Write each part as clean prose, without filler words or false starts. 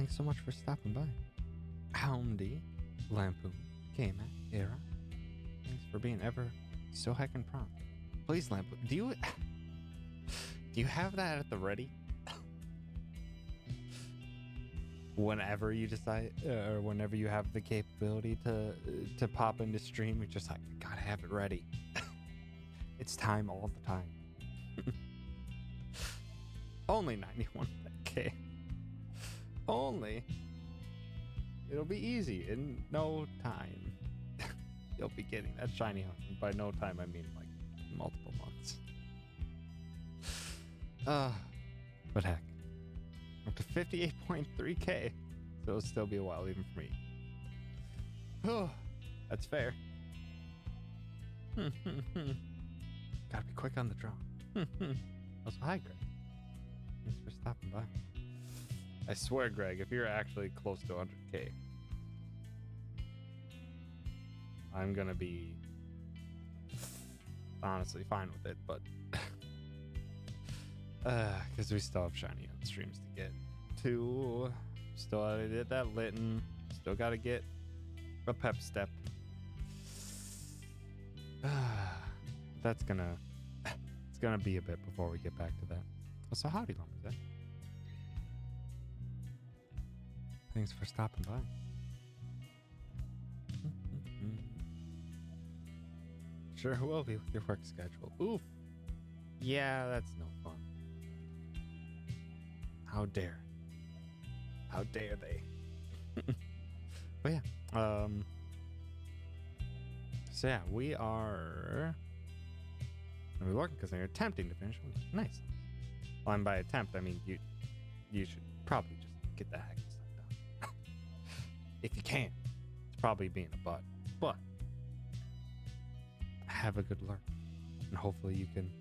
Thanks so much for stopping by. Houndy, Lampoon, K-Mac, Era. Thanks for being ever so heckin' prompt. Please, Lampoon, do you have that at the ready? Whenever you decide, or whenever you have the capability to pop into stream, you're just like, gotta have it ready. It's time all the time. Only 91k. Only. It'll be easy in no time. You'll be getting that shiny hunt. And by no time, I mean like multiple months. But heck. Up to 58.3k. So it'll still be a while even for me. Oh, that's fair. Gotta be quick on the draw. Also, hi, Greg. Thanks for stopping by. I swear, Greg, if you're actually close to 100k, I'm gonna be honestly fine with it, but because we still have shiny on streams to get to. Still gotta get that Litten. Still gotta get a pep step. It's gonna be a bit before we get back to that. So howdy, Lumberjack. Thanks for stopping by. Sure will be with your work schedule. Oof. Yeah, that's no fun. How dare. How dare they? But yeah. So yeah, we are working because they're attempting to finish one. Nice. Well, and by attempt, I mean you should probably just get the heck of stuff done. If you can. It's probably being a butt. But have a good learn. And hopefully you can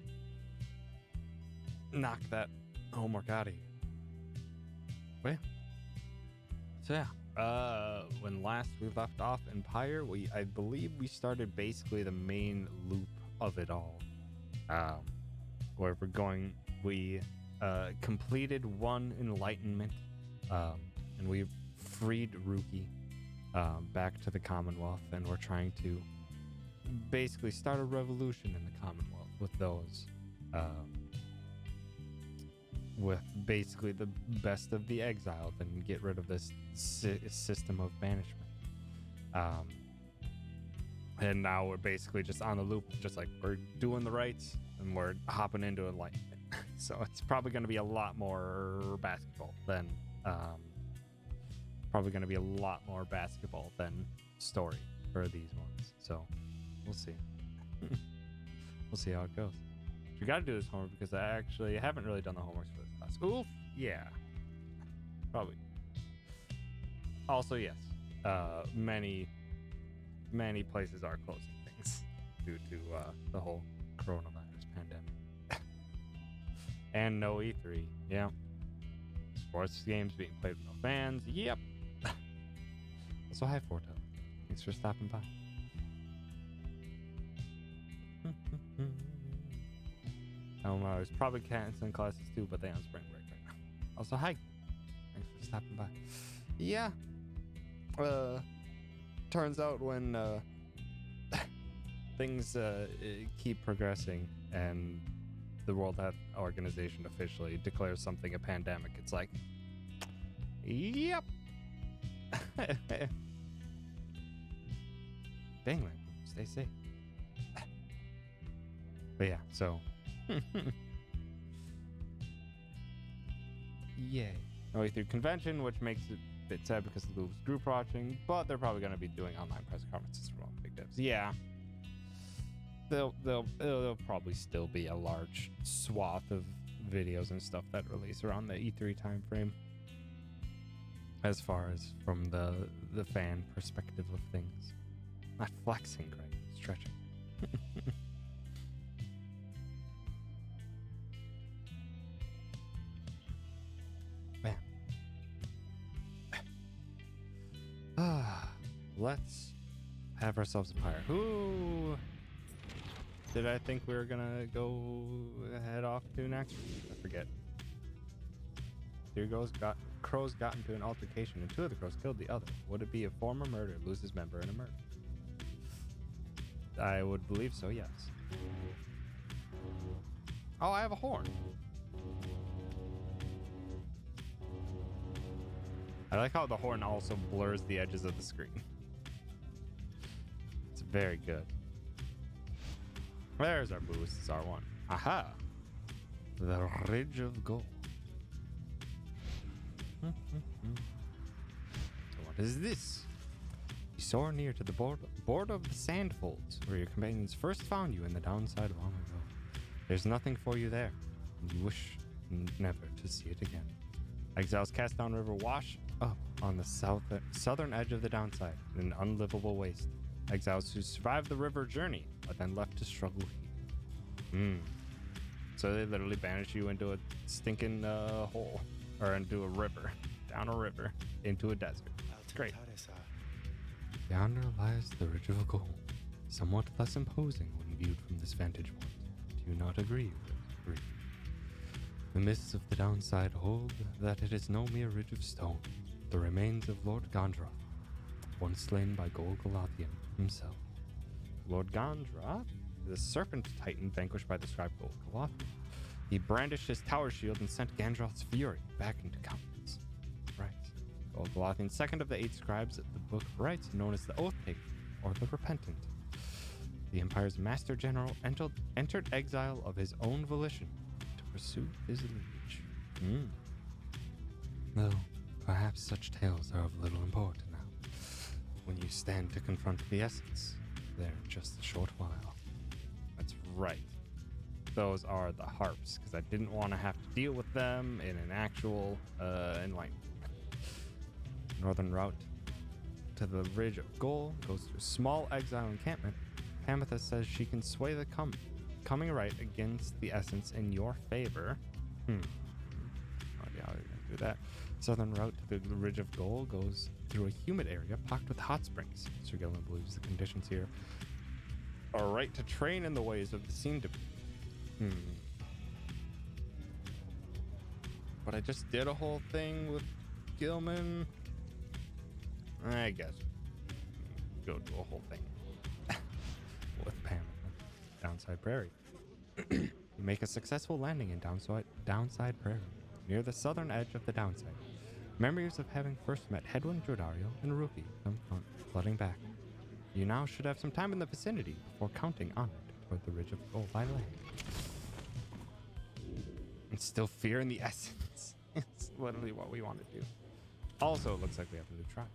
knock that homework out of you. But yeah. So yeah. When last we left off in Pyre, I believe we started basically the main loop of it all. Where we completed one enlightenment, and we freed Rookie back to the Commonwealth, and we're trying to basically start a revolution in the Commonwealth with those, with basically the best of the exiled, and get rid of this system of banishment. And now we're basically just on the loop, just like we're doing the rights and we're hopping into enlightenment. So it's probably going to be a lot more basketball than story for these ones. So we'll see. We'll see how it goes. We got to do this homework because I actually haven't really done the homework for this class. Oof, yeah, probably. Also, yes, many places are closing things due to the whole coronavirus pandemic. And no E3, yeah. Sports games being played with no fans, yep. Also, hi, Forto. Thanks for stopping by. There's probably canceling classes too, but they're on spring break right now. Also, hi. Thanks for stopping by. Yeah. Turns out when things keep progressing and the World Health Organization officially declares something a pandemic, it's like, yep. Bang, stay safe. But yeah, so yay. No through convention, which makes it a bit sad because of the group watching, but they're probably going to be doing online press conferences for all the big devs. Yeah. There'll probably still be a large swath of videos and stuff that release around the E3 timeframe. As far as from the fan perspective of things. Not flexing, Greg. Stretching. Man. Let's have ourselves a Pyre. Who did I think we were gonna go head off to next? I forget. crows got into an altercation and 2 of the crows killed the other. Would it be a former murder, lose his member in a murder? I would believe so, yes. Oh, I have a horn. I like how the horn also blurs the edges of the screen. It's very good. There's our boost. It's R1. Aha! The Ridge of Gold. What is this? You soar near to the border of the Sandfolds, where your companions first found you in the downside long ago. There's nothing for you there, and you wish never to see it again. Exiles cast down river wash up on the southern edge of the downside in an unlivable waste. Exiles who survived the river journey are then left to struggle here. So they literally banish you into a stinking hole, or into a river, down a river, into a desert. Great. Yonder lies the Ridge of Gold, somewhat less imposing when viewed from this vantage point. Do you not agree with it? The mists of the downside hold that it is no mere ridge of stone, the remains of Lord Gondroth, once slain by Golgothian himself. Lord Gondroth, the serpent titan vanquished by the scribe Golgothian. He brandished his tower shield and sent Gandroth's fury back into countenance. Right. Golgothian, second of the 8 scribes the book writes, known as the Oath Taker, or the Repentant. The Empire's Master General entered exile of his own volition to pursue his lineage. Though, perhaps such tales are of little import now. When you stand to confront the essence, they're just a short while. That's right. Those are the harps, because I didn't want to have to deal with them in an actual enlightenment. Northern route to the Ridge of Gold goes through a small exile encampment. Amethyst says she can sway the coming right against the essence in your favor. No idea how you're going to do that. Southern route to the Ridge of Gold goes through a humid area packed with hot springs. Sir Gillen believes the conditions here are right to train in the ways of the seem to be. But I just did a whole thing with Gilman. I guess go do a whole thing with Pam. Downside Prairie. You make a successful landing in Downside Prairie, near the southern edge of the downside. Memories of having first met Hedwin, Jordario, and Ruki come flooding back. You now should have some time in the vicinity before counting onward toward the Ridge of Gold by land. And still fear in the essence. It's literally what we want to do. Also, it looks like we have a new tribe.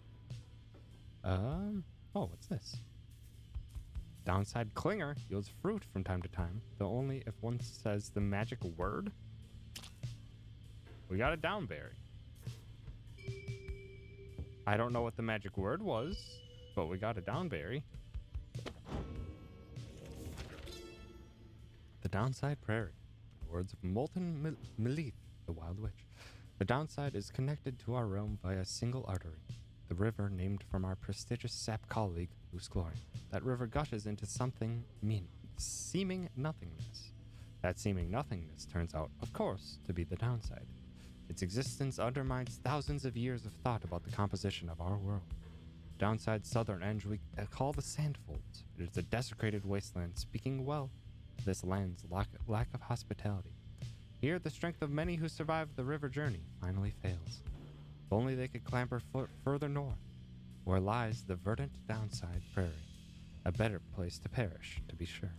Oh, what's this? Downside Clinger yields fruit from time to time, though only if one says the magic word. We got a downberry. I don't know what the magic word was, but we got a downberry. The Downside Prairie. Words of Molten Melith, the Wild Witch. The downside is connected to our realm via a single artery, the river named from our prestigious sap colleague, Loose Glory. That river gushes into something seeming nothingness. That seeming nothingness turns out, of course, to be the downside. Its existence undermines thousands of years of thought about the composition of our world. Downside southern edge we call the Sandfolds. It is a desecrated wasteland, speaking well of this land's lack of hospitality. Here, the strength of many who survived the river journey finally fails. If only they could clamber further north, where lies the verdant Downside Prairie. A better place to perish, to be sure.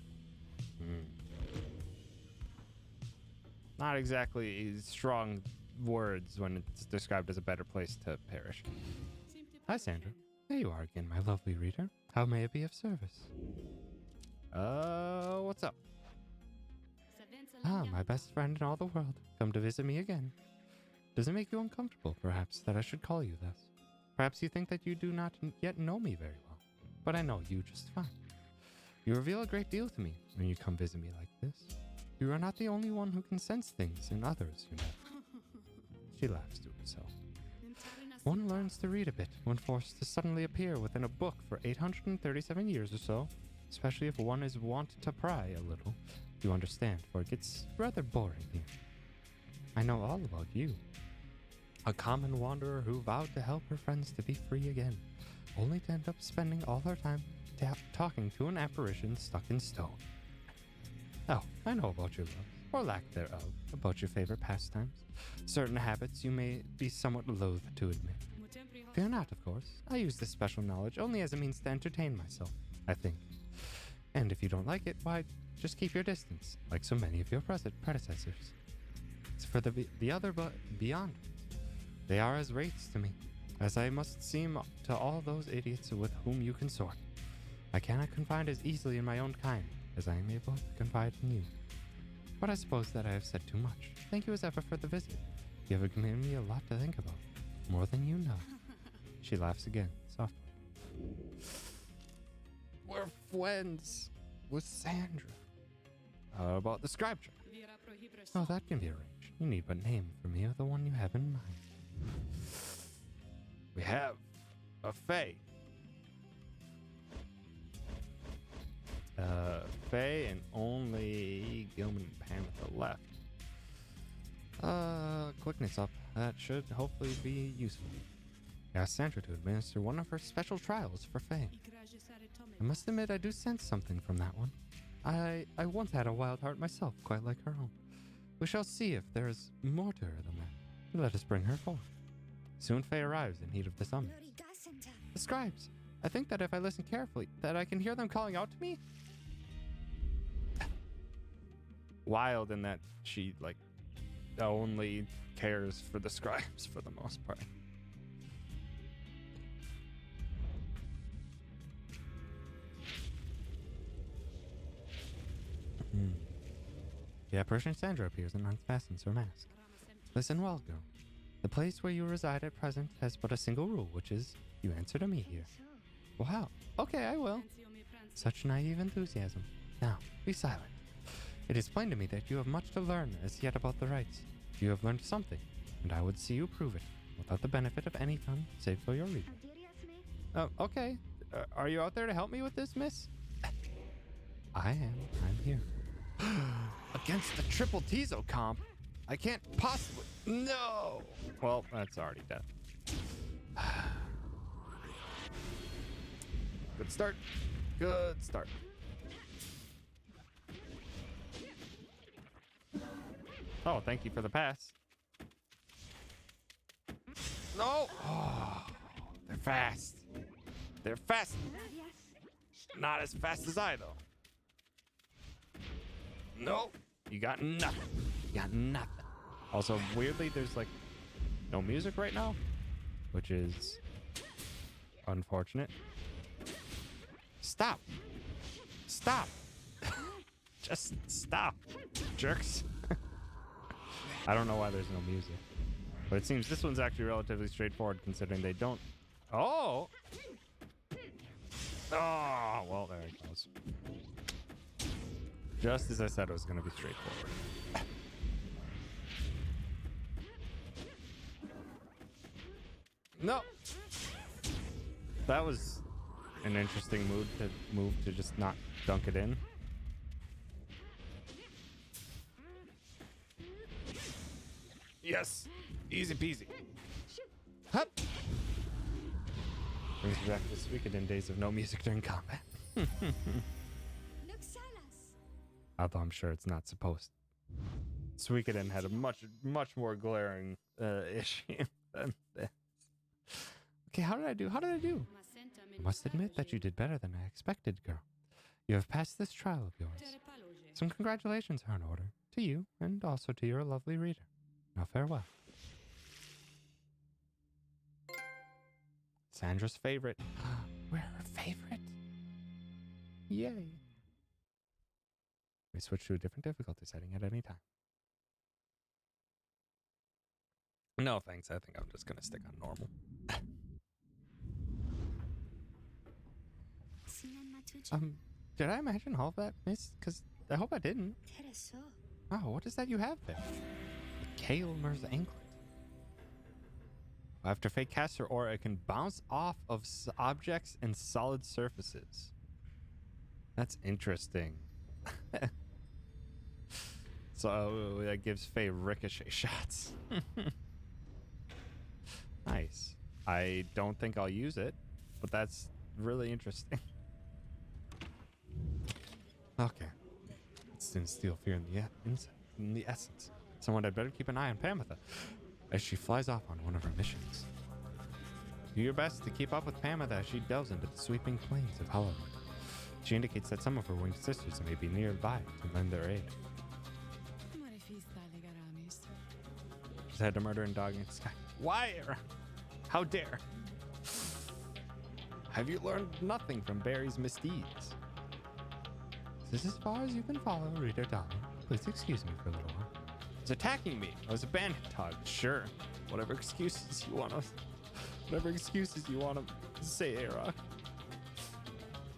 Not exactly strong words when it's described as a better place to perish. Hi, Sandra. There you are again, my lovely reader. How may I be of service? What's up? Ah, my best friend in all the world. Come to visit me again. Does it make you uncomfortable, perhaps, that I should call you this? Perhaps you think that you do not yet know me very well, but I know you just fine. You reveal a great deal to me when you come visit me like this. You are not the only one who can sense things in others, you know. She laughs to herself. One learns to read a bit when forced to suddenly appear within a book for 837 years or so, especially if one is wont to pry a little. You understand, for it gets rather boring here. I know all about you. A common wanderer who vowed to help her friends to be free again, only to end up spending all her time talking to an apparition stuck in stone. Oh, I know about your love, or lack thereof, about your favorite pastimes. Certain habits you may be somewhat loath to admit. Fear not, of course. I use this special knowledge only as a means to entertain myself, I think. And if you don't like it, why, just keep your distance, like so many of your predecessors. As for the other beyond, they are as wraiths to me, as I must seem to all those idiots with whom you consort. I cannot confide as easily in my own kind as I am able to confide in you. But I suppose that I have said too much. Thank you as ever for the visit. You have given me a lot to think about, more than you know. She laughs again, softly. We're friends with Sandra. How about the scribe trick? Oh, that can be arranged. You need but name for me the one you have in mind. We have a Fae. Fae and only Gilman and Panther left. Quickness up. That should hopefully be useful. Ask Sandra to administer one of her special trials for Fae. I must admit I do sense something from that one. I once had a wild heart myself, quite like her own. We shall see if there is more to her than that. Let us bring her forth. Soon Fae arrives in heat of the summons. The scribes. I think that if I listen carefully, that I can hear them calling out to me. Wild in that she, only cares for the scribes for the most part. The apparition Sandra appears and unfastens her mask. Listen well, girl. The place where you reside at present has but a single rule, which is you answer to me here. Wow. Okay, I will. Such naive enthusiasm. Now, be silent. It is plain to me that you have much to learn as yet about the rites. You have learned something, and I would see you prove it, without the benefit of any fun, save for your reason. Okay. Are you out there to help me with this, miss? I am. I'm here. Against the triple Tizo comp? I can't possibly. No! Well, that's already dead. Good start. Good start. Oh, thank you for the pass. No! Oh, they're fast. They're fast. Not as fast as I, though. No, you got nothing. You got nothing. Also, weirdly, there's no music right now, which is unfortunate. Stop. Stop. Just stop, jerks. I don't know why there's no music, but it seems this one's actually relatively straightforward considering they don't. Oh. Oh, well, there it goes. Just as I said, it was going to be straightforward. No. That was an interesting move to just not dunk it in. Yes. Easy peasy. Hup. Brings me back to Suikoden days of no music during combat. Although I'm sure it's not supposed. Suikoden had a much more glaring issue than this. Okay, how did I do? I must admit that you did better than I expected, girl. You have passed this trial of yours. Some congratulations are in order to you and also to your lovely reader. Now farewell. Sandra's favorite. We're her favorite. Yay. We switch to a different difficulty setting at any time. No thanks, I think I'm just gonna stick on normal. Did I imagine all of that, miss? Because I hope I didn't. Oh, what is that you have there? The Kaelmer's anklet. After Fae casts her aura, it can bounce off of objects and solid surfaces. That's interesting. So that gives Fae ricochet shots. Nice. I don't think I'll use it, but that's really interesting. Okay. Let's instill fear in the essence. Someone had better keep an eye on Pamitha as she flies off on one of her missions. Do your best to keep up with Pamitha as she delves into the sweeping plains of Hollowwood. She indicates that some of her winged sisters may be nearby to lend their aid. She's had a murdering dog in the sky. Wire! How dare! Have you learned nothing from Barry's misdeeds? Is this as far as you can follow, reader darling? Please excuse me for a little while. It's attacking me. I was a bandit dog. Sure. Whatever excuses you want to say, Era.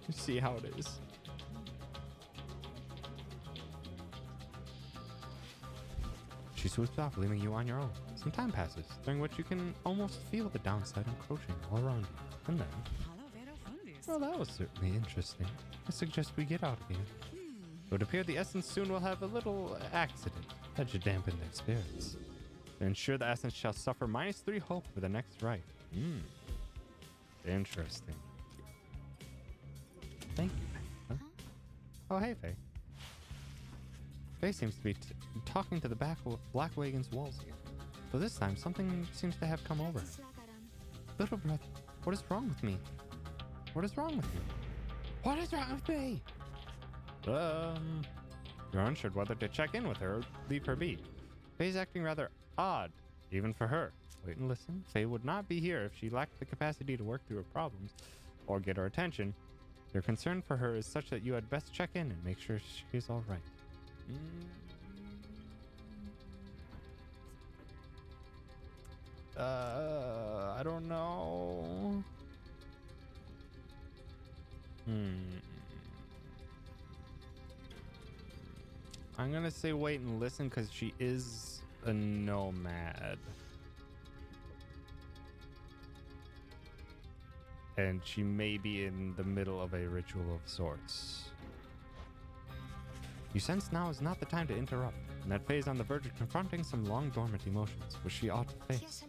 You see how it is. She swoops off, leaving you on your own. Some time passes, during which you can almost feel the downside encroaching all around you. And then... well, that was certainly interesting. I suggest we get out of here. It would appear the essence soon will have a little accident that should dampen their spirits. To ensure the essence shall suffer -3 hope for the next rite. Interesting. Thank you, Faye. Huh? Oh, hey, Faye. Faye seems to be talking to the Black Wagon's walls again. But this time, something seems to have come over her. Little brother, what is wrong with me? What is wrong with you? What is wrong with me? You're unsure whether to check in with her or leave her be. Faye's acting rather odd, even for her. Wait and listen. Faye would not be here if she lacked the capacity to work through her problems or get her attention. Your concern for her is such that you had best check in and make sure she is all right. I don't know. I'm gonna say wait and listen because she is a nomad. And she may be in the middle of a ritual of sorts. You sense now is not the time to interrupt, and that Faye is on the verge of confronting some long dormant emotions, which she ought to face.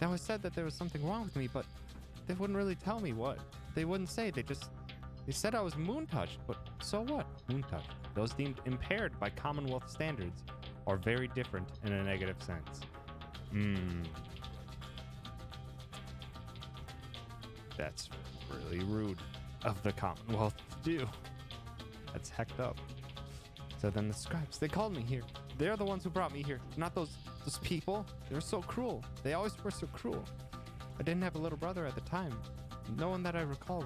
Now I said that there was something wrong with me, but they wouldn't really tell me what. They wouldn't say, they said I was moon-touched, but so what? Moon-touched. Those deemed impaired by Commonwealth standards are very different in a negative sense. That's really rude of the Commonwealth to do. That's hecked up. So then the scribes, they called me here. They're the ones who brought me here, not those people. They were so cruel. They always were so cruel. I didn't have a little brother at the time. No one that I recall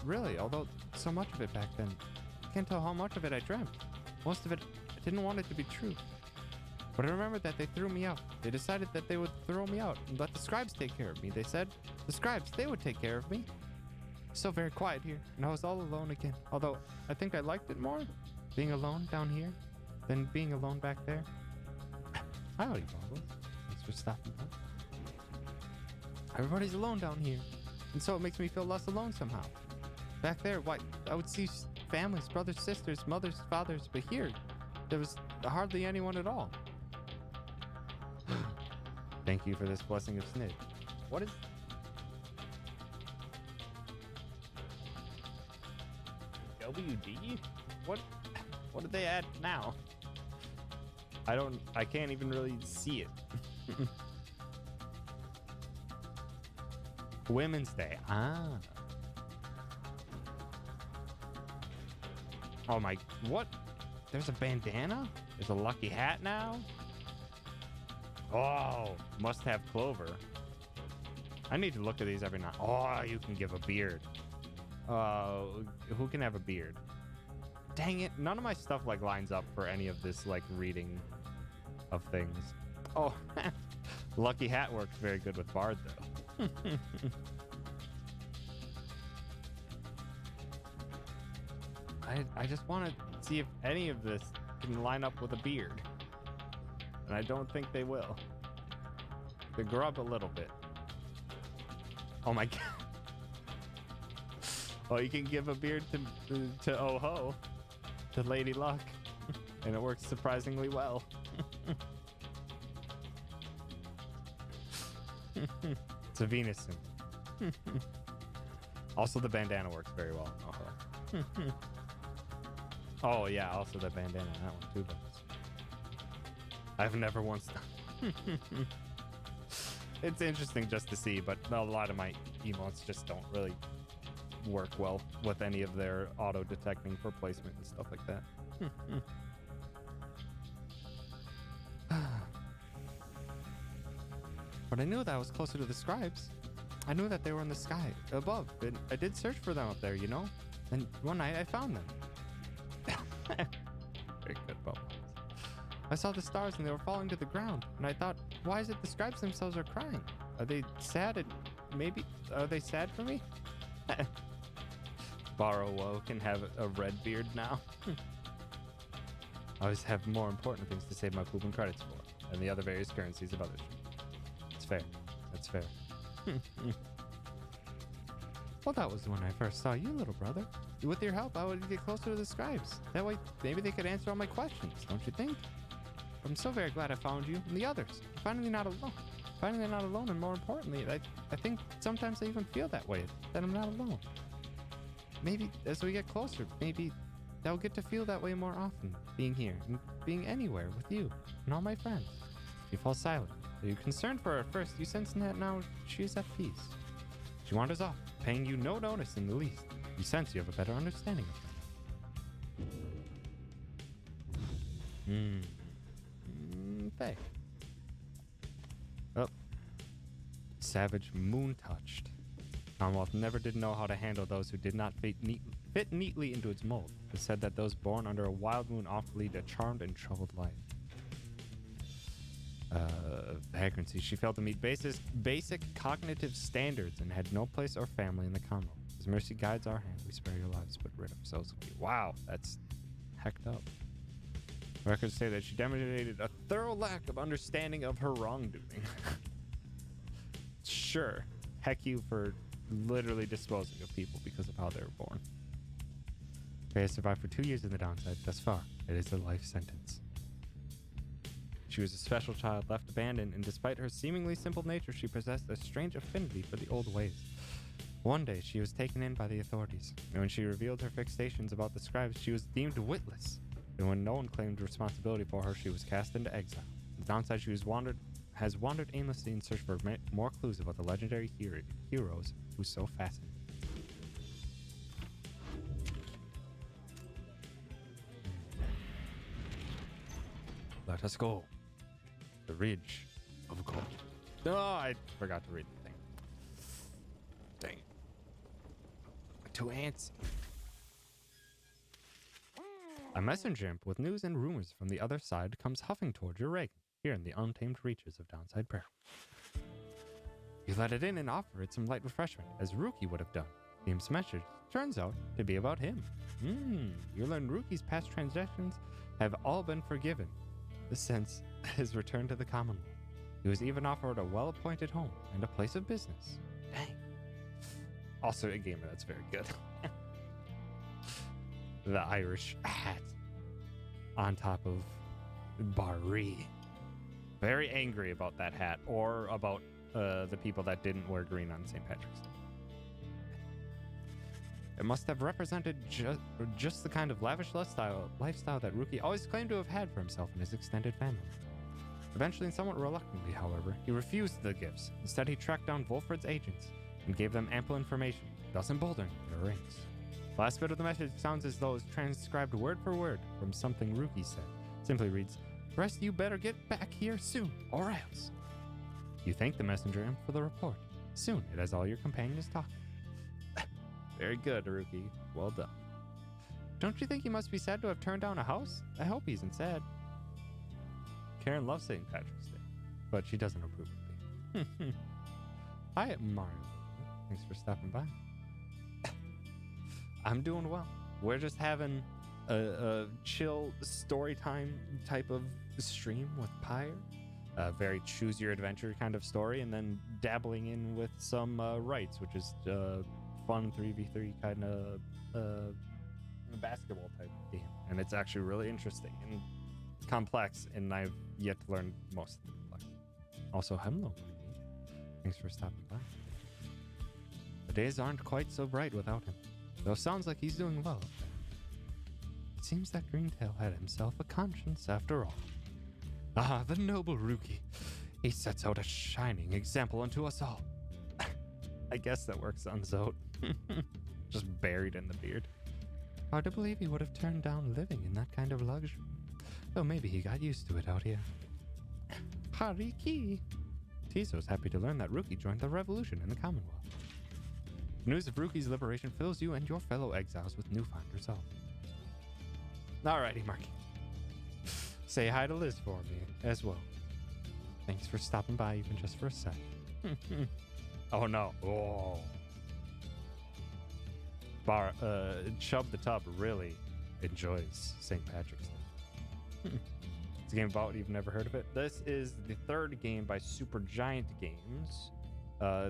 really, although so much of it back then. I can't tell how much of it I dreamt. Most of it, I didn't want it to be true. But I remember that they threw me out. They decided that they would throw me out and let the scribes take care of me. They said the scribes, they would take care of me. So very quiet here, and I was all alone again. Although I think I liked it more, being alone down here, than being alone back there. Howdy, Bubbles. Thanks for stopping by. Everybody's alone down here, and so it makes me feel less alone somehow. Back there, why, I would see families, brothers, sisters, mothers, fathers, but here, there was hardly anyone at all. Thank you for this blessing of Snid. What is... WD? What did they add now? I can't even really see it. Women's Day. Oh my, what? There's a bandana? There's a lucky hat now? Oh, must have clover. I need to look at these every night. Oh, you can give a beard. Who can have a beard? Dang it, none of my stuff like lines up for any of this like reading of things. Oh, lucky hat works very good with Bard though. I just want to see if any of this can line up with a beard. And I don't think they will. They grow up a little bit. Oh my god. Oh, you can give a beard to Oh-Ho, to Lady Luck, and it works surprisingly well. It's a Venus symbol. Also, the bandana works very well. Oh, yeah, also the bandana on that one, too. But I've never once done. It's interesting just to see, but a lot of my emotes just don't really work well with any of their auto-detecting for placement and stuff like that. But I knew that I was closer to the scribes. I knew that they were in the sky above. And I did search for them up there, you know? And one night I found them. Very good, Bob. I saw the stars and they were falling to the ground. And I thought, why is it the scribes themselves are crying? Are they sad? Are they sad for me? Borrow Woe can have a red beard now. I always have more important things to save my poop and credits for, and the other various currencies of others. It's fair. That's fair. Well, that was when I first saw you, little brother. With your help, I would get closer to the scribes. That way, maybe they could answer all my questions, don't you think? I'm so very glad I found you and the others. I'm finally not alone. Finally not alone, and more importantly, I think sometimes I even feel that way, that I'm not alone. Maybe as we get closer, maybe I'll get to feel that way more often, being here and being anywhere with you and all my friends. You fall silent. Are you concerned for her at first? You sense that now she is at peace. She wanders off, paying you no notice in the least. You sense you have a better understanding of her. Faye. Oh. Savage moon-touched. Commonwealth never did know how to handle those who did not fit neatly into its mold. It said that those born under a wild moon often lead a charmed and troubled life. Vagrancy. She failed to meet basic cognitive standards and had no place or family in the Commonwealth. As mercy guides our hand, we spare your lives, but rid ourselves of you. Wow, that's hecked up. Records say that she demonstrated a thorough lack of understanding of her wrongdoing. Sure, heck you for literally disposing of people because of how they were born. Faye has survived for 2 years in the downside. Thus far, it is a life sentence. She was a special child left abandoned, and despite her seemingly simple nature, she possessed a strange affinity for the old ways. One day, she was taken in by the authorities, and when she revealed her fixations about the scribes, she was deemed witless. And when no one claimed responsibility for her, she was cast into exile. The downside, she has wandered aimlessly in search for more clues about the legendary heroes who so fascinated. Let us go. The Ridge of Gold. No, I forgot to read the thing. Dang it. Too antsy. A messenger imp with news and rumors from the other side comes huffing toward your Reagan, here in the untamed reaches of Downside Pyre. You let it in and offer it some light refreshment, as Rookie would have done. The imp's message turns out to be about him. You learn Rookie's past transgressions have all been forgiven, since his return to the Commonwealth. He was even offered a well-appointed home and a place of business. Dang. Also a gamer that's very good. The Irish hat on top of Barry. Very angry about that hat, or about the people that didn't wear green on St. Patrick's Day. It must have represented just the kind of lavish lifestyle that Rookie always claimed to have had for himself and his extended family. Eventually, and somewhat reluctantly, however, he refused the gifts. Instead, he tracked down Wolfred's agents and gave them ample information, thus emboldening their rings. The last bit of the message sounds as though it's transcribed word for word from something Rookie said. Simply reads, "Rest of you better get back here soon, or else." You thank the messenger imp for the report. Soon, it has all your companions talking. Very good, Rookie. Well done. Don't you think he must be sad to have turned down a house? I hope he isn't sad. Karen loves St. Patrick's Day, but she doesn't approve of me. Hi, Mario. Thanks for stopping by. I'm doing well. We're just having a chill story time type of stream with Pyre. A very choose your adventure kind of story, and then dabbling in with some rights, which is fun 3v3 kind of basketball type game. And it's actually really interesting and complex, and I've yet to learn most of the complex. Also, hello, Thanks for stopping by. The days aren't quite so bright without him, though sounds like he's doing well up there. It seems that Greentail had himself a conscience after all. Ah, the noble Rookie. He sets out a shining example unto us all. I guess that works on Zote. Just buried in the beard. Hard to believe he would have turned down living in that kind of luxury. Though maybe he got used to it out here. Hariki! Tizo's happy to learn that Rookie joined the revolution in the Commonwealth. The news of Rookie's liberation fills you and your fellow exiles with newfound resolve. Alrighty, Marky. Say hi to Liz for me as well. Thanks for stopping by even just for a sec. Oh no. Oh. Chub the Tub really enjoys St. Patrick's Day. It's a game about, you've never heard of it. This is the third game by Supergiant Games.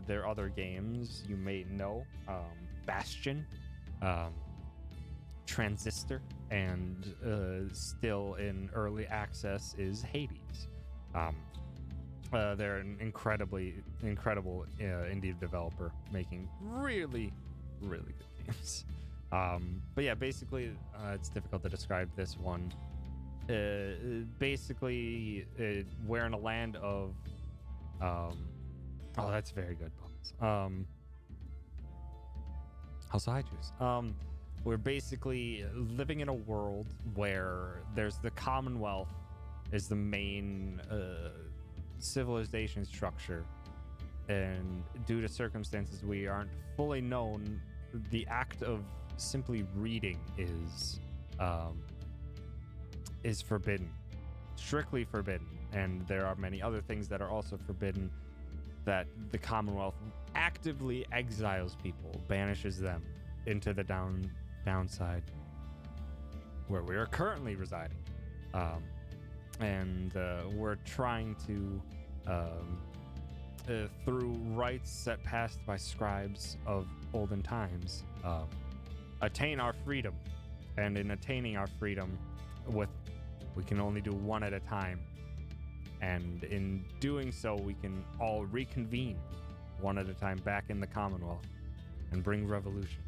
Their other games you may know, Bastion, Transistor, and still in early access is Hades. They're an incredible indie developer making really, really good games. But yeah, basically, it's difficult to describe this one. Basically, we're in a land of... oh, that's very good, Bubbles. Also, hi, Juice. We're basically living in a world where there's the Commonwealth is the main civilization structure, and due to circumstances we aren't fully known, the act of simply reading is forbidden, strictly forbidden, and there are many other things that are also forbidden that the Commonwealth actively exiles people, banishes them into the downside where we are currently residing. And we're trying to, through rites set past by scribes of olden times, attain our freedom. And in attaining our freedom, we can only do one at a time. And in doing so, we can all reconvene one at a time back in the Commonwealth and bring revolution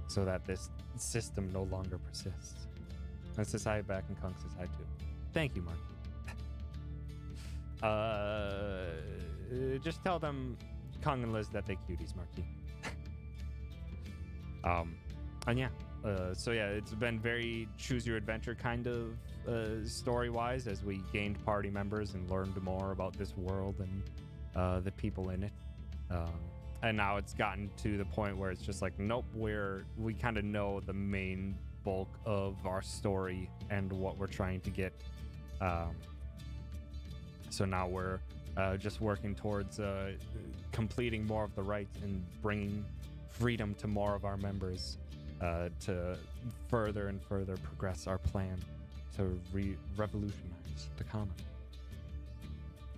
so that this system no longer persists. And Society back and Kong says hi too. Thank you, Marky. Just tell them, Kong and Liz, that they cuties, Marky. And yeah, so yeah, it's been very choose your adventure kind of story-wise as we gained party members and learned more about this world and the people in it. And now it's gotten to the point where it's just like, nope, we kind of know the main bulk of our story and what we're trying to get. So now we're just working towards completing more of the rites and bringing freedom to more of our members to further and further progress our plan to revolutionize the common.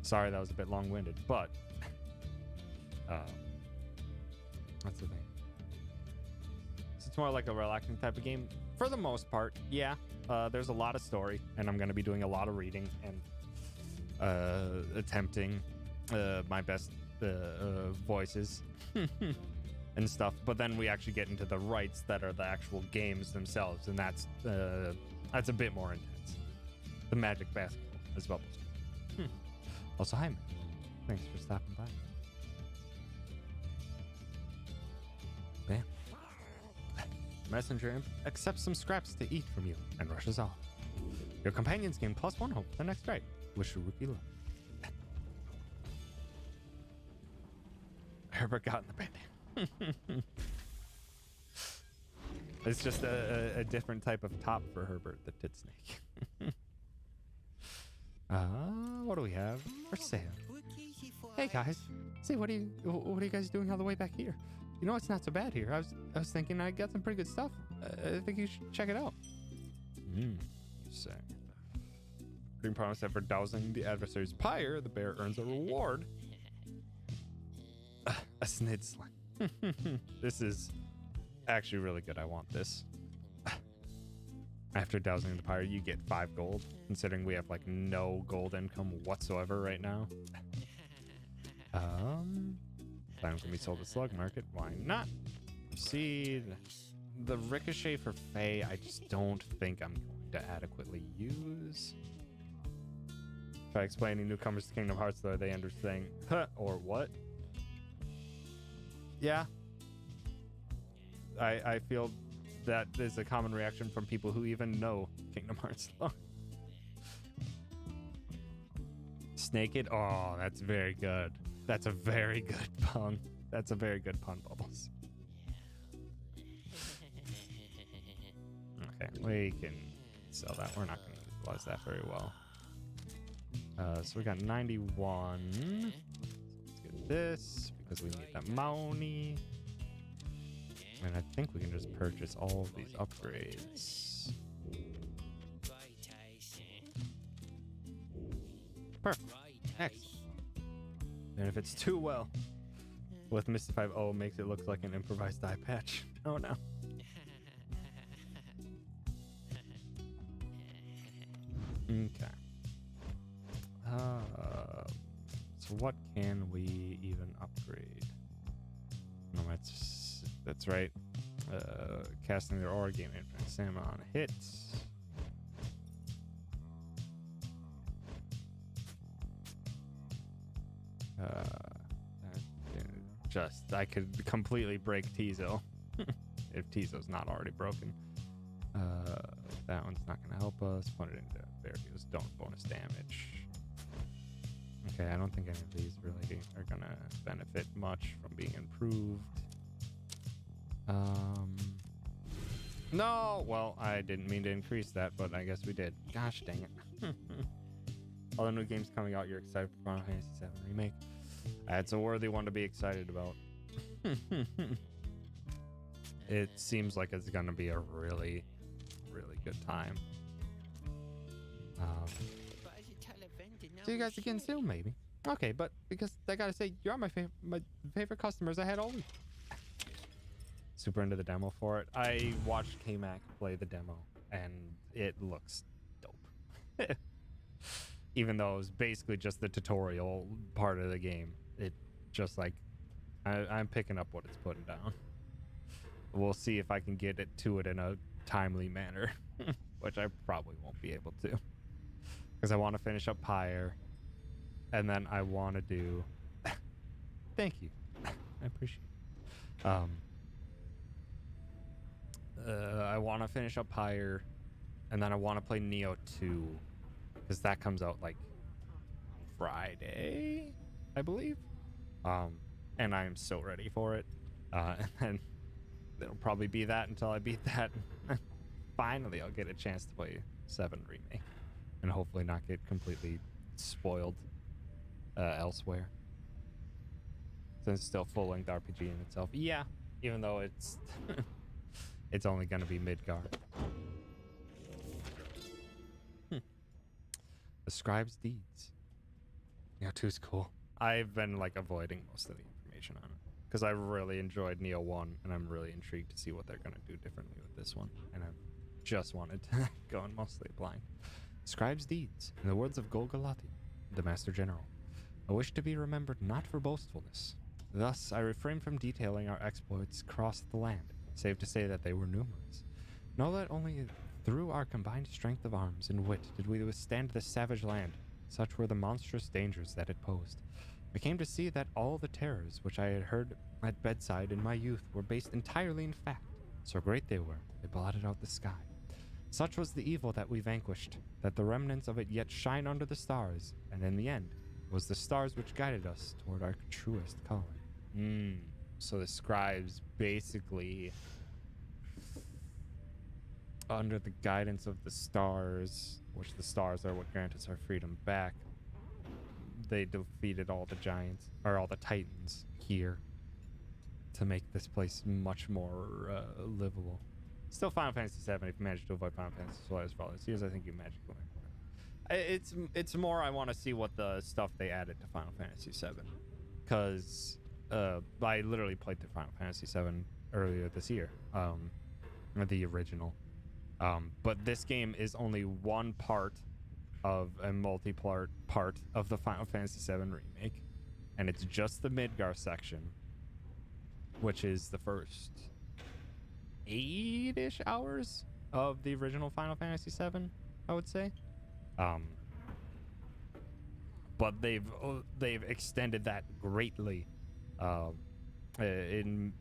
Sorry that was a bit long-winded, but that's the thing. So it's more like a relaxing type of game. For the most part, yeah. There's a lot of story, and I'm going to be doing a lot of reading and attempting my best voices and stuff. But then we actually get into the rites that are the actual games themselves, and that's a bit more intense. The Magic Basketball as well. Also, hi, man. Thanks for stopping by. Bam. Messenger Imp accepts some scraps to eat from you and rushes off. Your companions gain +1 hope for the next right. Wish Rookie luck. Herbert got in the band. It's just a different type of top for Herbert, the tit snake. What do we have for sale? Hey guys, say what are you guys doing all the way back here? You know, it's not so bad here. I was thinking I got some pretty good stuff. I think you should check it out. Say. Green promise that for dousing the adversary's pyre, the bear earns a reward. A snidsling. This is actually really good. I want this. After dousing the pyre, you get 5 gold, considering we have like no gold income whatsoever right now. Time can be sold at Slug Market. Why not? Proceed. The Ricochet for Faye, I just don't think I'm going to adequately use. Try explaining newcomers to Kingdom Hearts, though, they understand, huh, or what? Yeah. I feel that is a common reaction from people who even know Kingdom Hearts lore. Snake it? Oh, that's very good. That's a very good pun. That's a very good pun, Bubbles. Okay, we can sell that. We're not going to utilize that very well. So we got 91. So let's get this because we need that money. And I think we can just purchase all of these upgrades. Perfect. Excellent. And if it's too well, with Mystify O makes it look like an improvised eye patch. Oh no. Okay. So what can we even upgrade? No, that's right. Casting their aura, game infinite stamina on a hit. I could completely break Tizo if Tizo's not already broken. That one's not going to help us. Put it into Barrio's don't bonus damage. Okay, I don't think any of these really are going to benefit much from being improved. No! Well, I didn't mean to increase that, but I guess we did. Gosh dang it. All the new games coming out, you're excited for Final Fantasy VII Remake. It's a worthy one to be excited about. It seems like it's going to be a really, really good time. See you guys again soon, maybe. Okay, but because I gotta say, you're my favorite customers I had all week. Super into the demo for it. I watched K-Mac play the demo, and it looks dope. Even though it was basically just the tutorial part of the game, it just like I'm picking up what it's putting down. We'll see if I can get it to it in a timely manner, which I probably won't be able to, because I want to finish up Pyre, and then I want to do. Thank you, I appreciate it. I want to finish up Pyre, and then I want to play Neo 2, because that comes out like Friday, I believe. And I am so ready for it. And it'll probably be that until I beat that. Finally, I'll get a chance to play 7 Remake, and hopefully not get completely spoiled elsewhere. Since it's still full-length RPG in itself. Yeah, even though it's it's only going to be Midgard. The Scribe's Deeds. Neo 2 is cool. I've been like avoiding most of the information on it because I really enjoyed Neo 1, and I'm really intrigued to see what they're going to do differently with this one. And I've just wanted to go in mostly blind. Scribe's Deeds. In the words of Golgolati, the Master General, I wish to be remembered not for boastfulness. Thus, I refrain from detailing our exploits across the land, save to say that they were numerous. Know that only through our combined strength of arms and wit did we withstand this savage land. Such were the monstrous dangers that it posed. I came to see that all the terrors which I had heard at bedside in my youth were based entirely in fact. So great they were, they blotted out the sky. Such was the evil that we vanquished, that the remnants of it yet shine under the stars, and in the end, it was the stars which guided us toward our truest calling. So the scribes basically, under the guidance of the stars, which the stars are what grant us our freedom back, they defeated all the giants, or all the titans here, to make this place much more livable. Still Final Fantasy VII, if you manage to avoid Final Fantasy Solaris for all these years, I think you magically. It's more I want to see what the stuff they added to Final Fantasy VII. Because I literally played through Final Fantasy VII earlier this year. The original. But this game is only one part of a multi-part part of the Final Fantasy VII remake. and it's just the Midgar section, which is the first 8-ish hours of the original Final Fantasy VII, I would say. But they've extended that greatly in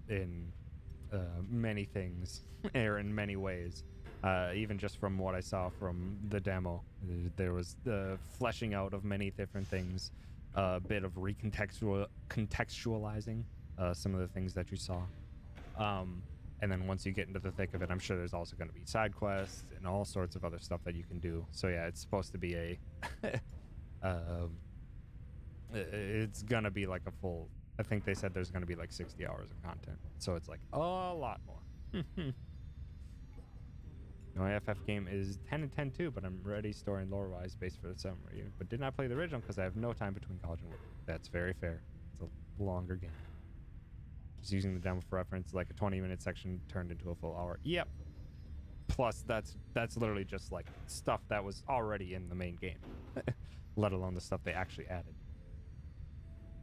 many things, or in many ways. Even just from what I saw from the demo, there was the fleshing out of many different things, a bit of contextualizing some of the things that you saw. And then once you get into the thick of it, I'm sure there's also going to be side quests and all sorts of other stuff that you can do. So yeah, it's supposed to be a it's going to be like a full, I think they said there's going to be like 60 hours of content. So it's like a lot more. My FF game is 10 and 10 too, but I'm ready story and lore-wise based for the summer review. But did not play the original because I have no time between college and work. That's very fair. It's a longer game. Just using the demo for reference, like a 20-minute section turned into a full hour. Yep. Plus, that's literally just like stuff that was already in the main game, let alone the stuff they actually added.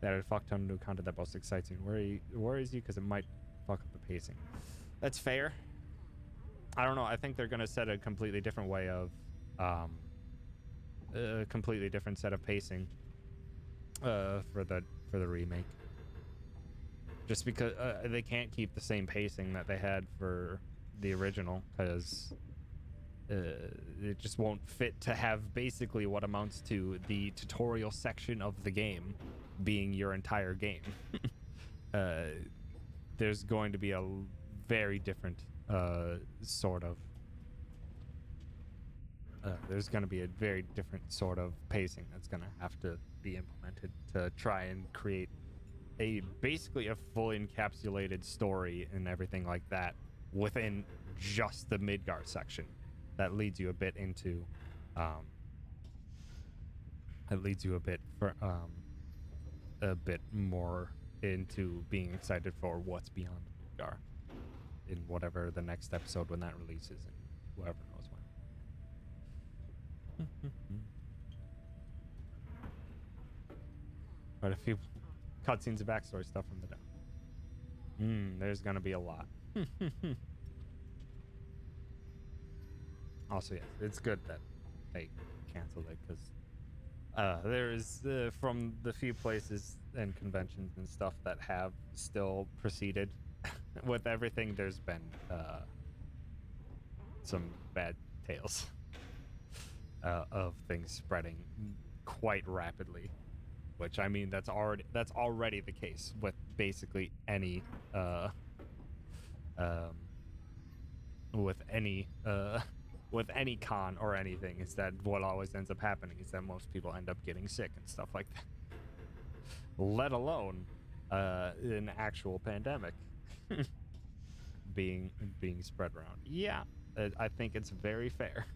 They added a fuck ton of new content that most excites you and worries you because it might fuck up the pacing. That's fair. I don't know. I think they're gonna set a completely different way of, a completely different set of pacing, for the remake. Just because they can't keep the same pacing that they had for the original, because it just won't fit to have basically what amounts to the tutorial section of the game being your entire game. There's going to be a very different sort of there's going to be a very different sort of pacing that's going to have to be implemented to try and create basically a fully encapsulated story and everything like that within just the Midgar section. That leads you a bit into a bit more into being excited for what's beyond Midgar in whatever the next episode when that releases, and whoever knows when. But a few cutscenes of backstory stuff from the demo. There's gonna be a lot. Also, yes, it's good that they canceled it, because there is from the few places and conventions and stuff that have still proceeded with everything, there's been some bad tales of things spreading quite rapidly. Which, I mean, that's already the case with basically any with any con or anything. Is that what always ends up happening is that most people end up getting sick and stuff like that. Let alone an actual pandemic being spread around. Yeah, I think it's very fair.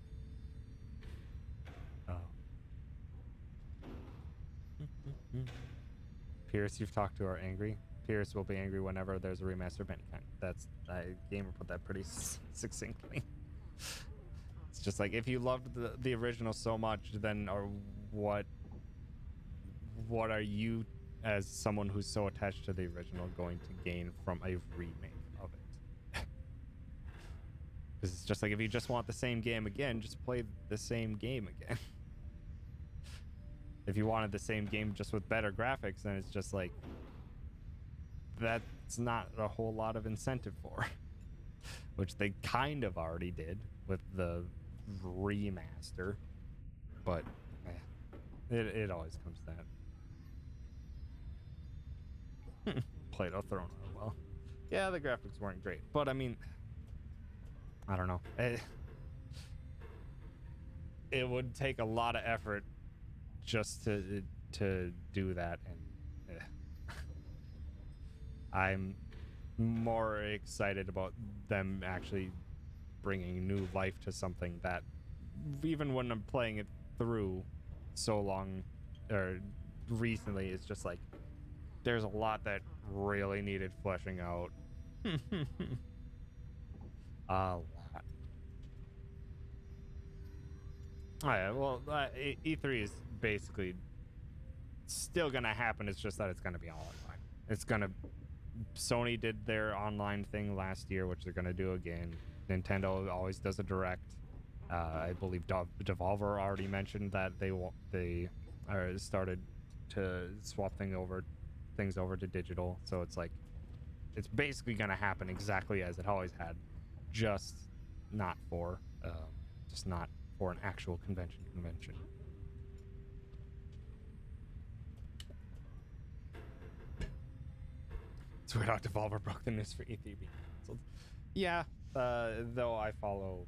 Pierce, you've talked to, are angry. Pierce will be angry whenever there's a remaster of any kind. That's Gamer put that pretty succinctly. It's just like, if you loved the original so much, then what are you, as someone who's so attached to the original, going to gain from a remake of it? Because it's just like, if you just want the same game again, just play the same game again. If you wanted the same game just with better graphics, then it's just like, that's not a whole lot of incentive for. Which they kind of already did with the remaster. But it always comes to that. Play-Doh thrown out well. Yeah, the graphics weren't great. But I mean, I don't know. It would take a lot of effort just to do that, and I'm more excited about them actually bringing new life to something that, even when I'm playing it through so long or recently, it's just like, there's a lot that really needed fleshing out. A lot. Oh yeah, well, E3 is basically still gonna happen. It's just that it's gonna be all online. It's gonna. Sony did their online thing last year, which they're gonna do again. Nintendo always does a direct. I believe Devolver already mentioned that they started to swap things over to digital. So it's like, it's basically gonna happen exactly as it always had, just not for an actual convention. It's weird how Devolver broke the news for E3 being canceled. Yeah, though I follow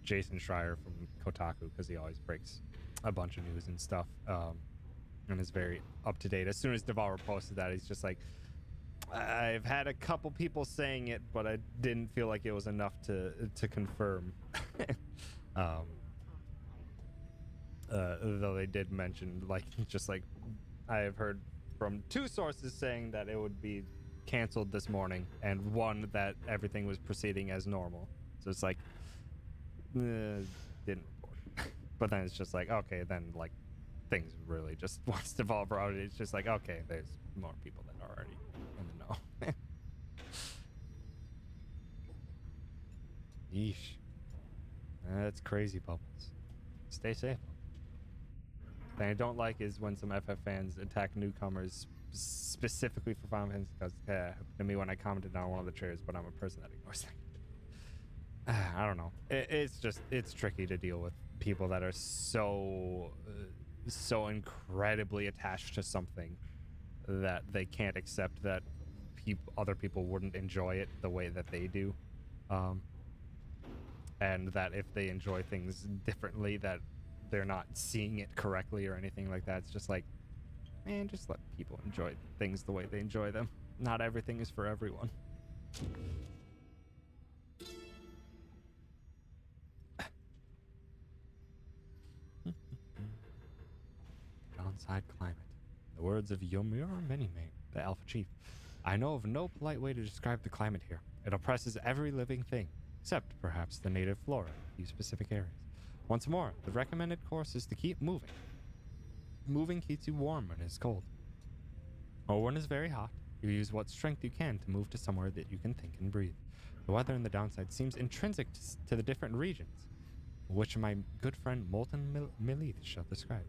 Jason Schreier from Kotaku because he always breaks a bunch of news and stuff, and is very up to date. As soon as Devolver posted that, he's just like, I've had a couple people saying it, but I didn't feel like it was enough to confirm. Though they did mention, like, just like, I have heard from 2 sources saying that it would be canceled this morning, and 1 that everything was proceeding as normal. So it's like, didn't report. But then it's just like, okay, then like things really just once Devolver out, it's just like, okay, there's more people that are already in the know. Yeesh. That's crazy, Bubbles. Stay safe. Thing I don't like is when some FF fans attack newcomers specifically for Final Fantasy, because it happened to me when I commented on one of the trailers, but I'm a person that ignores things. I don't know. It's tricky to deal with people that are so incredibly attached to something that they can't accept that other people wouldn't enjoy it the way that they do, and that if they enjoy things differently, that they're not seeing it correctly or anything like that. It's just like, man, just let people enjoy things the way they enjoy them. Not everything is for everyone. Downside climate. The words of Yomir Minimane, the Alpha Chief. I know of no polite way to describe the climate here. It oppresses every living thing, except perhaps the native flora of these specific areas. Once more, the recommended course is to keep moving. Moving keeps you warm when it's cold. Or when it's very hot, you use what strength you can to move to somewhere that you can think and breathe. The weather in the downside seems intrinsic to the different regions, which my good friend Molten Milith shall describe.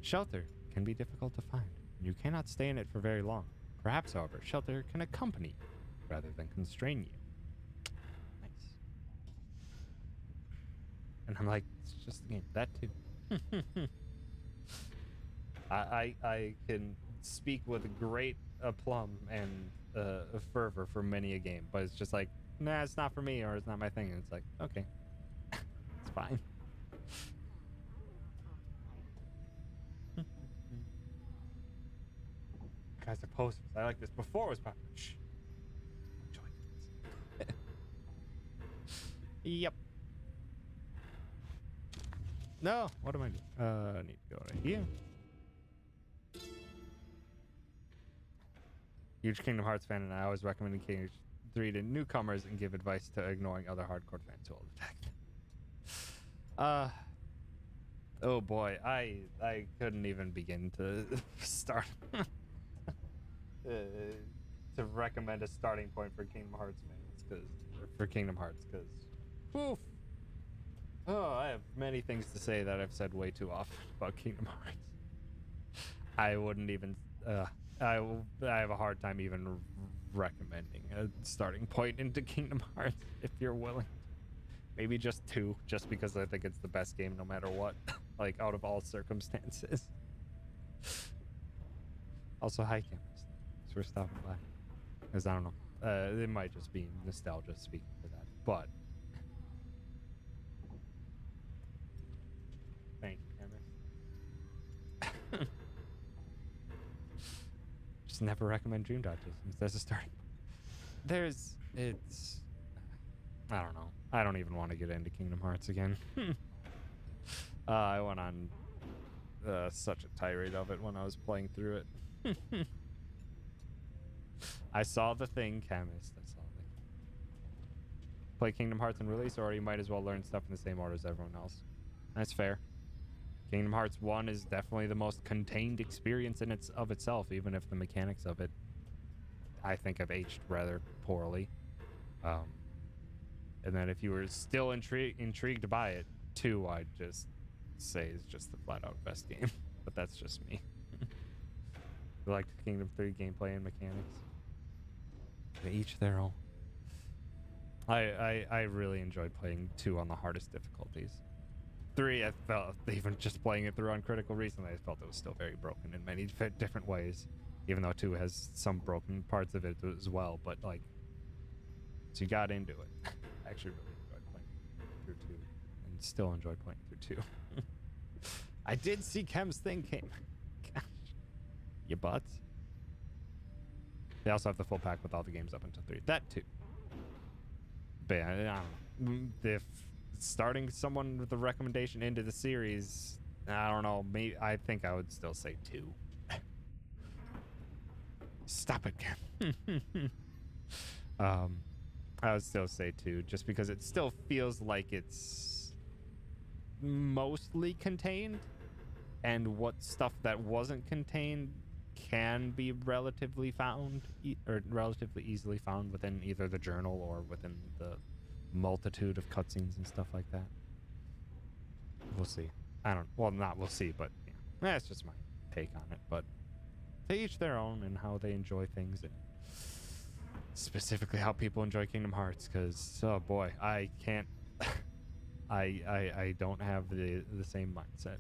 Shelter can be difficult to find, and you cannot stay in it for very long. Perhaps, however, shelter can accompany you rather than constrain you. Nice. And I'm like, it's just a game. That too. I can speak with great aplomb and fervor for many a game, but it's just like, nah, it's not for me, or it's not my thing. And it's like, okay, it's fine. Guys are posters. I like this before it was popular. Shh. Enjoy this. Yep. No, what am I doing? I need to go right here. Huge Kingdom Hearts fan, and I always recommend Kingdom 3 to newcomers and give advice to ignoring other hardcore fans who will attack. Oh boy, I couldn't even begin to start to recommend a starting point for Kingdom Hearts fans, because woof. Oh, I have many things to say that I've said way too often about Kingdom Hearts. I wouldn't even. I have a hard time even recommending a starting point into Kingdom Hearts if you're willing. Maybe just 2, just because I think it's the best game no matter what, like out of all circumstances. Also, hi, Campus. Thanks for stopping by. Because I don't know, it might just be nostalgia speaking for that, but thank you, Campus. Just never recommend Dream Dodges as a starting point. I don't know. I don't even want to get into Kingdom Hearts again. I went on such a tirade of it when I was playing through it. I saw the thing, Chemist. I saw the thing. Play Kingdom Hearts in release, or you might as well learn stuff in the same order as everyone else. That's fair. Kingdom Hearts 1 is definitely the most contained experience in itself, even if the mechanics of it, I think, have aged rather poorly. And then if you were still intrigued by it, 2, I'd just say is just the flat out best game. But that's just me. I like Kingdom 3 gameplay and mechanics. They each their own. I really enjoyed playing 2 on the hardest difficulties. 3, I felt, even just playing it through on critical recently, I felt it was still very broken in many different ways. Even though 2 has some broken parts of it as well, but like, so you got into it. I actually really enjoyed playing through 2, and still enjoy playing through 2. I did see Kem's thing came. Gosh, you butts. They also have the full pack with all the games up until 3. That too. But yeah, I don't know. If starting someone with a recommendation into the series, I don't know. Maybe I think I would still say 2. Stop it, Ken. I would still say 2, just because it still feels like it's mostly contained, and what stuff that wasn't contained can be relatively found or relatively easily found within either the journal or within the multitude of cutscenes and stuff like that. We'll see. I don't, well, not we'll see, but yeah, that's just my take on it. But to each their own, and how they enjoy things, and specifically how people enjoy Kingdom Hearts, because oh boy, I can't I don't have the same mindset.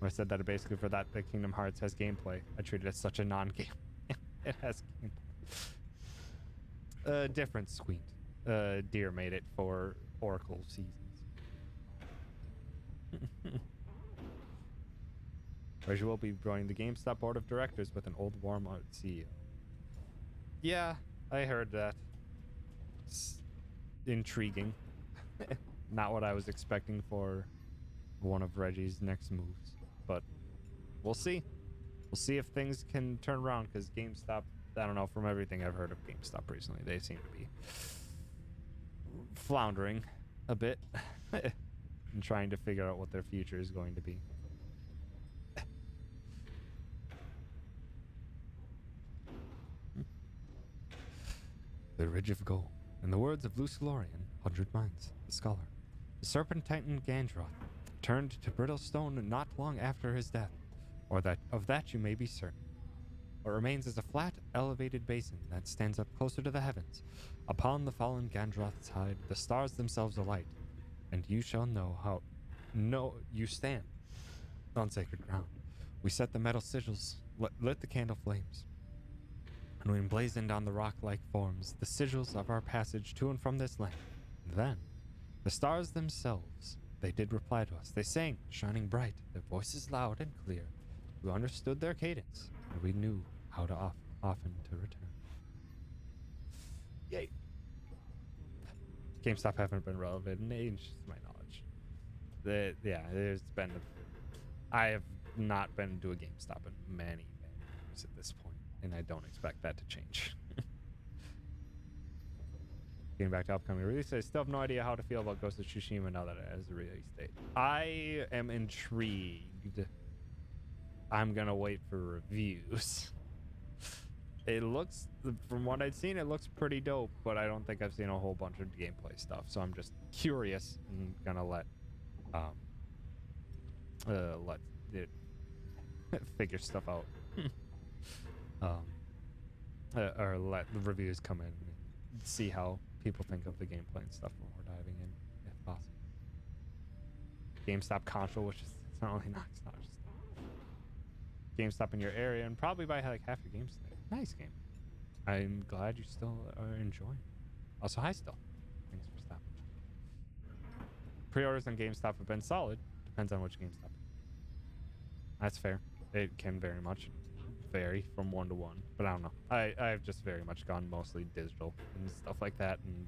I said that basically for that the Kingdom Hearts has gameplay. I treat it as such a non-game. It has gameplay. Different sweet. Deer made it for Oracle seasons. Reggie will be joining the GameStop board of directors with an old Walmart CEO. Yeah, I heard that. It's intriguing. Not what I was expecting for one of Reggie's next moves, but we'll see. We'll see if things can turn around, because GameStop, I don't know, from everything I've heard of GameStop recently, they seem to be floundering a bit and trying to figure out what their future is going to be. The Ridge of Gold. In the words of Lucilorian, 100 Minds, the scholar, the serpent titan Gandroth turned to brittle stone not long after his death, or that of that you may be certain. What remains is a flat, elevated basin that stands up closer to the heavens. Upon the fallen Gandroth's hide, the stars themselves alight, and you shall know how. No, you stand on sacred ground. We set the metal sigils, lit the candle flames, and we emblazoned on the rock-like forms the sigils of our passage to and from this land. Then, the stars themselves, they did reply to us. They sang, shining bright, their voices loud and clear. We understood their cadence, and we knew how to often to return. Yay. GameStop haven't been relevant in age, to my knowledge. There's been... I have not been to a GameStop in many years at this point, and I don't expect that to change. Getting back to upcoming releases, I still have no idea how to feel about Ghost of Tsushima now that it has a release date. I am intrigued. I'm gonna wait for reviews. It looks, from what I've seen, it looks pretty dope, but I don't think I've seen a whole bunch of gameplay stuff, so I'm just curious and gonna let it figure stuff out. Or let the reviews come in and see how people think of the gameplay and stuff when we're diving in, if possible. GameStop console, which is, it's not just GameStop in your area, and probably buy like half your games today. Nice game. I'm glad you still are enjoying. Also, hi still. Thanks for stopping. Pre-orders on GameStop have been solid. Depends on which GameStop. That's fair. It can very much vary from one to one, but I don't know. I've just very much gone mostly digital and stuff like that, and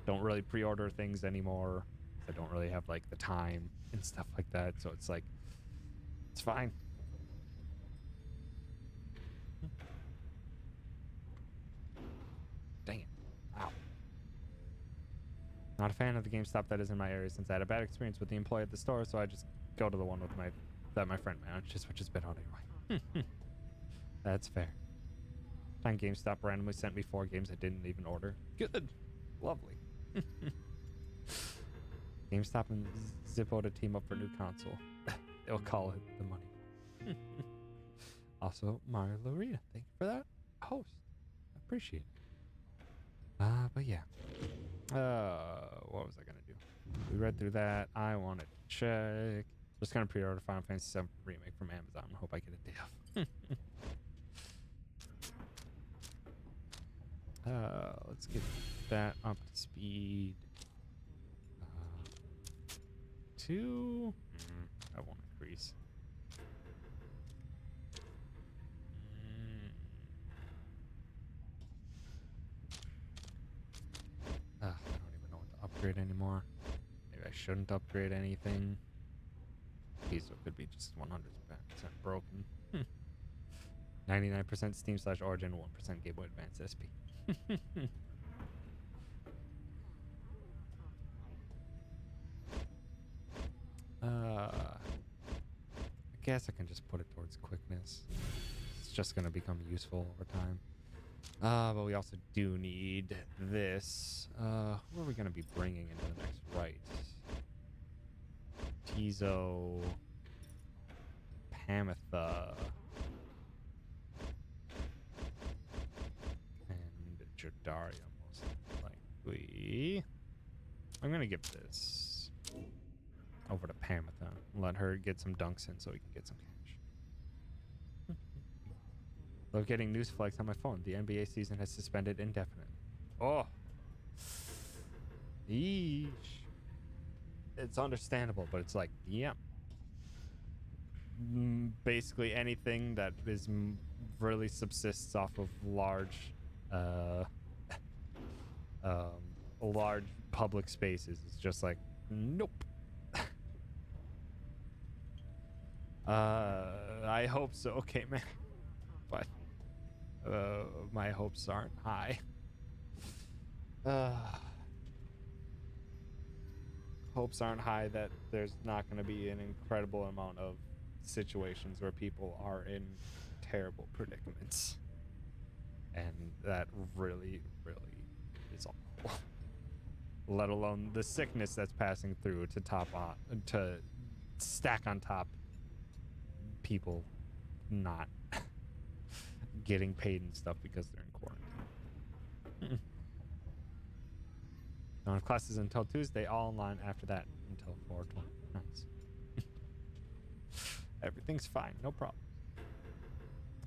don't really pre-order things anymore. I don't really have like the time and stuff like that, so it's like, it's fine. Dang it. Ow. Not a fan of the GameStop that is in my area since I had a bad experience with the employee at the store, so I just go to the one with that my friend manages, which has been on anyway. That's fair. Time GameStop randomly sent me 4 games I didn't even order. Good. Lovely. GameStop and Zippo to team up for new console. They'll call it the money. Also, Mario Lorita, thank you for that host. I appreciate it. But yeah. What was I gonna do? We read through that. I wanted to check. Just gonna pre-order Final Fantasy VII Remake from Amazon. Hope I get a day off. Let's get that up to speed. 2. I won't increase. I don't even know what to upgrade anymore. Maybe I shouldn't upgrade anything. Piso could be just 100% broken. 99% Steam/Origin, 1% Game Boy Advance SP. I guess I can just put it towards quickness. It's just going to become useful over time. But we also do need this. Who are we going to be bringing into the next right? Tizo, Pamitha, and Jodaria, most likely. I'm going to give this over to Pamitha. Let her get some dunks in so we can get some cash. Love getting news flags on my phone. The NBA season has suspended indefinitely. Oh. Yeesh. It's understandable, but it's like, yeah. Basically anything that is really subsists off of large large public spaces is just like, nope. I hope so. Okay, man. But my hopes aren't high. Hopes aren't high that there's not going to be an incredible amount of situations where people are in terrible predicaments. And that really, really is awful. Let alone the sickness that's passing through to stack on top people not getting paid and stuff because they're in quarantine. Don't have classes until Tuesday, all online after that until 4:20. Nice. Everything's fine, no problem.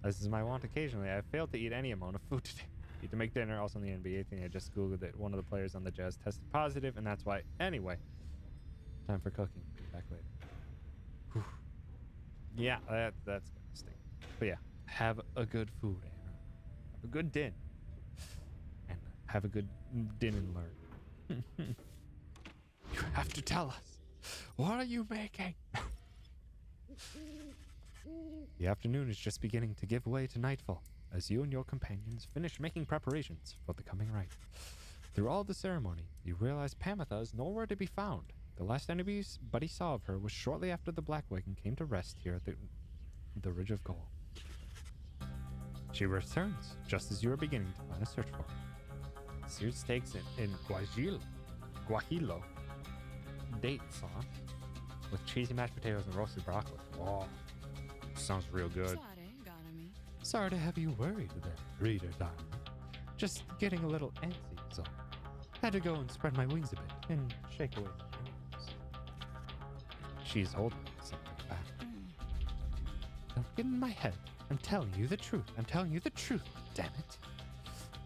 This is my want occasionally. I failed to eat any amount of food today. Need to make dinner. Also on the NBA thing, I just googled it. One of the players on the Jazz tested positive, and that's why. Anyway, time for cooking. Be back later. Whew. Yeah, that's gonna stink. But yeah, have a good food, Aaron. Have a good din. And have a good din and learn. You have to tell us. What are you making? The afternoon is just beginning to give way to nightfall as you and your companions finish making preparations for the coming rite. Through all the ceremony, you realize Pamitha is nowhere to be found. The last anybody saw of her was shortly after the Black Wagon came to rest here at the Ridge of Gold. She returns just as you are beginning to plan a search for her. Seared steaks in guajillo date sauce with cheesy mashed potatoes and roasted broccoli. Oh, sounds real good. Sorry to have you worried there, reader darling. Just getting a little antsy, so had to go and spread my wings a bit and shake away the nerves. She's holding something back. Don't get in my head. I'm telling you the truth. I'm telling you the truth. Damn it.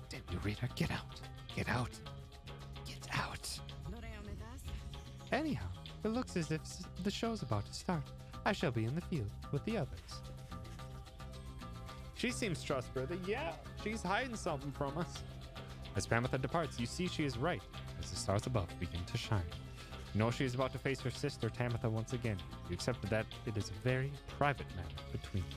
Damn you, reader. Get out. Get out. Get out. Anyhow, it looks as if the show's about to start. I shall be in the field with the others. She seems trustworthy. Yeah, she's hiding something from us. As Pamitha departs, you see she is right as the stars above begin to shine. You know she is about to face her sister Tamitha once again. You accept that it is a very private matter between you.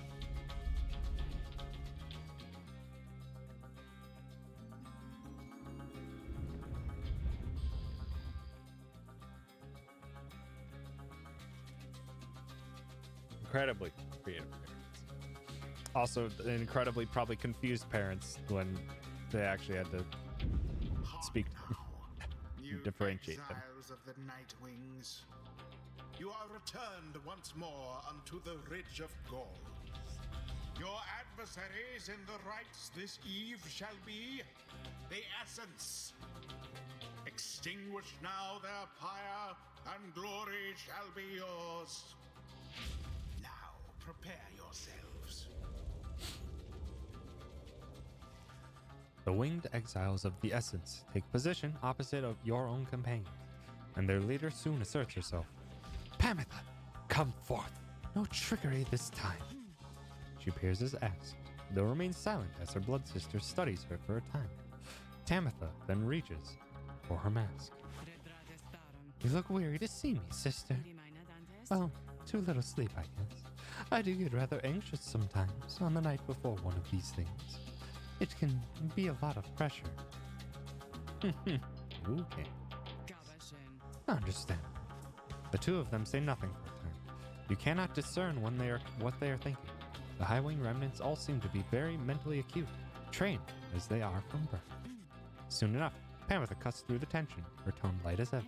incredibly creative parents. Also, incredibly probably confused parents when they actually had to speak to them, You differentiate them. exiles of the Night Wings. You are returned once more unto the Ridge of Gaul. Your adversaries in the rites this eve shall be the Essence. Extinguish now their pyre, and glory shall be yours. Now prepare yourselves. The winged exiles of the Essence take position opposite of your own companions, and their leader soon asserts herself. Pamitha, come forth. No trickery this time. She appears as asked, though remains silent as her blood sister studies her for a time. Tamitha then reaches for her mask. You look weary to see me, sister. Well, too little sleep, I guess. I do get rather anxious sometimes on the night before one of these things. It can be a lot of pressure. Okay. Understand. The two of them say nothing for a time. You cannot discern what they are thinking. The High Wing remnants all seem to be very mentally acute, trained as they are from birth. Soon enough, Pamitha cuts through the tension, her tone light as ever.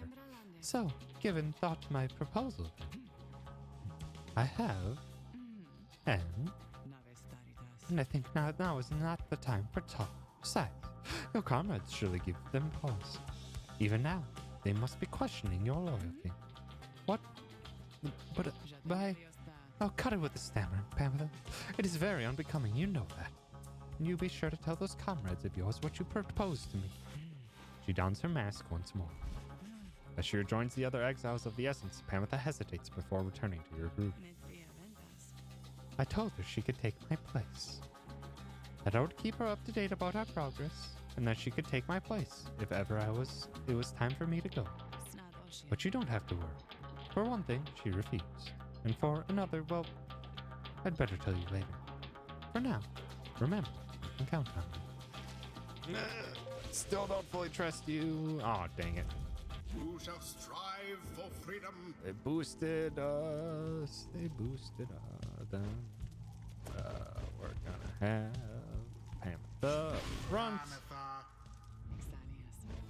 So, given thought to my proposal, I have, and I think now is not the time for talk. Besides, your comrades surely give them pause. Even now, they must be questioning your loyalty. What? But Oh, cut it with the stammer, Pamitha. It is very unbecoming, you know that. And you be sure to tell those comrades of yours what you proposed to me. She dons her mask once more. As she rejoins the other exiles of the Essence, Pamitha hesitates before returning to your group. I told her she could take my place. That I would keep her up to date about our progress, and that she could take my place if ever it was time for me to go. But you don't have to worry. For one thing, she refused. And for another, well, I'd better tell you later. For now, remember, you can count on me. Still don't fully trust you. Oh, dang it. Who shall strive for freedom? They boosted us. They boosted us. We're gonna have Pamitha front.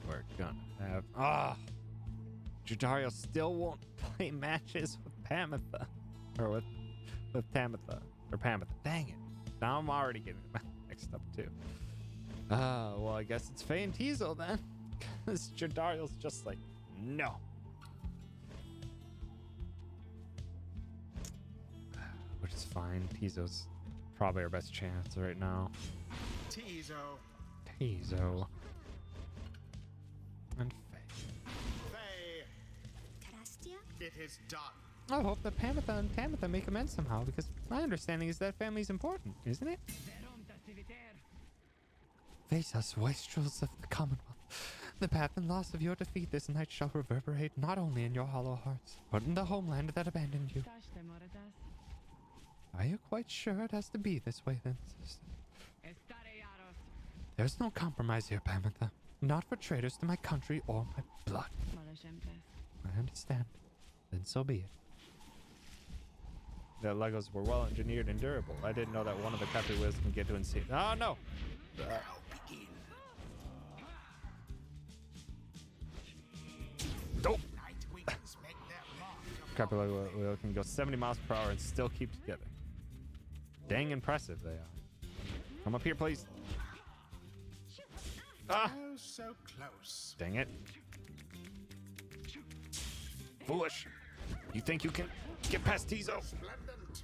We're gonna have... Jadario still won't play matches with Pamitha. Or with Tamitha. Or Pamitha. Dang it. Now I'm already getting mixed up too. Well, I guess it's Faye and Tizo then. Because Jadario's just like, no. Which is fine. Tizo's probably our best chance right now. Tizo. And Faye. Faye. It is done. I hope that Pamitha and Tamitha make amends somehow, because my understanding is that family's important, isn't it? Face us, wastrels of the Commonwealth. The path and loss of your defeat this night shall reverberate not only in your hollow hearts, but in the homeland that abandoned you. Are you quite sure it has to be this way then, sister? There's no compromise here, Pamitha. Not for traitors to my country or my blood. I understand. Then so be it. The Legos were well engineered and durable. I didn't know that one of the Capri wheels can get to insane. Oh no! Dope! Capri Lego wheel can go 70 miles per hour and still keep together. Dang impressive they are. Come up here, please. Ah! Oh, so close. Dang it. Foolish. You think you can get past Tizo? Splendid.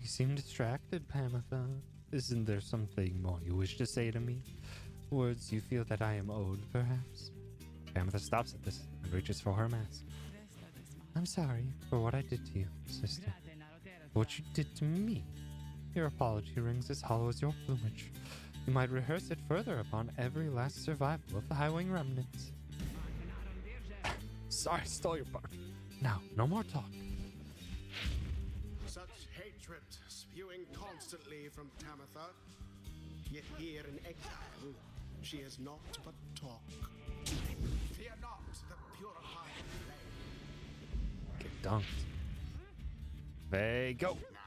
You seem distracted, Pamitha. Isn't there something more you wish to say to me? Words you feel that I am owed, perhaps? Pamitha stops at this and reaches for her mask. I'm sorry for what I did to you, sister. What you did to me. Your apology rings as hollow as your plumage. You might rehearse it further upon every last survival of the High Wing remnants. Sorry, stole your part. Now, no more talk. Such hatred spewing constantly from Tamitha. Yet here in exile, she has naught but talk. Fear not the purifying flame. Get dunked. They go. Now,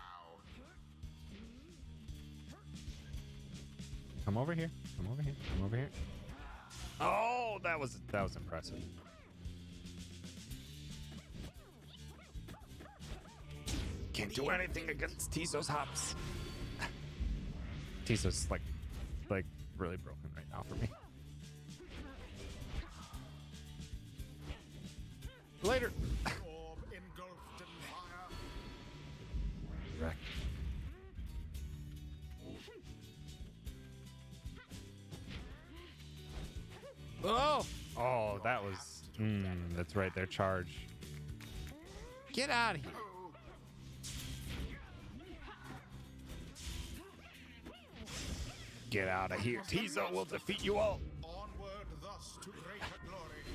Come over here. Come over here. Come over here. Oh, that was impressive. Can't do anything against Tizo's hops. Tizo's like really broken right now for me. Later. orb engulfed in fire. Wreck. Oh! Oh, that was... that's right, their charge. Get out of here. Get out of here. Tizo will defeat you all. Onward thus to greater glory.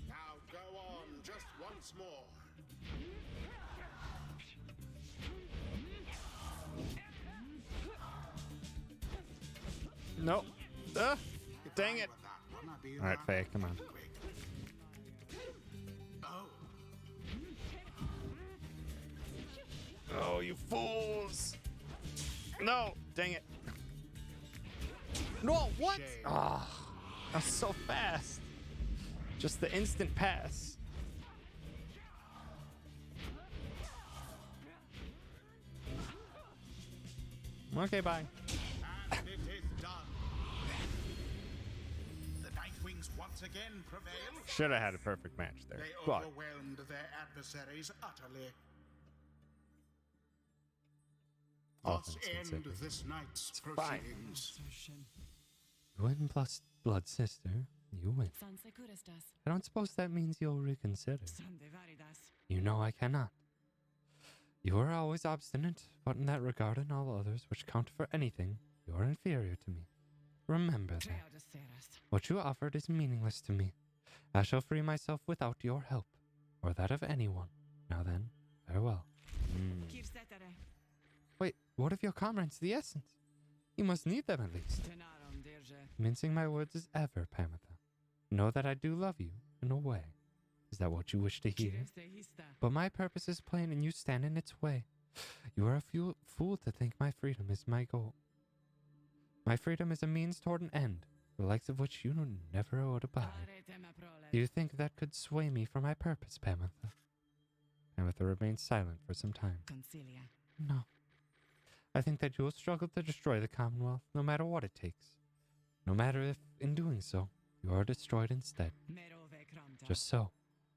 Now go on just once more. Nope. Dang it. All right, Faye, come on. Oh, you fools. No, dang it. No, what? Ah, that was so fast. Just the instant pass. Okay, bye. And it is done. The Nightwings once again prevailed. Should have had a perfect match there. They But overwhelmed their adversaries utterly. all Thus things end considered. this night's fine. proceedings. You win plus blood sister. You win. I don't suppose that means you'll reconsider. You know I cannot. You are always obstinate, but in that regard and all others which count for anything, you are inferior to me. Remember that. What you offered is meaningless to me. I shall free myself without your help, or that of anyone. Now then, farewell. Wait, what of your comrades, the Essence? You must need them at least. Mincing my words as ever, Pamitha. Know that I do love you, in a way. Is that what you wish to hear? But my purpose is plain, and you stand in its way. You are a fool to think my freedom is my goal. My freedom is a means toward an end, the likes of which you never would abide. Do you think that could sway me from my purpose, Pamitha? Pamitha remained silent for some time. No. I think that you will struggle to destroy the Commonwealth, no matter what it takes. No matter if, in doing so, you are destroyed instead. Just so.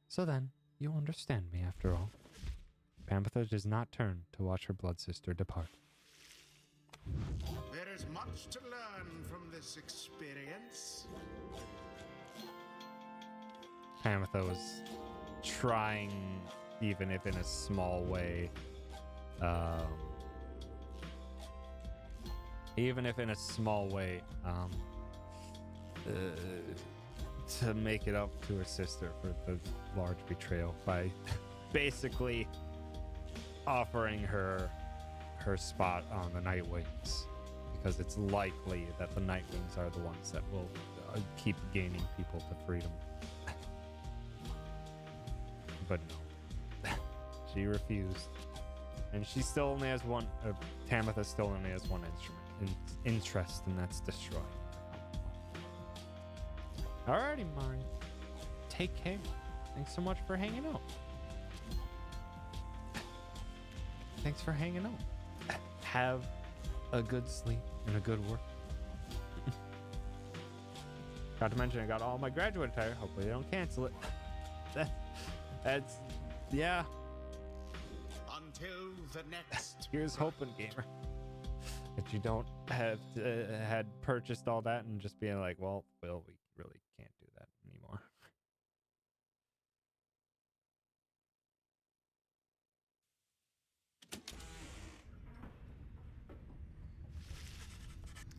So then, you'll understand me after all. Pamitha does not turn to watch her blood sister depart. There is much to learn from this experience. Pamitha was trying, even if in a small way, to make it up to her sister for the large betrayal by basically offering her spot on the Nightwings, because it's likely that the Nightwings are the ones that will keep gaining people to freedom. But no, she refused, and she still only has one. Tamitha still only has one interest, and that's destroying. Alrighty, Mario. Take care. Thanks so much for hanging out. Thanks for hanging out. Have a good sleep and a good work. Got to mention, I got all my graduate attire. Hopefully they don't cancel it. That's, yeah. Until the next. Here's hoping, gamer. That you don't have had purchased all that and just being like, well, we really can't do that anymore.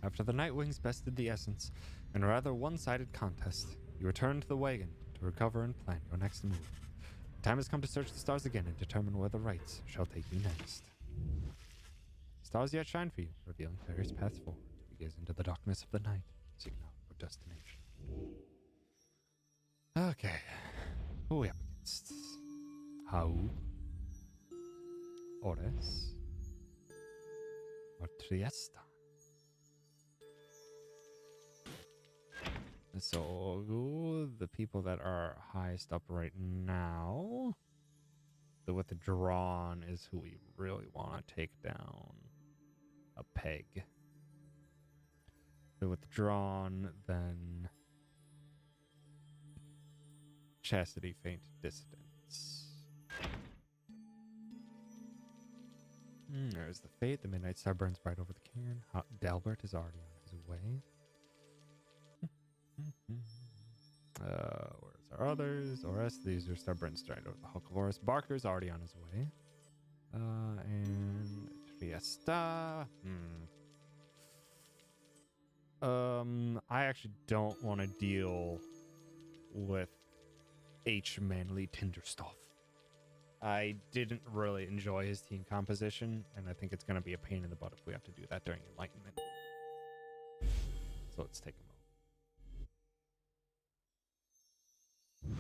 After the Nightwings bested the Essence in a rather one-sided contest, you return to the wagon to recover and plan your next move. The time has come to search the stars again and determine where the rights shall take you next. Stars yet shine for you, revealing various paths forward. You gaze into the darkness of the night, seeking out your destination. Okay. Who are we up against? How? Ores? Or Triesta? So the people that are highest up right now, the withdrawn is who we really want to take down a peg. The withdrawn, then Chastity, Faint, Distance. There's the Fate. The Midnight Star burns bright over the cairn. Delbert is already on his way. Where's our others? Ores, these are Star burns bright over the Hulk of Oris. Barker's already on his way. And Triesta. I actually don't want to deal with H. Manly Tinderstoff. I didn't really enjoy his team composition, and I think it's going to be a pain in the butt if we have to do that during Enlightenment. So let's take him out.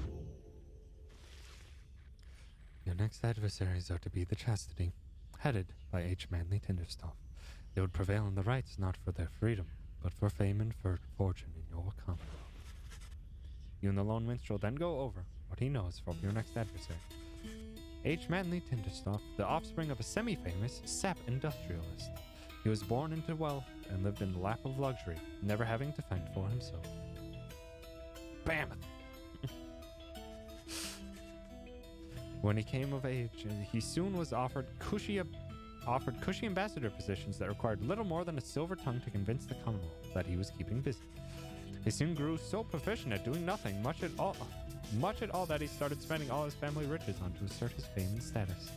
Your next adversaries are to be the Chastity, headed by H. Manly Tinderstoff. They would prevail in the rights not for their freedom, but for fame and for fortune in your commonwealth. You and the Lone Minstrel then go over what he knows from your next adversary. H. Manly Tinderstoff, the offspring of a semi-famous sap industrialist. He was born into wealth and lived in the lap of luxury, never having to fend for himself. Bam! When he came of age, he soon was offered cushy ambassador positions that required little more than a silver tongue to convince the Commonwealth that he was keeping busy. He soon grew so proficient at doing nothing much at all that he started spending all his family riches on to assert his fame and status.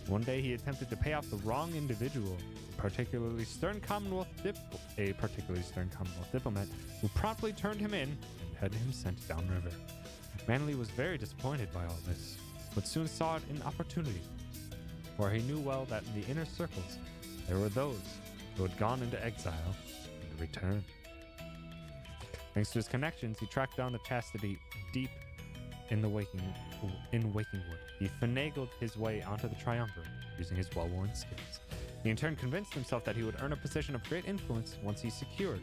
One day he attempted to pay off the wrong individual, a particularly stern Commonwealth diplomat who promptly turned him in and had him sent downriver. Manly was very disappointed by all this, but soon saw it an opportunity, for he knew well that in the inner circles there were those who had gone into exile and returned. Thanks to his connections, he tracked down the Chastity deep in Wakingwood. He finagled his way onto the Triumvirate using his well-worn skills. He in turn convinced himself that he would earn a position of great influence once he secured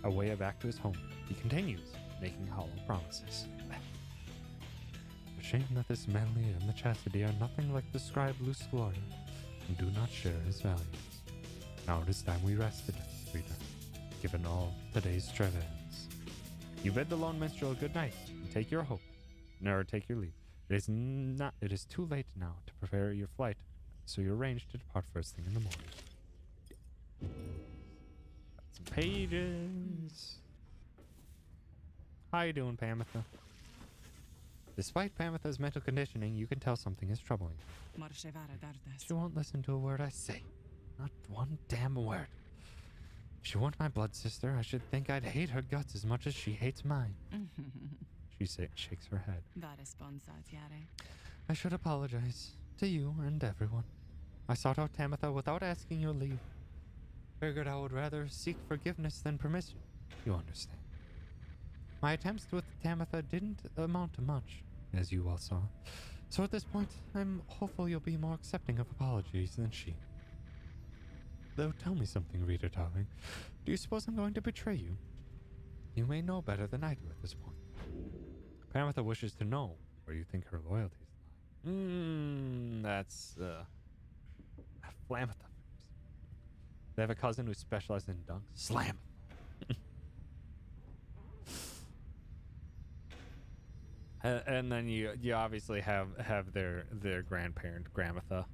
a way back to his home. He continues making hollow promises. A shame that this Manly and the Chastity are nothing like the scribe Luce Gloria, and do not share his values. Now it is time we rested, reader, given all today's travails. You bid the Lone Minstrel a good night, and take your leave. It is too late now to prepare your flight, so you arrange to depart first thing in the morning. Got some pages. How you doing, Pamitha? Despite Pamitha's mental conditioning, you can tell something is troubling her. She won't listen to a word I say. Not one damn word. If she weren't my blood sister, I should think I'd hate her guts as much as she hates mine. She shakes her head. I should apologize to you and everyone. I sought out Tamitha without asking your leave. Figured I would rather seek forgiveness than permission. You understand. My attempts with Tamitha didn't amount to much, as you all saw. So at this point, I'm hopeful you'll be more accepting of apologies than she. Though tell me something, Rita darling. Do you suppose I'm going to betray you? You may know better than I do at this point. Pamitha wishes to know where you think her loyalties lie. That's Flamitha. They have a cousin who specializes in dunks. Slam. And then you obviously have their grandparent, Gramitha.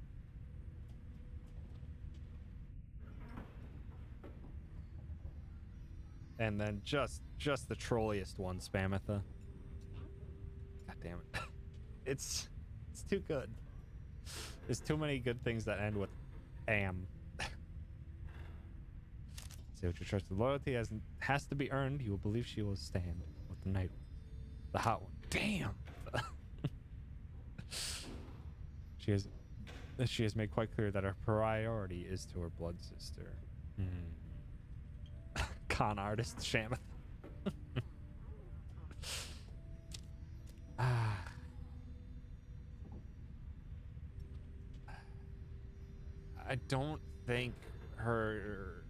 And then just the trolliest one, Spamitha. God damn it. It's too good. There's too many good things that end with am. Say what you trust. The loyalty has to be earned. You will believe she will stand with the night. The hot one. Damn. She has made quite clear that her priority is to her blood sister. Con artist Shamath. don't think her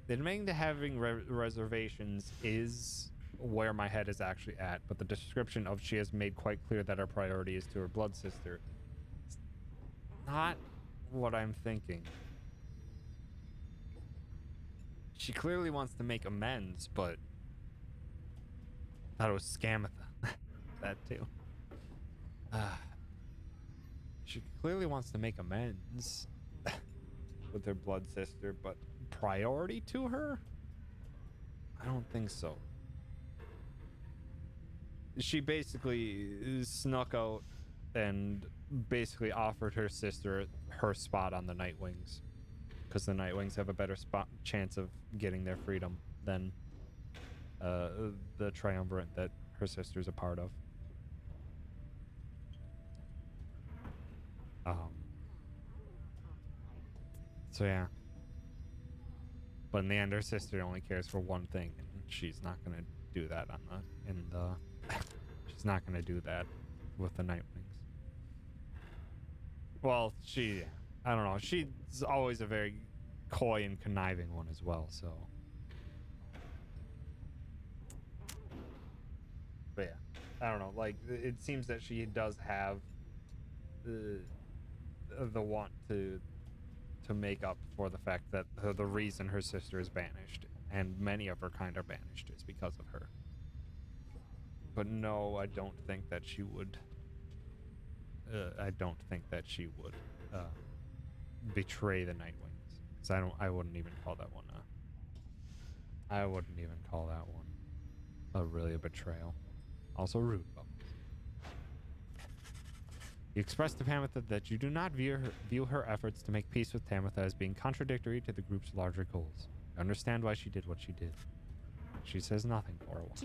admitting to having reservations is where my head is actually at, but the description of she has made quite clear that her priority is to her blood sister. It's not what I'm thinking. She clearly wants to make amends, but I thought it was Scamatha. That too. She clearly wants to make amends with her blood sister, but priority to her? I don't think so. She basically snuck out and basically offered her sister her spot on the Nightwings, because the Nightwings have a better chance of getting their freedom than the triumvirate that her sister's a part of. So yeah. But in the end, her sister only cares for one thing, and she's not gonna do that on the she's not gonna do that with the Nightwings. Well, I don't know. She's always a very coy and conniving one as well, so. But yeah, I don't know. Like, it seems that she does have the want to make up for the fact that the reason her sister is banished, and many of her kind are banished, is because of her. But no, I don't think that she would. I don't think that she would betray the Nightwings. Because I wouldn't even call that one I wouldn't even call that one really a betrayal. Also rude, Bubbles. You expressed to Tamitha that you do not view her efforts to make peace with Tamitha as being contradictory to the group's larger goals. You understand why she did what she did. She says nothing for a while.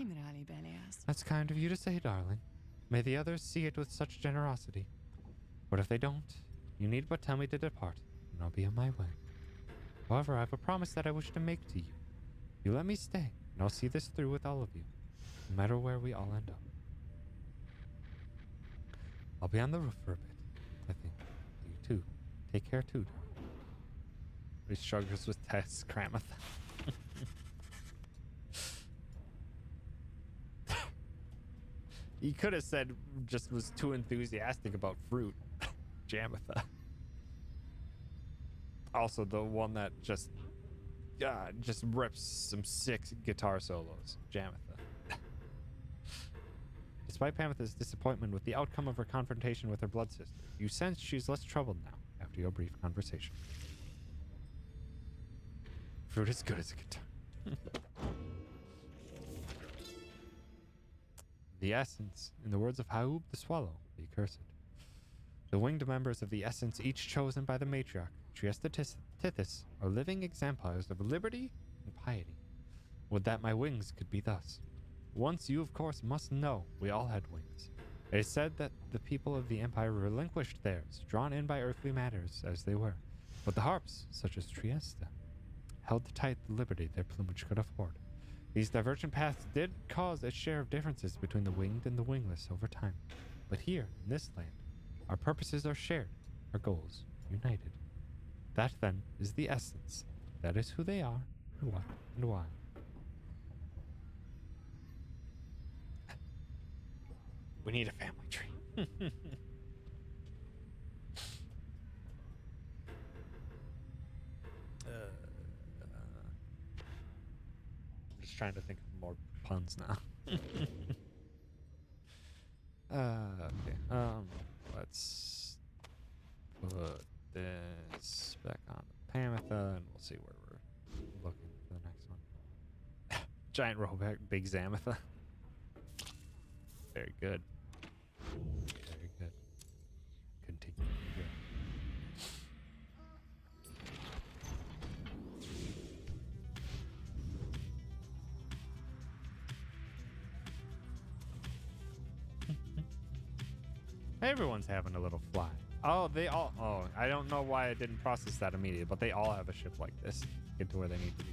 That's kind of you to say, darling. May the others see it with such generosity. But if they don't, you need but tell me to depart, and I'll be on my way. However, I have a promise that I wish to make to you. You let me stay, and I'll see this through with all of you, no matter where we all end up. I'll be on the roof for a bit, I think. You too. Take care too, darling. He struggles with Tess Kramath. He could have said just was too enthusiastic about fruit. Jamatha. Also the one that just rips some sick guitar solos. Jamatha. Despite Pamitha's disappointment with the outcome of her confrontation with her blood sister, you sense she's less troubled now after your brief conversation. Fruit is good as a guitar. The essence, in the words of Haub the Swallow, the Accursed. The winged members of the essence, each chosen by the matriarch, Triesta Tithys, are living exemplars of liberty and piety. Would that my wings could be thus. Once you, of course, must know we all had wings. It is said that the people of the Empire relinquished theirs, drawn in by earthly matters as they were. But the harps, such as Triesta, held tight the liberty their plumage could afford. These divergent paths did cause a share of differences between the winged and the wingless over time. But here, in this land, our purposes are shared, our goals united. That, then, is the essence. That is who they are, and what, and why. We need a family tree. I'm just trying to think of more puns now. Okay. Let's put this back on Pamitha, and we'll see where we're looking for the next one. Giant rollback, big Zamatha. Very good. Very good. Continue. Everyone's having a little fly. Oh, I don't know why I didn't process that immediately, but they all have a ship like this. Get to where they need to be.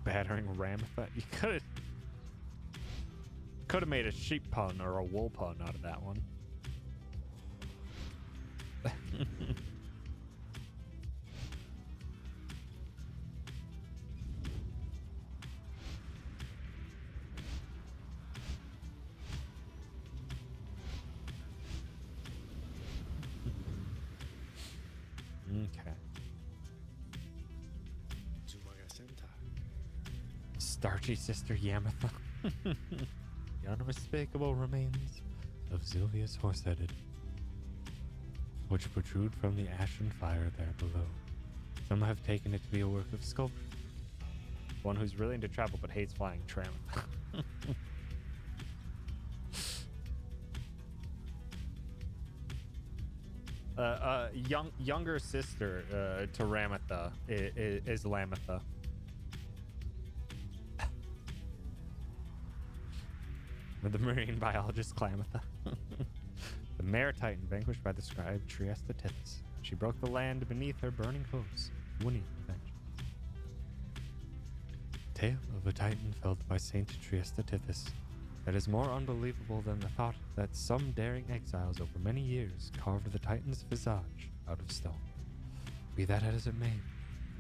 Battering Ramatha. You could have made a sheep pun or a wool pun out of that one. Okay. Starchy sister Yamatha. The unmistakable remains of Zilvia's horse-headed, which protrude from the ashen fire there below. Some have taken it to be a work of sculpture. One who's really into travel but hates flying tram. Younger sister to Ramatha is Lamatha. With the marine biologist Clamatha. The mare titan vanquished by the scribe Triesta Tithys. She broke the land beneath her burning hooves, winning revenge. Tale of a titan felled by Saint Triesta Tithys. That is more unbelievable than the thought that some daring exiles over many years carved the titan's visage out of stone. Be that as it may,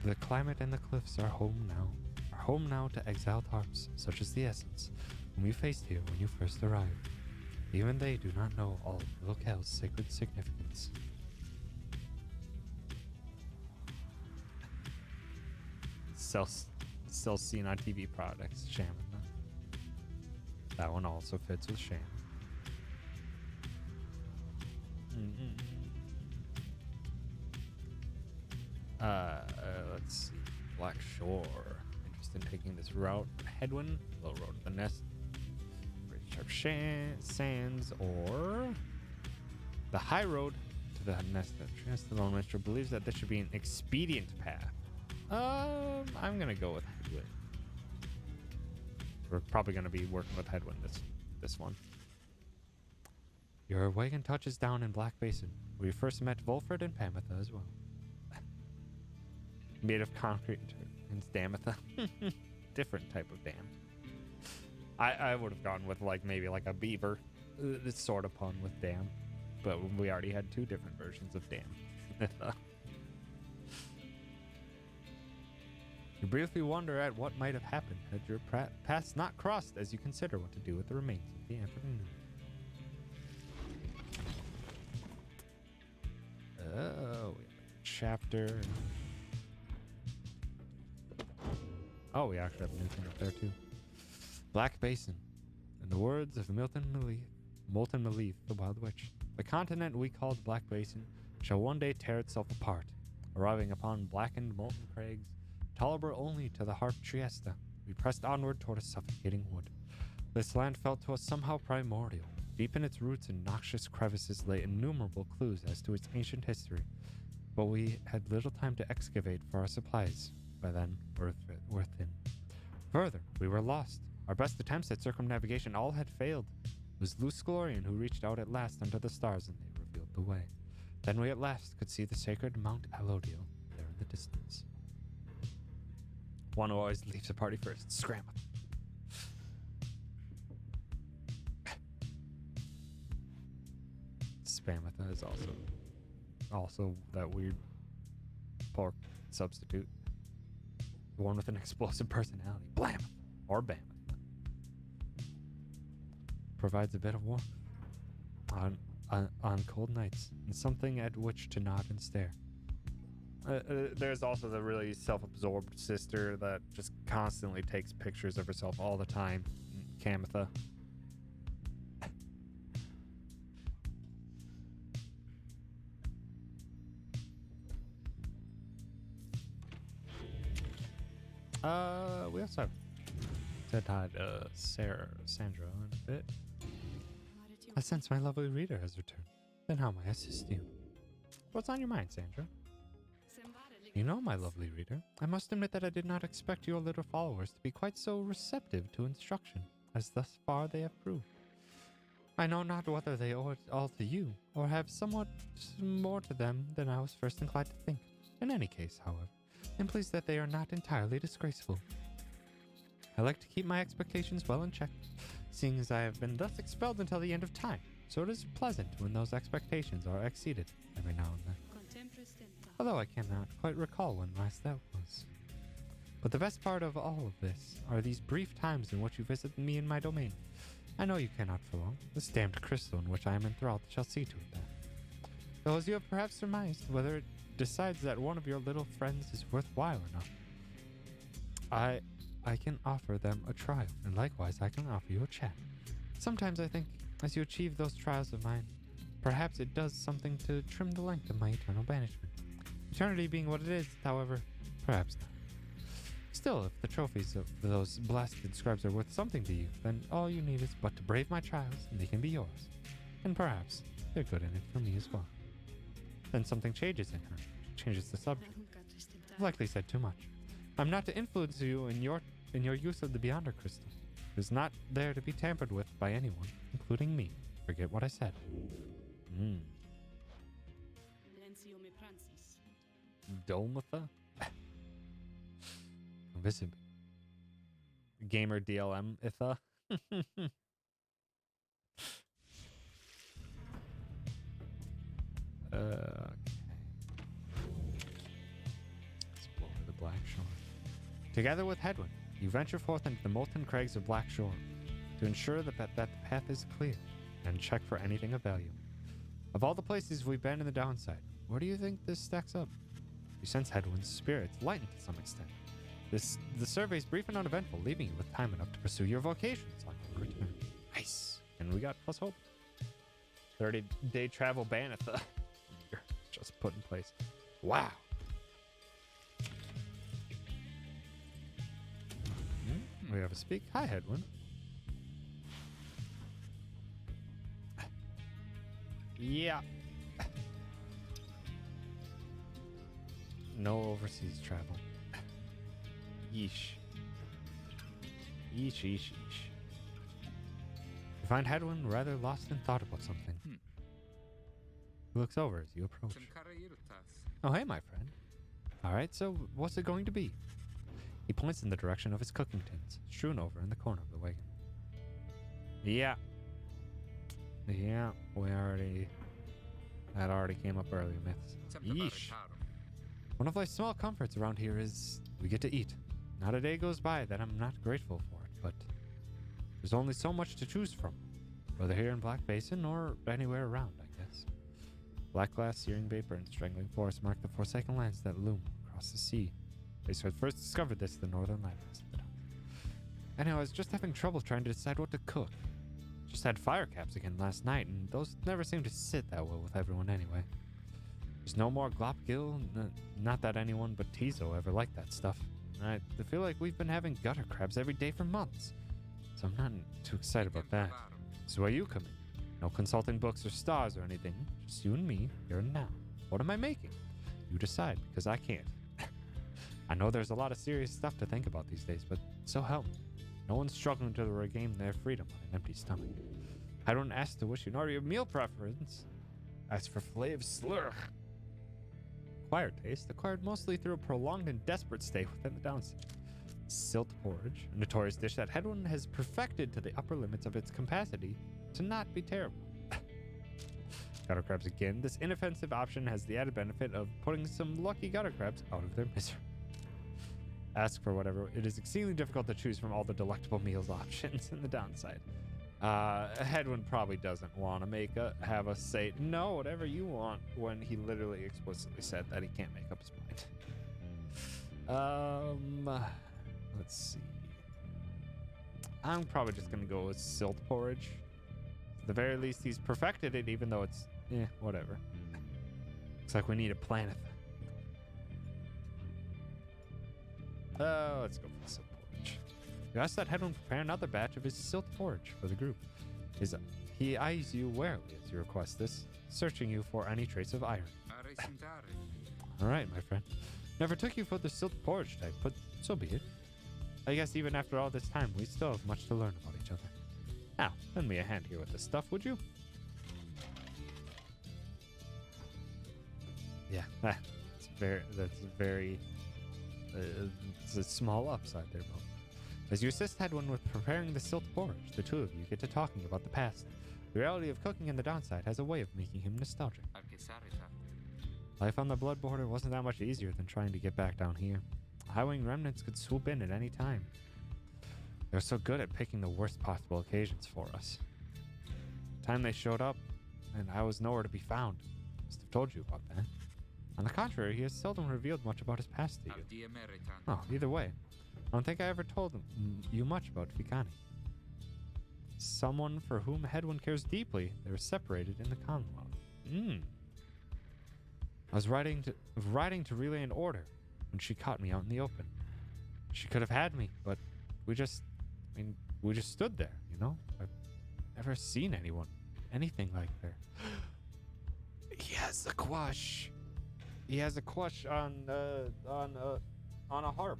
the climate and the cliffs are home now to exiled harps such as the Essence, whom you faced here when you first arrived. Even they do not know all of the locale's sacred significance. Still seen on TV products, Shaman. That one also fits with Sham. Let's see. Black Shore. Interested in taking this route. Headwind, low road to the nest. Great sharp sands, or the high road to the nest. The Lone Minstrel believes that this should be an expedient path. I'm gonna go with Headwind. We're probably gonna be working with Headwind this one. Your wagon touches down in Black Basin, where you first met Volfred and Pamitha as well. Made of concrete and Damitha. Different type of dam. I would have gone with maybe like a beaver. It's sort of pun with dam. But we already had two different versions of dam. You briefly wonder at what might have happened had your paths not crossed as you consider what to do with the remains of the afternoon. Oh, we have a chapter. Oh, we actually have a new thing up there too. Black Basin. In the words of Molten Malith, the Wild Witch, the continent we called Black Basin shall one day tear itself apart, arriving upon blackened molten crags, tolerable only to the harp Triesta. We pressed onward toward a suffocating wood. This land felt to us somehow primordial. Deep in its roots and noxious crevices lay innumerable clues as to its ancient history, but we had little time to excavate for our supplies. By then, we're thin. Further, we were lost. Our best attempts at circumnavigation all had failed. It was Luscalorian who reached out at last under the stars, and they revealed the way. Then we at last could see the sacred Mount Alodiel there in the distance. One who always leaves a party first. Scramble. Spamatha is also that weird pork substitute. The one with an explosive personality. Blam! Or Bam. Provides a bit of warmth on cold nights, and something at which to nod and stare. There's also the really self-absorbed sister that just constantly takes pictures of herself all the time. Camitha. We also have said hi to Sandra in a bit. I sense my lovely reader has returned. Then how may I assist you? What's on your mind, Sandra? You know, my lovely reader, I must admit that I did not expect your little followers to be quite so receptive to instruction, as thus far they have proved. I know not whether they owe it all to you, or have somewhat more to them than I was first inclined to think. In any case, however, I'm pleased that they are not entirely disgraceful. I like to keep my expectations well in check, seeing as I have been thus expelled until the end of time. so it is pleasant when those expectations are exceeded every now and then. Although I cannot quite recall when last that was. But the best part of all of this are these brief times in which you visit me in my domain. I know you cannot for long. This damned crystal in which I am enthralled shall see to it that. Though as you have perhaps surmised, whether it decides that one of your little friends is worthwhile or not, I can offer them a trial, and likewise I can offer you a chat. Sometimes I think, as you achieve those trials of mine, perhaps it does something to trim the length of my eternal banishment. Eternity being what it is, however, perhaps not. Still, if the trophies of those blasted scribes are worth something to you, then all you need is but to brave my trials, and they can be yours. And perhaps they're good in it for me as well. Then something changes in her. She changes the subject. I've likely said too much. I'm not to influence you in your use of the Beyonder crystal. It is not there to be tampered with by anyone, including me. Forget what I said. Dolmatha? Visit Gamer DLM Itha. Okay. Explore the Black Shore. Together with Hedwyn, you venture forth into the molten crags of Black Shore to ensure that the path is clear and check for anything of value. Of all the places we've been in the downside, where do you think this stacks up? You sense Hedwyn's spirits lightened to some extent. The survey's brief and uneventful, leaving you with time enough to pursue your vocations on your return. Nice. And we got plus hope. 30-day travel ban at the just put in place. Wow. We have a speak. Hi, Hedwyn. Yeah. No overseas travel. Yeesh. Yeesh, yeesh, yeesh. You find Hedwyn rather lost in thought about something. He looks over as you approach. Oh, hey, my friend. All right, so what's it going to be? He points in the direction of his cooking tins, strewn over in the corner of the wagon. Yeah. Yeah, that already came up earlier, myths. Yeesh. One of life's small comforts around here is we get to eat. Not a day goes by that I'm not grateful for it, but there's only so much to choose from, whether here in Black Basin or anywhere around, I guess. Black glass, searing vapor, and strangling forests mark the forsaken lands that loom across the sea. They had first discovered this in the northern lands. Anyhow, I was just having trouble trying to decide what to cook. Just had fire caps again last night, and those never seem to sit that well with everyone anyway. There's no more glopgill, not that anyone but Tizo ever liked that stuff. I feel like we've been having gutter crabs every day for months, so I'm not too excited about that. So where you come in? No consulting books or stars or anything, just you and me, here and now. What am I making? You decide, because I can't. I know there's a lot of serious stuff to think about these days, but so help me. No one's struggling to regain their freedom on an empty stomach. I don't ask to wish you nor your meal preference. As for Flav's slur. Acquired taste, acquired mostly through a prolonged and desperate stay within the downsea. Silt porridge, a notorious dish that Hedwyn has perfected to the upper limits of its capacity to not be terrible. Gutter crabs again. This inoffensive option has the added benefit of putting some lucky gutter crabs out of their misery. Ask for whatever. It is exceedingly difficult to choose from all the delectable meals options in the downside. Hedwyn probably doesn't want to have us say no, whatever you want, when he literally explicitly said that he can't make up his mind. Let's see. I'm probably just gonna go with silt porridge. At the very least, he's perfected it, even though it's whatever. Looks like we need a planet. Let's go for the silt porridge. You asked that Hedwyn prepare another batch of his silt porridge for the group. He eyes you warily as you request this, searching you for any trace of iron. All right, my friend. Never took you for the silt porridge type, but so be it. I guess even after all this time, we still have much to learn about each other. Now, lend me a hand here with this stuff, would you? Yeah, that's very. It's a small upside there, Bo. As you assist Hedwyn with preparing the silt porridge, the two of you get to talking about the past, The reality of cooking in the downside has a way of making him nostalgic. Life on the blood border wasn't that much easier than trying to get back down here. Highwing remnants could swoop in at any time. They're so good at picking the worst possible occasions for us. The time they showed up, and I was nowhere to be found. Must have told you about that. On the contrary, he has seldom revealed much about his past to you. Oh, either way, I don't think I ever told you much about Fikani. Someone for whom Hedwyn cares deeply. They were separated in the Commonwealth. I was riding to relay an order when she caught me out in the open. She could have had me, but we just stood there, you know? I've never seen anything like her. He has a crush. He has a crush on a harp.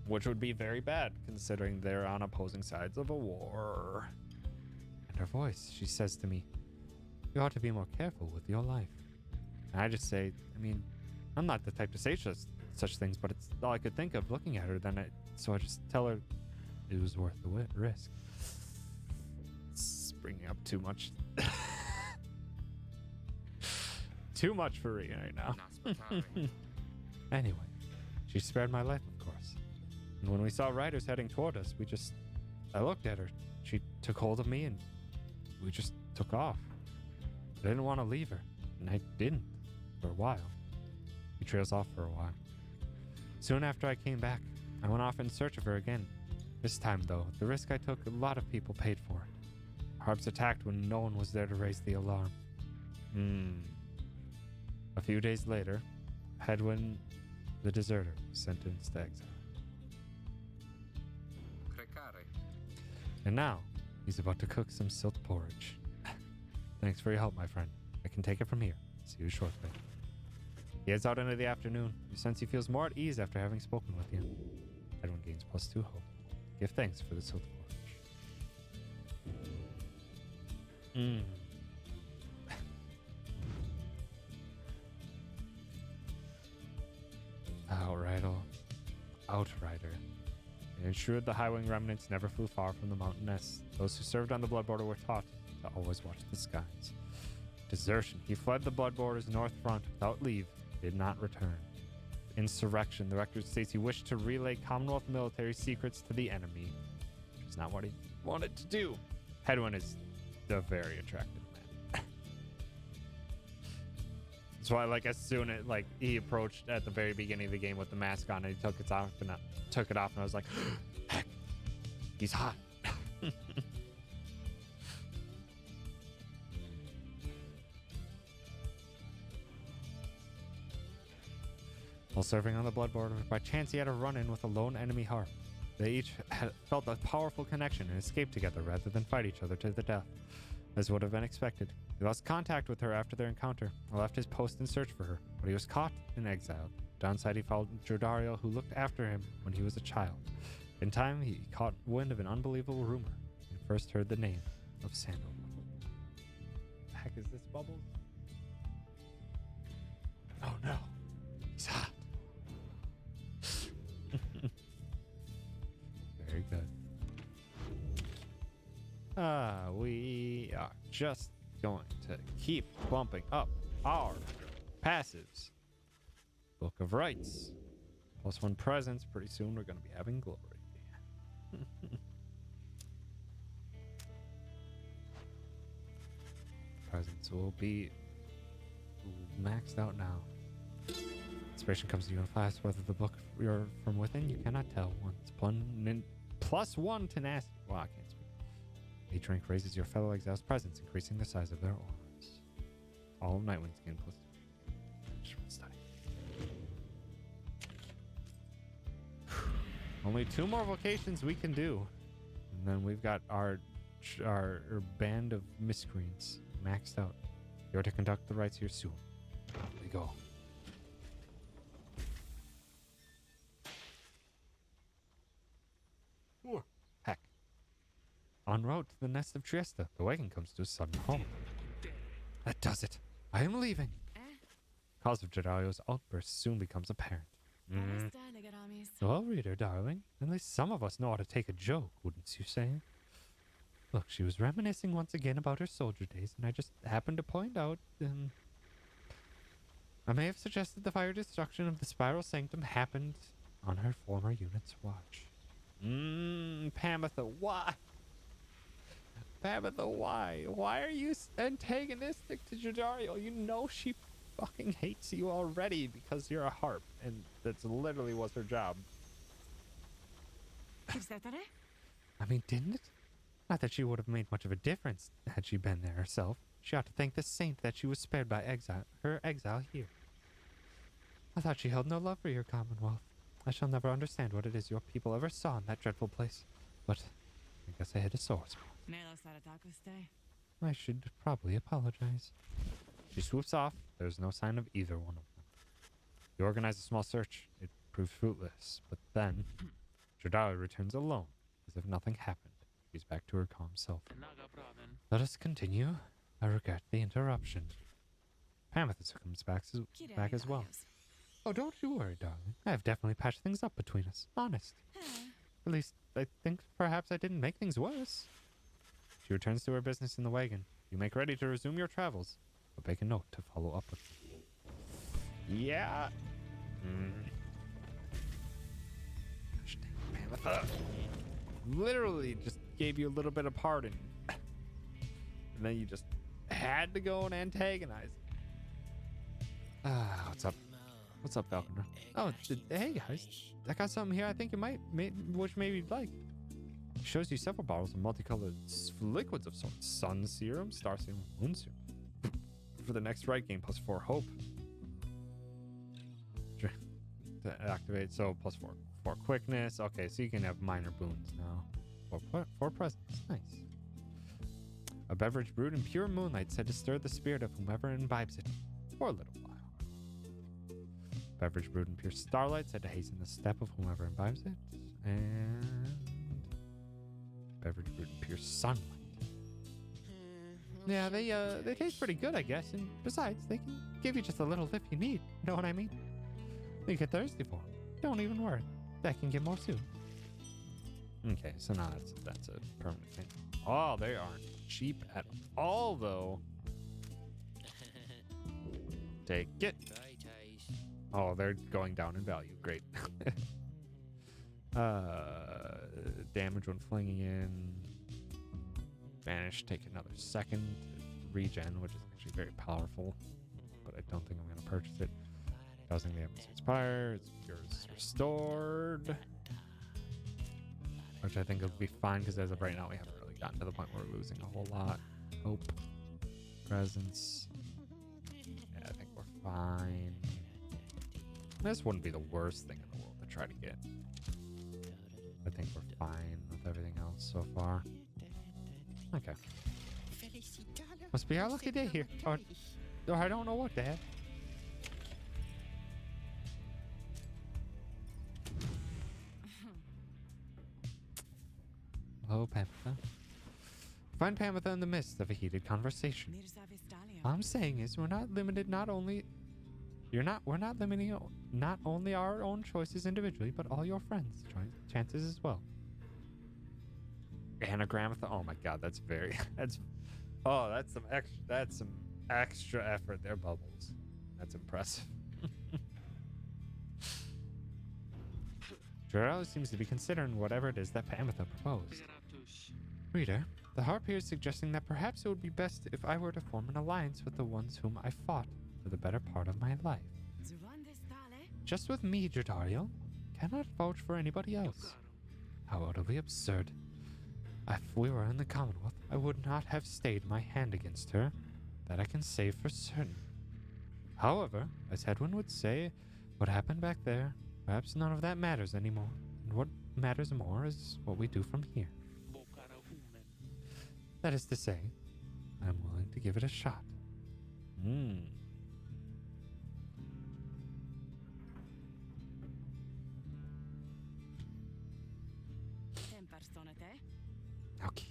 Which would be very bad, considering they're on opposing sides of a war. And her voice, she says to me, you ought to be more careful with your life. And I just say, I'm not the type to say such things, but it's all I could think of looking at her. So I just tell her it was worth the risk. It's bringing up too much. Too much for Rhea right now. Anyway, she spared my life, of course. And when we saw riders heading toward us, I looked at her. She took hold of me and we just took off. I didn't want to leave her, and I didn't for a while. He trails off for a while. Soon after I came back, I went off in search of her again. This time, though, the risk I took, a lot of people paid for it. Harps attacked when no one was there to raise the alarm. A few days later, Hedwyn, the deserter, was sentenced to exile. And now, he's about to cook some silt porridge. Thanks for your help, my friend. I can take it from here. See you shortly. He heads out into the afternoon. You sense he feels more at ease after having spoken with you. Hedwyn gains +2 hope. Give thanks for the silt porridge. Outrider. It ensured the Highwing remnants never flew far from the mountain nests. Those who served on the blood border were taught to always watch the skies. Desertion. He fled the blood border's north front without leave. Did not return. Insurrection. The record states he wished to relay Commonwealth military secrets to the enemy, which is not what he wanted to do. Hedwyn is a very attractive man. That's why, as soon as he approached at the very beginning of the game with the mask on, and he took it off, and I was like, heck, he's hot. While serving on the blood border, by chance he had a run-in with a lone enemy harp. They each had felt a powerful connection and escaped together rather than fight each other to the death, as would have been expected. He lost contact with her after their encounter and left his post in search for her, but he was caught and exiled. Downside, he followed Jordario, who looked after him when he was a child. In time, he caught wind of an unbelievable rumor and first heard the name of Sandalwood. The heck is this, Bubbles? Oh no, he's hot. Very good. We are just going to keep bumping up our passives. Book of Rights. +1 presence. Pretty soon we're going to be having glory. Presence will be maxed out now. Inspiration comes to you in flash. Whether the book you're from within, you cannot tell. +1 tenacity. Wow, I can't speak. Each rank raises your fellow exiles' presence, increasing the size of their auras. All of Nightwing's gain +2. Study. Only 2 more vocations we can do, and then we've got our band of miscreants maxed out. You're to conduct the rites here soon. Here we go. Heck. En route to the nest of Triesta, the wagon comes to a sudden halt. That does it. I am leaving. Cause of Jordario's outburst soon becomes apparent. Well, reader, darling, at least some of us know how to take a joke, wouldn't you say? Look, she was reminiscing once again about her soldier days, and I just happened to point out, I may have suggested the fire destruction of the Spiral Sanctum happened on her former unit's watch. Pamitha, why? Pamitha, why? Why are you antagonistic to Jadariel? You know she fucking hates you already because you're a harp, and that's literally was her job. I mean, didn't it? Not that she would have made much of a difference had she been there herself. She ought to thank the saint that she was spared by her exile here. I thought she held no love for your commonwealth. I shall never understand what it is your people ever saw in that dreadful place, but I guess I hit a sore spot. I should probably apologize. She swoops off. There's no sign of either one of them. You organize a small search. It proves fruitless, but then Jadariel returns alone, as if nothing happened. She's back to her calm self. Let us continue. I regret the interruption. Pamitha comes back as well. Oh, don't you worry, darling. I have definitely patched things up between us. Honest. At least, I think perhaps I didn't make things worse. She returns to her business in the wagon. You make ready to resume your travels, but make a note to follow up with me. Yeah. Gosh dang, Pamitha. Literally just gave you a little bit of pardon. And then you just had to go and antagonize. What's up? What's up, Falconer? Oh, hey guys. I got something here I think you which maybe you'd like. It shows you several bottles of multicolored liquids of sorts. Sun serum, star serum, moon serum. For the next right game, +4 hope. To activate, so +4 quickness. Okay, so you can have minor boons now. For presence. Nice. A beverage brewed in pure moonlight said to stir the spirit of whomever imbibes it for a little while. Beverage brewed in pure starlight said to hasten the step of whomever imbibes it. And beverage brewed in pure sunlight. Yeah, they taste pretty good, I guess. And besides, they can give you just a little lift you need. You know what I mean? You get thirsty for them. Don't even worry. That can get more soon. Okay, so now that's a permanent thing. Oh, they aren't cheap at all, though. Take it. Oh, they're going down in value. Great. Damage when flinging in. Vanish. Take another second. Regen, which is actually very powerful, but I don't think I'm going to purchase it. Causing the adversary's Pyre. It's yours restored. Which I think will be fine because as of right now we haven't really gotten to the point where we're losing a whole lot. Hope. Presence. Yeah, I think we're fine. This wouldn't be the worst thing in the world to try to get. I think we're fine with everything else so far. Okay. Must be our lucky day here. Or I don't know what, Dad. Hello, Pamitha. Find Pamitha in the midst of a heated conversation. All I'm saying is we're not limited we're not limiting not only our own choices individually, but all your friends' chances as well. Anagram. Oh my god, that's some extra effort there, Bubbles. That's impressive. Jadariel seems to be considering whatever it is that Pamitha proposed. Reader, the harp here is suggesting that perhaps it would be best if I were to form an alliance with the ones whom I fought for the better part of my life. Just with me, Jadariel. Cannot vouch for anybody else. How utterly absurd. If we were in the Commonwealth, I would not have stayed my hand against her. That I can say for certain. However, as Hedwin would say, what happened back there, perhaps none of that matters anymore. And what matters more is what we do from here. That is to say, I'm willing to give it a shot. Okay.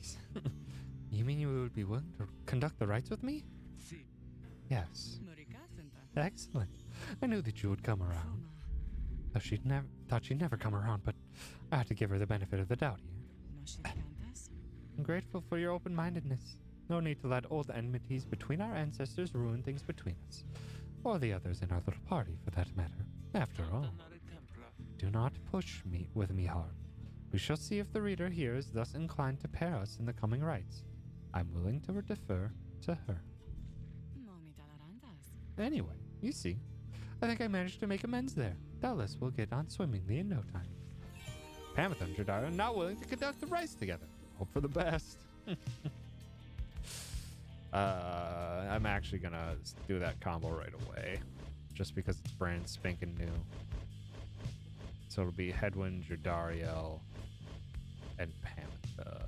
You mean you would be willing to conduct the rites with me? Yes. Excellent. I knew that you would come around. Thought she'd never come around, but I had to give her the benefit of the doubt here. I'm grateful for your open-mindedness. No need to let old enmities between our ancestors ruin things between us, or the others in our little party, for that matter. After all, do not push me with me hard. We shall see if the reader here is thus inclined to pair us in the coming rites. I'm willing to defer to her. Anyway, you see, I think I managed to make amends there. Doubtless we'll get on swimmingly in no time. Pamitha and Jadara are not willing to conduct the rites together. Hope for the best. I'm actually gonna do that combo right away, just because it's brand spanking new. So it'll be Hedwyn, Jadariel, and Pamitha.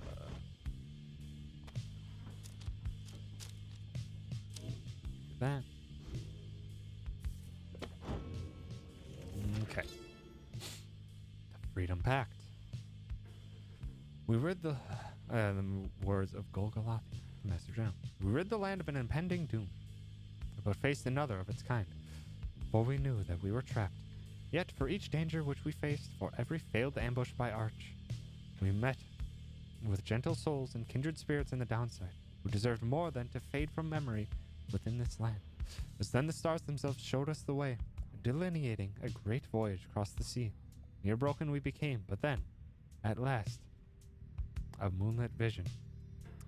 That. Okay. The Freedom Pact. We rid the words of Golgotha, Master General. We rid the land of an impending doom, but faced another of its kind. For we knew that we were trapped. Yet for each danger which we faced, for every failed ambush by Arch, we met with gentle souls and kindred spirits in the downside, who deserved more than to fade from memory within this land. As then the stars themselves showed us the way, delineating a great voyage across the sea. Near broken we became, but then, at last, a moonlit vision,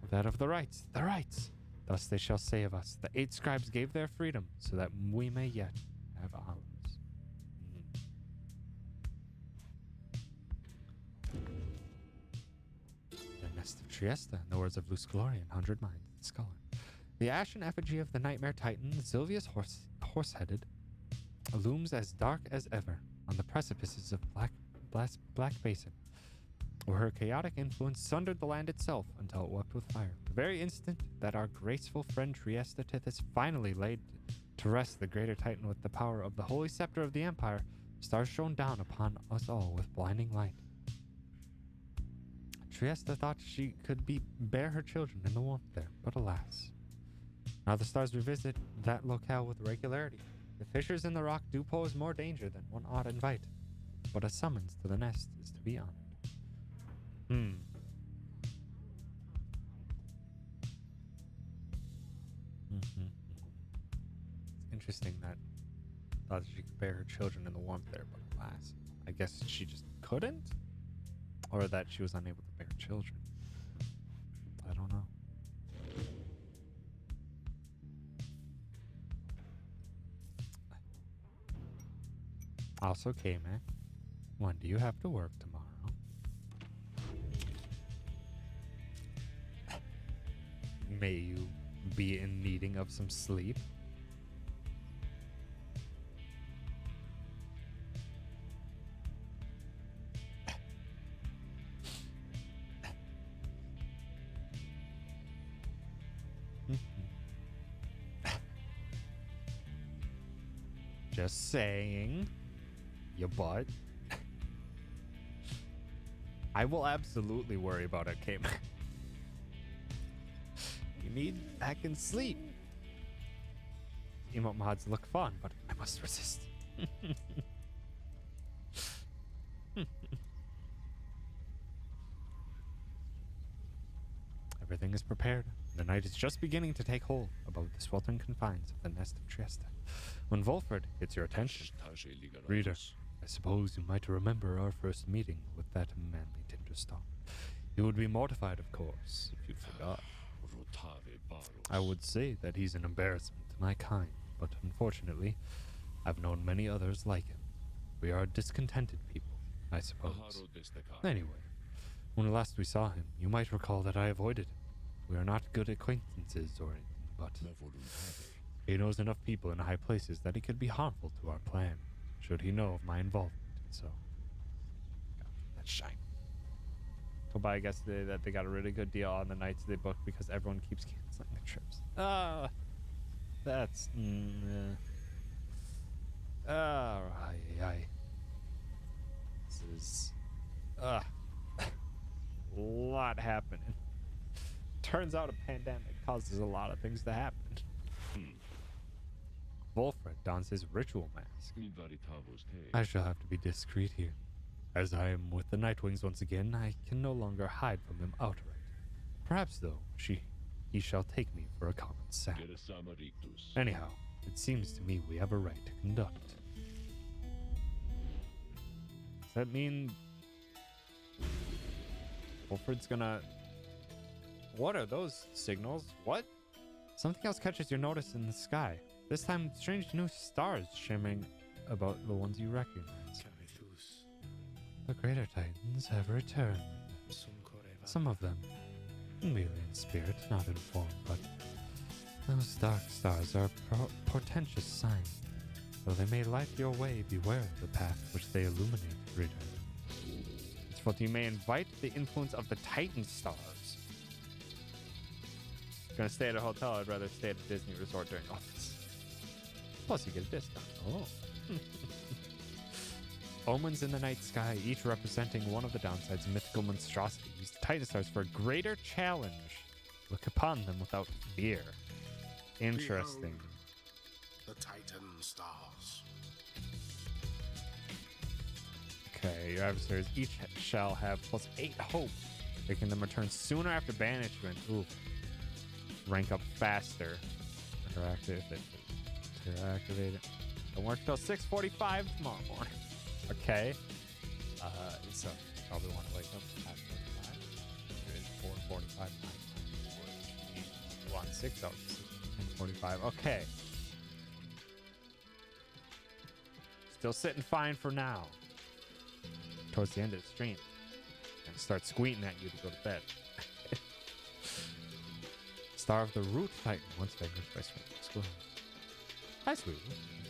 that of the rites, the rites! Thus they shall say of us, the 8 scribes gave their freedom, so that we may yet have ours. The nest of Trieste, in the words of Luce Gloria in 100 Minds, the scholar. The ashen effigy of the nightmare titan, Sylvius Horse-headed, looms as dark as ever on the precipices of Black Basin, where her chaotic influence sundered the land itself until it wept with fire. The very instant that our graceful friend Trieste Tithys finally laid to rest the greater titan with the power of the holy scepter of the empire, stars shone down upon us all with blinding light. Trieste thought she could bear her children in the warmth there, but alas. Now the stars revisit that locale with regularity. The fissures in the rock do pose more danger than one ought invite, but a summons to the nest is to be honored. It's interesting that thought she could bear her children in the warmth there, but alas. I guess she just couldn't? Or that she was unable to bear children. I don't know. Also, K-Mac, when do you have to work tomorrow? May you be in needing of some sleep? Just saying. Your butt. I will absolutely worry about it, Kim. You need back and sleep. Emote mods look fun, but I must resist. Everything is prepared. The night is just beginning to take hold above the sweltering confines of the nest of Trieste. When Volfred gets your attention, reader, I suppose you might remember our first meeting with that manly Tinderstalk. You would be mortified, of course, if you forgot. I would say that he's an embarrassment to my kind, but unfortunately, I've known many others like him. We are a discontented people, I suppose. Anyway, when last we saw him, you might recall that I avoided him. We are not good acquaintances or anything, but he knows enough people in high places that he could be harmful to our plan, should he know of my involvement, so... That's shine. But I guess that they got a really good deal on the nights they booked because everyone keeps canceling their trips. That's... This is... a lot happening. Turns out a pandemic causes a lot of things to happen. Volfred dons his ritual mask. I shall have to be discreet here. As I am with the Nightwings once again, I can no longer hide from him outright. Perhaps, though, he shall take me for a common sap. Anyhow, it seems to me we have a right to conduct. Does that mean Wolford's gonna... What are those signals? What? Something else catches your notice in the sky. This time, strange new stars shimmering about the ones you recognize. The greater titans have returned. Some of them, merely in spirit, not in form, but those dark stars are a portentous sign. Though they may light your way, beware of the path which they illuminate, reader. It's what you may invite the influence of the Titan stars. Gonna stay at a hotel, I'd rather stay at a Disney resort during all this. Plus you get a discount. Oh. Omens in the night sky, each representing one of the downsides of mythical monstrosity. Use the Titan stars for a greater challenge. Look upon them without fear. Interesting. Behold the Titan stars. Okay, your adversaries each shall have +8 hope, making them return sooner after banishment. Ooh. Rank up faster. Interactive. Activate it. Don't work till 6:45 tomorrow morning. Okay. So probably want to wake up at 4:45. 4:45. 1 6 hours. 10:45. Okay. Still sitting fine for now. Towards the end of the stream, and start squeating at you to go to bed. Star of the Root Titan, once vanquished by School. Hi, sweetie.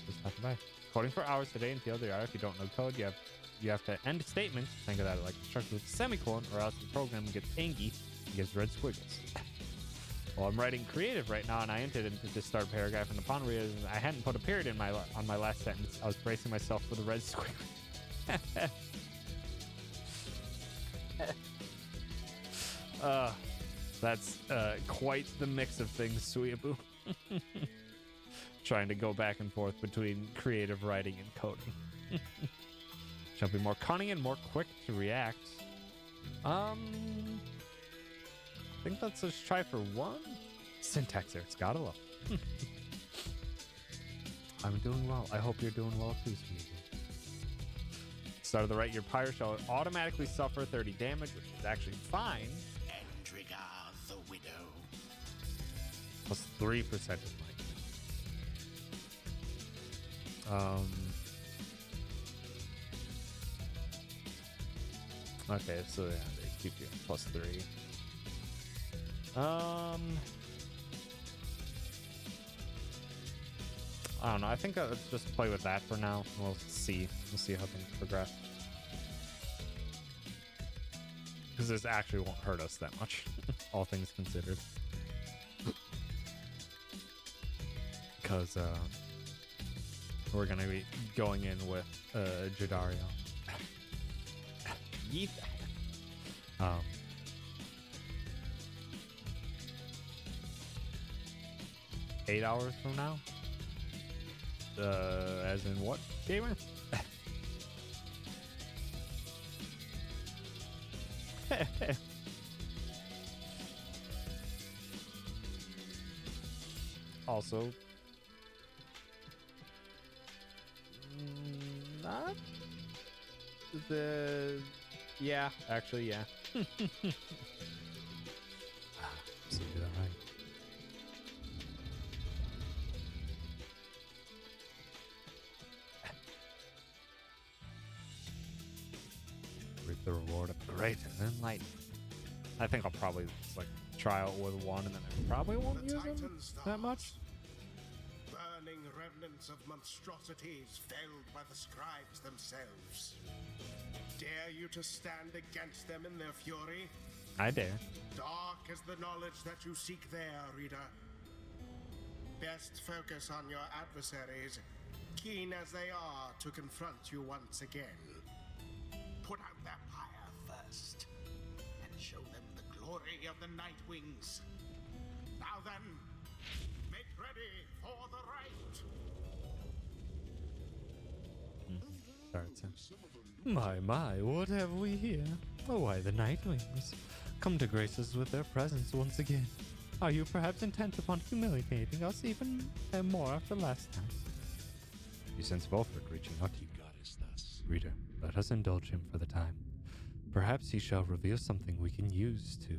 Just stopping by. Coding for hours today in TLDR. If you don't know code, you have to end statements. Think of that like instructed with a semicolon, or else the program gets angry and gives red squiggles. Well, I'm writing creative right now, and I entered into this start paragraph, and upon realizing I hadn't put a period in on my last sentence, I was bracing myself for the red squiggle. That's quite the mix of things, Sweeaboo. Trying to go back and forth between creative writing and coding. Shall be more cunning and more quick to react. I think let's just try for 1. Syntax errors, gotta love. I'm doing well. I hope you're doing well too, Sweeaboo. Start of the right, your Pyre shall automatically suffer 30 damage, which is actually fine. Endriga the Widow. Plus 3% of life. Okay, so yeah, they keep you at +3. I don't know. I think let's just play with that for now. We'll see. We'll see how things progress. Because this actually won't hurt us that much, all things considered. Because we're gonna be going in with Jadario. Yeet. 8 hours from now. As in what, gamer? Also, not the... Yeah, actually, yeah. So did I right? Reap the reward of great enlightenment. I think I'll probably just, like, try out with 1, and then I probably won't use them that much. Burning remnants of monstrosities felled by the scribes themselves. Dare you to stand against them in their fury? I dare. Dark is the knowledge that you seek there, reader. Best focus on your adversaries, keen as they are to confront you once again. Put out their pyre first, and show them the glory of the Night Wings. Now then, make ready for the right. Starts in. My, what have we here? Oh, why, the Nightwings. come to grace us with their presence once again. Are you perhaps intent upon humiliating us even more after last time? You sense Volfred reaching out to you. Reader, let us indulge him for the time. Perhaps he shall reveal something we can use to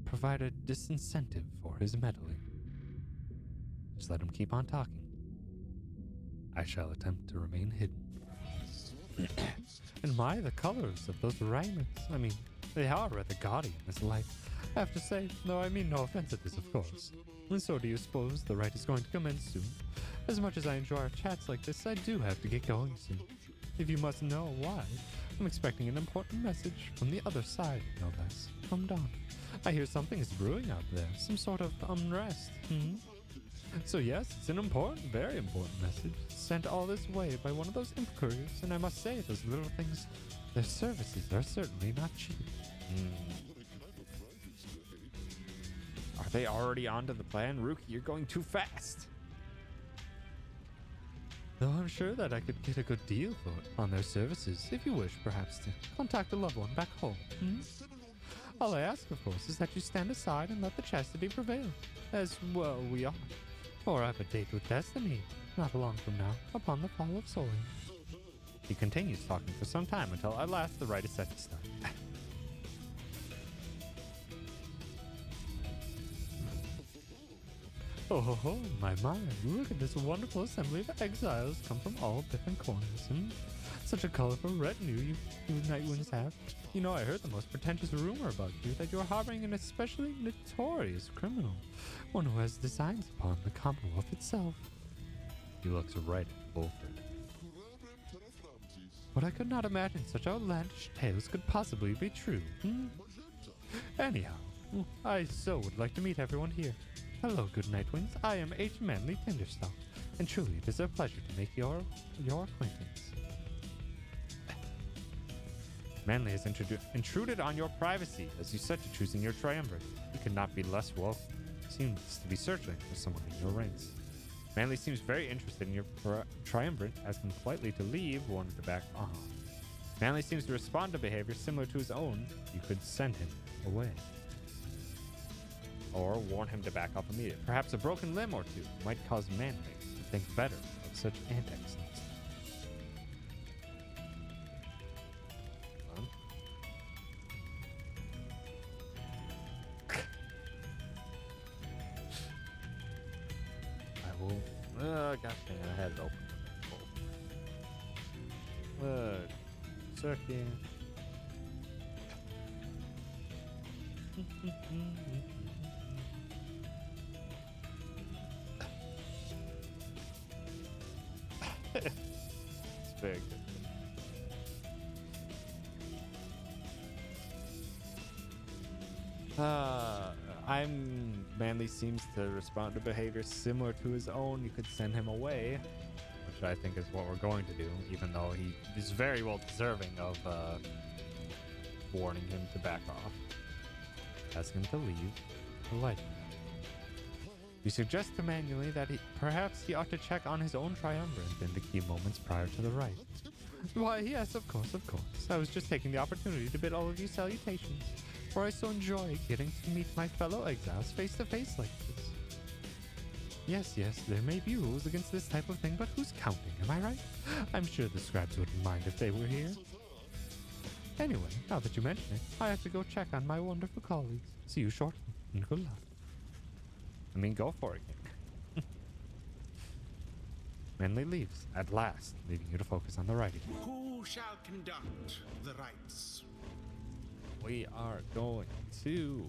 provide a disincentive for his meddling. Just let him keep on talking. I shall attempt to remain hidden. And my, the colors of those raiments. I mean, they are rather gaudy in this light. I have to say, though I mean no offense at this, of course. And so do you suppose the rite is going to commence soon? As much as I enjoy our chats like this, I do have to get going soon. If you must know why, I'm expecting an important message from the other side, no less, from Dawn. I hear something is brewing out there, some sort of unrest. So yes, it's an important, very important message, sent all this way by one of those imp couriers, and I must say, those little things, their services are certainly not cheap. Are they already onto the plan? Rookie, you're going too fast. Though I'm sure that I could get a good deal for it on their services, if you wish perhaps to contact a loved one back home. All I ask, of course, is that you stand aside and let the chastity prevail, as well we are. Or I have a date with destiny, not long from now, upon the fall of Soling. He continues talking for some time until at last the rite is set to start. Oh, my, look at this wonderful assembly of exiles come from all different corners. Such a colorful retinue you Nightwings have. You know, I heard the most pretentious rumor about you, that you're harboring an especially notorious criminal, one who has designs upon the Commonwealth itself. He looks right at Volfred. But I could not imagine such outlandish tales could possibly be true. Anyhow, I so would like to meet everyone here. Hello, good Nightwings. I am H. Manly Tinderstock, and truly it is a pleasure to make your acquaintance. Manly has intruded on your privacy as you set to choosing your triumvirate. You could not be less welcome. Seems to be searching for someone in your ranks. Manly seems very interested in your triumvirate, asking politely to leave, wanting to back off. Manly seems to respond to behavior similar to his own. You could send him away. Or warn him to back off immediately. Perhaps a broken limb or two might cause Manly to think better of such antics. Gosh dang it, I had it open. Second. It's very good. Manly seems to respond to behavior similar to his own. You could send him away, which I think is what we're going to do, even though he is very well deserving of warning him to back off. Ask him to leave politely. We suggest to Manually that perhaps he ought to check on his own triumvirate in the key moments prior to the rite. Why, yes, of course. I was just taking the opportunity to bid all of you salutations, for I so enjoy getting to meet my fellow exiles face to face like this. Yes, there may be rules against this type of thing, but who's counting, am I right? I'm sure the scribes wouldn't mind if they were here. Anyway, now that you mention it, I have to go check on my wonderful colleagues. See you shortly, and good luck. I mean, go for it, King. Manly leaves, at last, leaving you to focus on the writing. Who shall conduct the rites? We are going to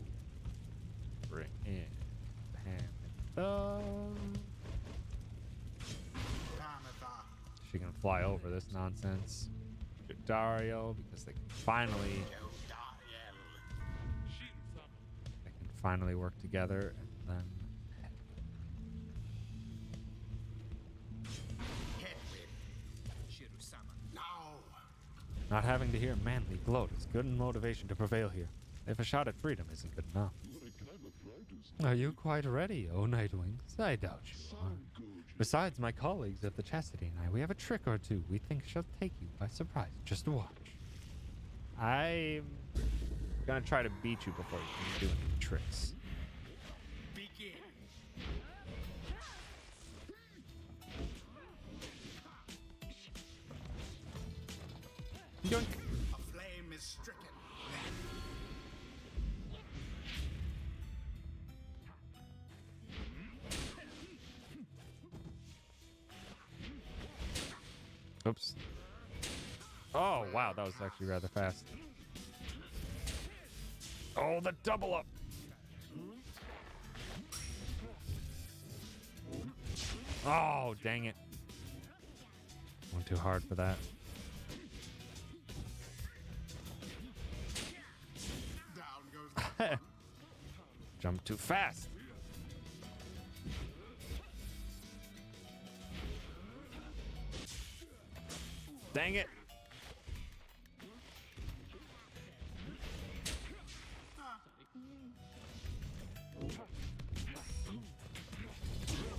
bring in Pamela. She can fly over this nonsense. Dario, because they can finally work together, and then not having to hear Manly gloat is good motivation to prevail here. If a shot at freedom isn't good enough. Are you quite ready, oh Nightwings? I doubt you are. Besides, my colleagues of the Chastity and I, we have a trick or two we think shall take you by surprise. Just watch. I'm Gonna try to beat you before you can do any tricks. Begin. Yoink. A flame is stricken. Oops. Oh, wow, that was actually rather fast. Oh, the double up. Oh, dang it. Went too hard for that. Down goes the Jump too fast. Dang it.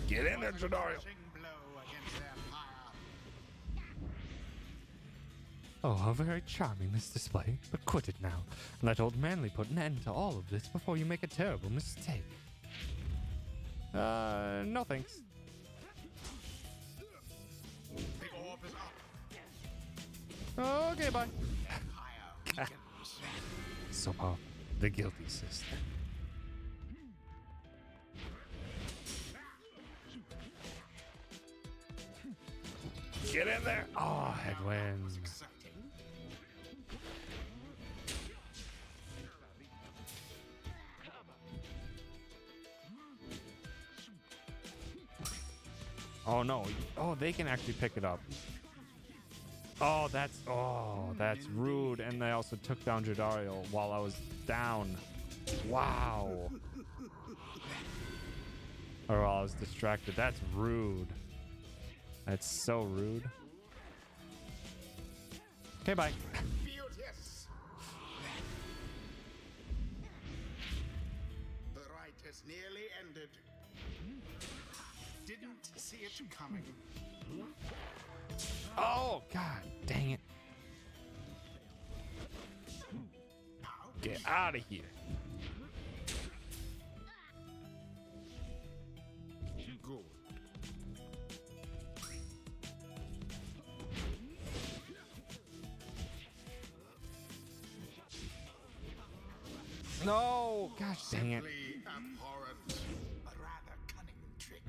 Get in there, Jadario. crushing blow against their pyre. Oh, how very charming this display. But quit it now. Let old Manly put an end to all of this before you make a terrible mistake. No thanks. The orb is up. Okay, bye. Pyre weakens. So powerful. The guilty sister. Get in there. Oh, headwinds. Exciting. Oh no. Oh, they can actually pick it up. Oh, that's rude. And they also took down Jadario while I was down. Wow. Or while I was distracted. That's rude. That's so rude. Okay, bye. Beauteous. The rite has nearly ended. Didn't see it coming. Oh, God dang it. Ouch. Get out of here. Good. No, gosh dang it. Simply abhorrent. A rather cunning trick.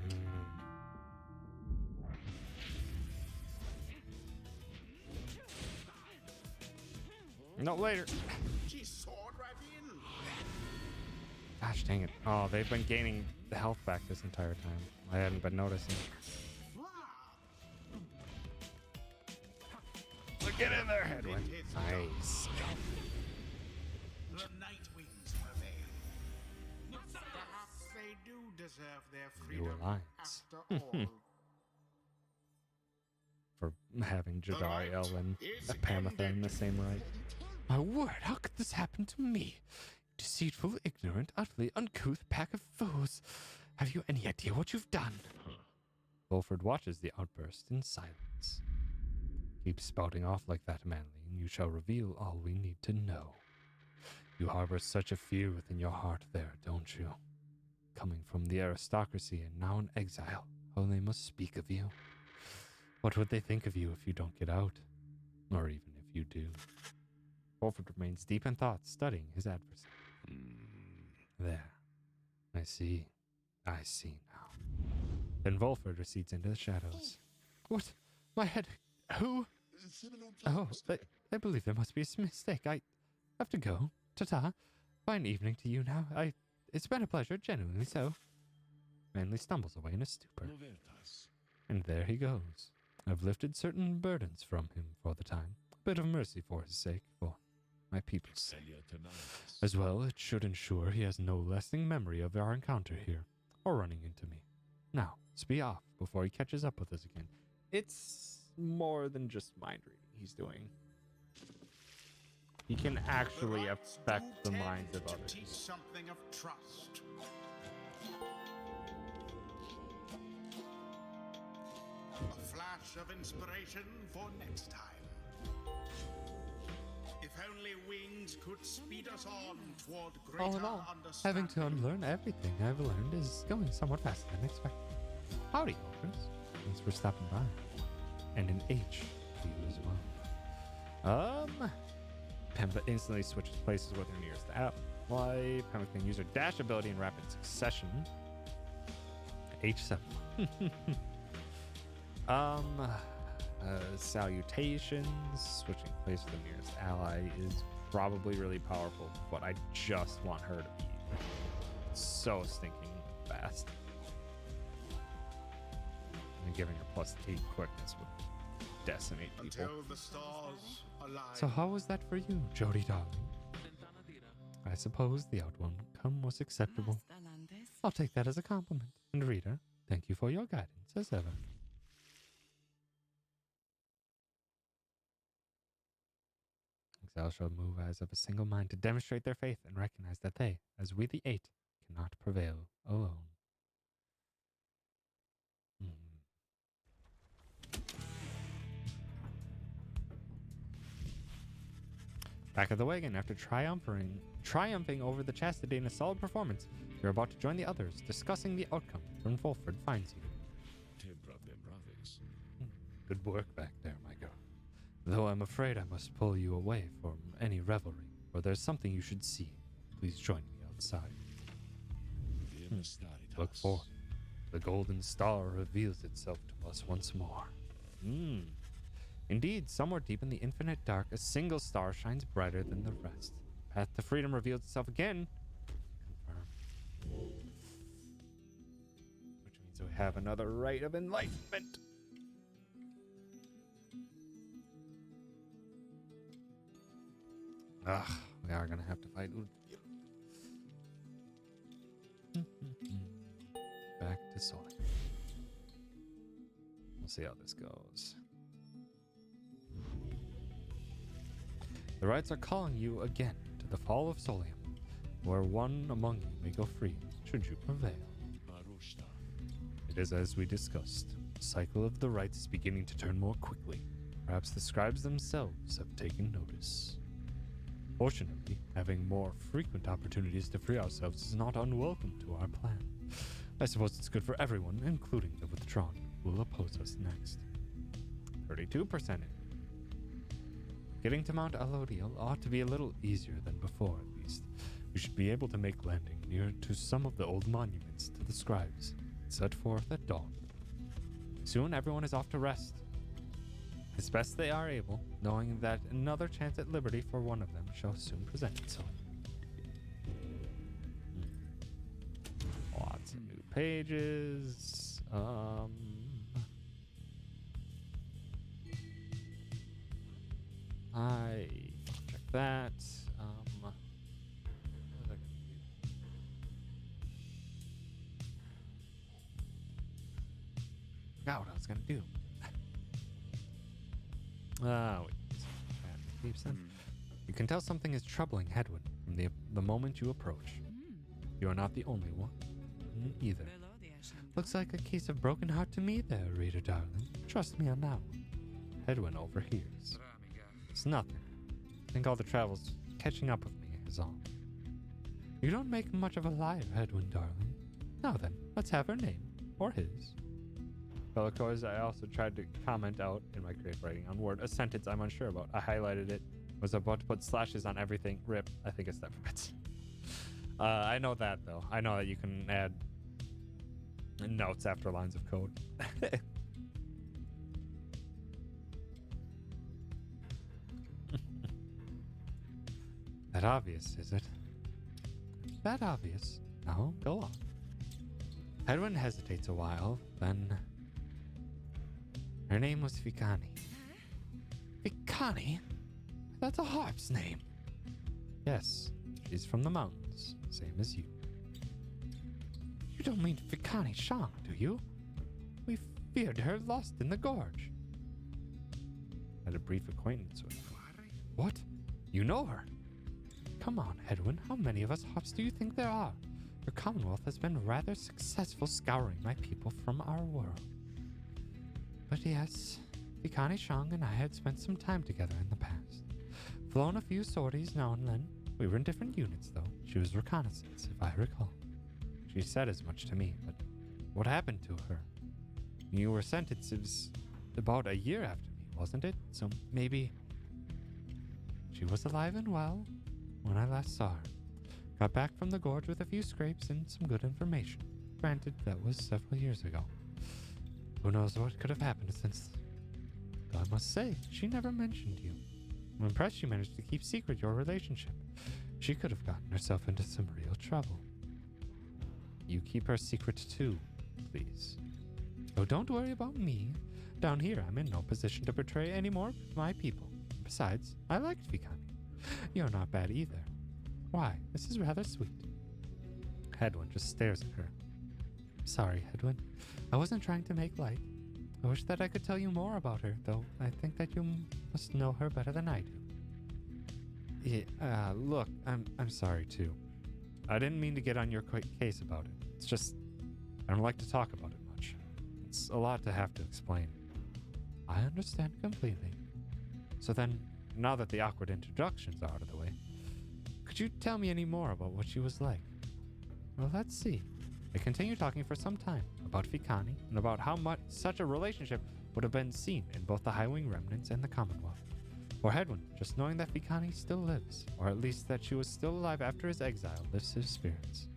No, later. She soared right in. Gosh dang it. Oh, they've been gaining the health back this entire time. I hadn't been noticing. Wow. Look, get in there, Headwind. Nice. The Night Wings prevail. Perhaps they do deserve their freedom alliance. after all. For having Jadariel and is Pamatha in the ended. same right. My word, how could this happen to me? Deceitful, ignorant, utterly uncouth pack of fools. Have you any idea what you've done? Wolford watches the outburst in silence. Keep spouting off like that, Manly, and you shall reveal all we need to know. You harbor such a fear within your heart there, don't you? Coming from the aristocracy and now in exile, how they must speak of you. What would they think of you if you don't get out? Or even if you do? Wolford remains deep in thought, studying his adversary. There. I see. I see now. Then Wolford recedes into the shadows. What? My head. Who? Oh, I believe there must be a mistake. I have to go. Ta-ta. Fine evening to you now. It's been a pleasure, genuinely so. Manly stumbles away in a stupor. And there he goes. I've lifted certain burdens from him for the time. A bit of mercy for his sake, for my people's sake. As well, it should ensure he has no lasting memory of our encounter here, or running into me. Now, let's be off before he catches up with us again. It's more than just mind reading he's doing. He can actually The rites affect do the tend minds of to others. teach something of trust. A flash of inspiration for next time. If only wings could speed us on toward All greater in all, understanding. having to unlearn everything I've learned is going somewhat faster than expected. Howdy, Chris. Thanks for stopping by. And an H to you as well. Pemba instantly switches places with her nearest ally. Pemba can use her dash ability in rapid succession. H7. Salutations. Switching places with the nearest ally is probably really powerful, but I just want her to be so stinking fast. And giving her +8 quickness would decimate people. Until the stars align. So how was that for you, Jody darling? I suppose the outcome was acceptable. I'll take that as a compliment. And reader, thank you for your guidance as ever. Exile shall move as of a single mind to demonstrate their faith and recognize that they, as we the Eight, cannot prevail alone. Back of the wagon, after triumphing over the chastity in a solid performance, you're about to join the others, discussing the outcome when Fulford finds you. Good work back there, my girl. Though I'm afraid I must pull you away from any revelry, for there's something you should see. Please join me outside. Look forth. The golden star reveals itself to us once more. Indeed, somewhere deep in the infinite dark, a single star shines brighter than the rest. Path to freedom reveals itself again. Confirm. Which means we have another rite of enlightenment. We are gonna have to fight Udvir. Back to Soy. We'll see how this goes. The rites are calling you again to the fall of Solium, where one among you may go free, should you prevail. It is as we discussed. The cycle of the rites is beginning to turn more quickly. Perhaps the scribes themselves have taken notice. Fortunately, having more frequent opportunities to free ourselves is not unwelcome to our plan. I suppose it's good for everyone, including the withdrawn, who will oppose us next. 32% in. Getting to Mount Alodiel ought to be a little easier than before, at least. We should be able to make landing near to some of the old monuments to the scribes, set forth at dawn. Soon everyone is off to rest, as best they are able, knowing that another chance at liberty for one of them shall soon present itself. Lots of new pages. I check that. What was I gonna do? Forgot what I was gonna do. Wait. Keeps then. You can tell something is troubling Hedwin from the moment you approach. You are not the only one, either. Looks like a case of broken heart to me there, reader darling. Trust me on that one. Hedwin overhears. It's nothing. I think all the travel's catching up with me is all. You don't make much of a liar, Hedwin darling. Now then, let's have her name, or his. Well, of course, I also tried to comment out in my creative writing on Word a sentence I'm unsure about. I highlighted it, was about to put slashes on everything. Rip, I think it's that for bits. I know that, though. I know that you can add notes after lines of code. That obvious, is it? That obvious. No, go on. Hedwin hesitates a while, then... Her name was Fikani. Fikani? That's a harp's name. Yes, she's from the mountains, same as you. You don't mean Fikani Shang, do you? We feared her lost in the gorge. Had a brief acquaintance with her. What? You know her? Come on, Hedwin, how many of us harps do you think there are? Your Commonwealth has been rather successful scouring my people from our world. But yes, Fikani Shang and I had spent some time together in the past. Flown a few sorties now and then, We were in different units, though. She was reconnaissance, if I recall. She said as much to me, but what happened to her? You were sentenced, it was about a year after me, wasn't it? So maybe she was alive and well when I last saw her. Got back from the gorge with a few scrapes and some good information. Granted, that was several years ago. Who knows what could have happened since. Though I must say, she never mentioned you. I'm impressed she managed to keep secret your relationship. She could have gotten herself into some real trouble. You keep her secret too, please. Oh, don't worry about me. Down here, I'm in no position to betray any more of my people. Besides, I liked Vikani. You're not bad either. Why, this is rather sweet. Hedwyn just stares at her. Sorry, Hedwyn. I wasn't trying to make light. I wish that I could tell you more about her, though I think that you must know her better than I do. Yeah, look, I'm sorry too. I didn't mean to get on your case about it. It's just, I don't like to talk about it much. It's a lot to have to explain. I understand completely. So then, now that the awkward introductions are out of the way, could you tell me any more about what she was like? Well, let's see. They continued talking for some time about Vikani and about how much such a relationship would have been seen in both the High Wing remnants and the Commonwealth. For Hedwyn, just knowing that Vikani still lives, or at least that she was still alive after his exile, lifts his spirits.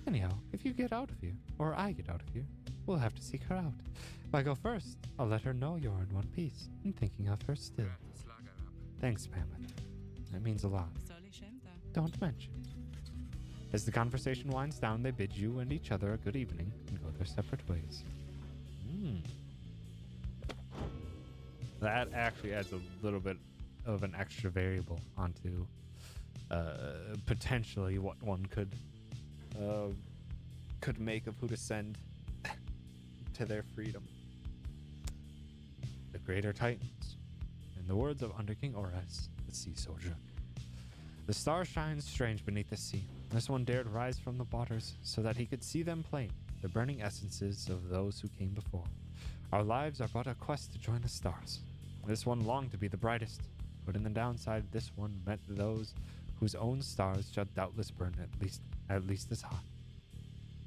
Anyhow, if you get out of here, or I get out of here, we'll have to seek her out. If I go first, I'll let her know you're in one piece and thinking of her still. Thanks, Pamela. That means a lot. Don't mention. As the conversation winds down, they bid you and each other a good evening and go their separate ways. That actually adds a little bit of an extra variable onto potentially what one could make of who to send to their freedom. The Greater Titans. In the words of Under King Ores, the Sea Soldier. The star shines strange beneath the sea. This one dared rise from the waters so that he could see them plain, the burning essences of those who came before. Our lives are but a quest to join the stars. This one longed to be the brightest, but in the downside, this one met those whose own stars shall doubtless burn at least as hot.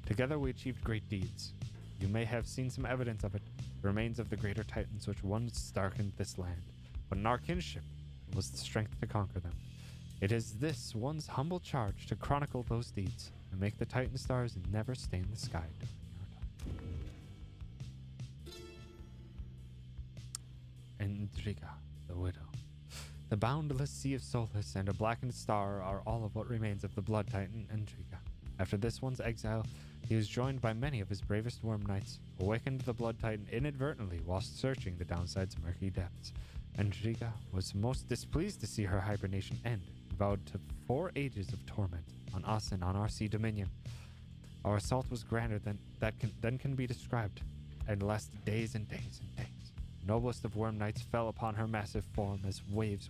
Together we achieved great deeds. You may have seen some evidence of it, the remains of the Greater Titans which once darkened this land, but in our kinship was the strength to conquer them. It is this one's humble charge to chronicle those deeds and make the Titan stars never stain the sky during our time. Endriga, the widow. The boundless sea of Solus and a blackened star are all of what remains of the Blood Titan Endriga. After this one's exile, he was joined by many of his bravest worm knights, awakened the Blood Titan inadvertently whilst searching the downside's murky depths. Endriga was most displeased to see her hibernation end, vowed to 4 ages of torment on us and on our sea dominion. Our assault was grander than can be described, and lasted days and days and days. Noblest of worm knights fell upon her massive form as waves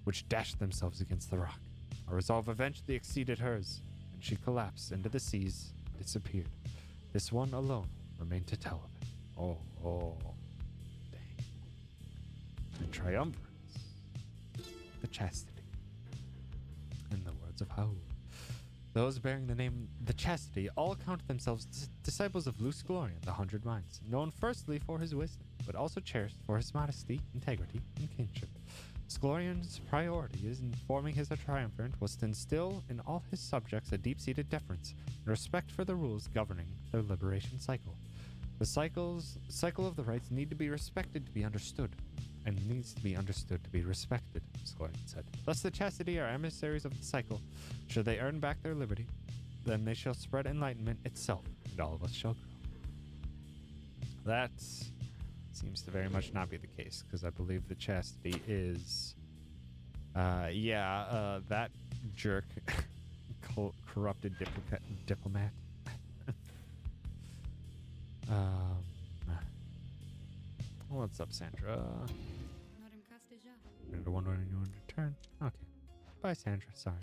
which dashed themselves against the rock. Our resolve eventually exceeded hers, and she collapsed into the seas and disappeared. This one alone remained to tell of it. Oh, dang. The triumvirate, the chastity. In the words of Hau. Those bearing the name the Chastity all count themselves disciples of Luce Glorian, the 100 Minds, known firstly for his wisdom, but also cherished for his modesty, integrity, and kinship. Glorian's priority in forming his triumvirate was to instill in all his subjects a deep-seated deference and respect for the rules governing their liberation cycle. The cycle of the rites need to be respected to be understood, and needs to be understood to be respected, Sklorian said. Thus the Chastity are emissaries of the cycle. Should they earn back their liberty, then they shall spread enlightenment itself, and all of us shall grow. That seems to very much not be the case, because I believe the Chastity is, that jerk, corrupted diplomat. What's up, Sandra? The one when you want to return. Okay. Bye, Sandra. Sorry.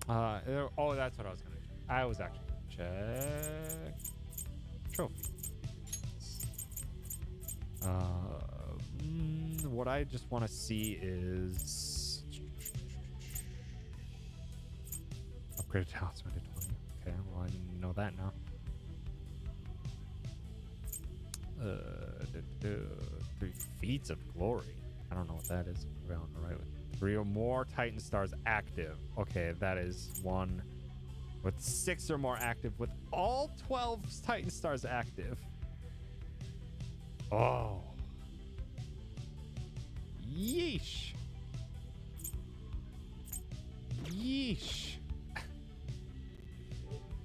That's what I was gonna do. I was actually gonna check trophy. what I just want to see is upgraded talisman to 20. Okay, well, I know that now. 3 feats of glory. I don't know what that is. We're on the right with 3 or more Titan stars active. Okay, that is one with 6 or more active, with all 12 Titan stars active. Oh. Yeesh. Yeesh.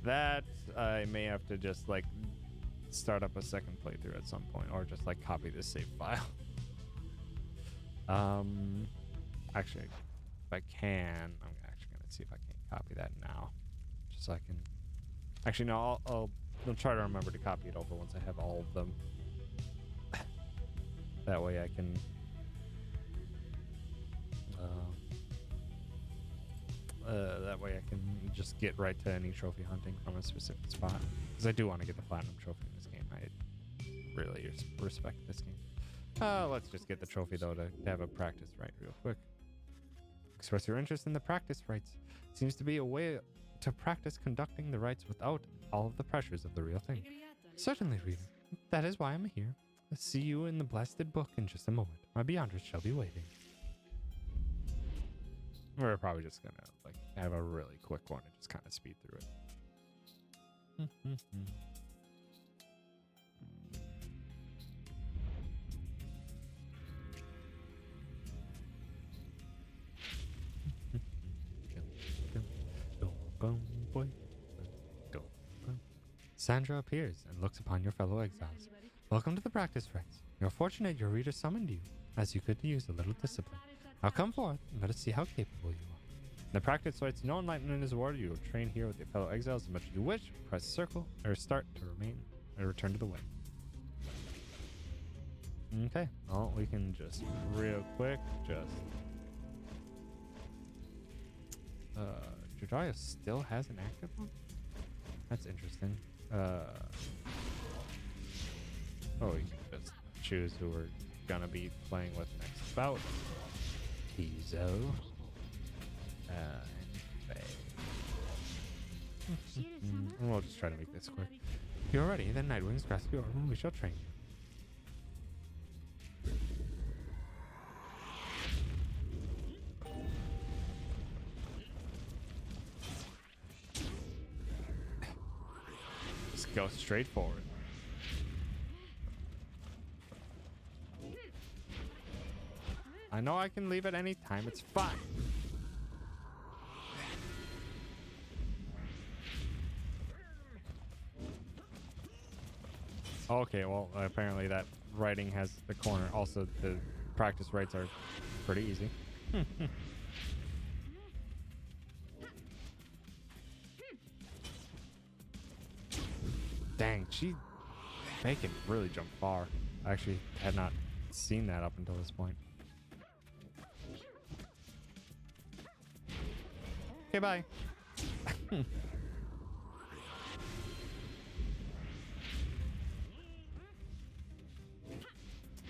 That I may have to just like start up a second playthrough at some point, or just like copy this save file. Actually, if I can, I'm actually gonna see if I can copy that now, just so I can. Actually, no, I'll try to remember to copy it over once I have all of them. That way I can. That way I can just get right to any trophy hunting from a specific spot, because I do want to get the platinum trophy in this game. I really respect this game. Let's just get the trophy though to have a practice right real quick. Express your interest in the practice rites. Seems to be a way to practice conducting the rites without all of the pressures of the real thing. Certainly, reader. That is why I'm here. I'll see you in the blasted book in just a moment. My beyonders shall be waiting. We're probably just gonna like have a really quick one and just kind of speed through it. Sandra appears and looks upon your fellow exiles. Welcome to the practice rites. You're fortunate your reader summoned you, as you could use a little discipline. Now come forth and let us see how capable you are. In the practice rites, no enlightenment is awarded. You will train here with your fellow exiles as much as you wish. Press circle or start to remain or return to the way. Okay, well, we can just real quick Judaya still has an active one? That's interesting. Oh, we can just choose who we're gonna be playing with next bout. Kizo. And Faye. And we'll just try to make this quick. If you're ready, then Nightwing's grasp your arm and we shall train you. Just go straight forward. I know I can leave at any time. It's fine. Okay, well, apparently that writing has the corner. Also, the practice rites are pretty easy. Dang, they can really jump far. I actually had not seen that up until this point. Okay, bye. I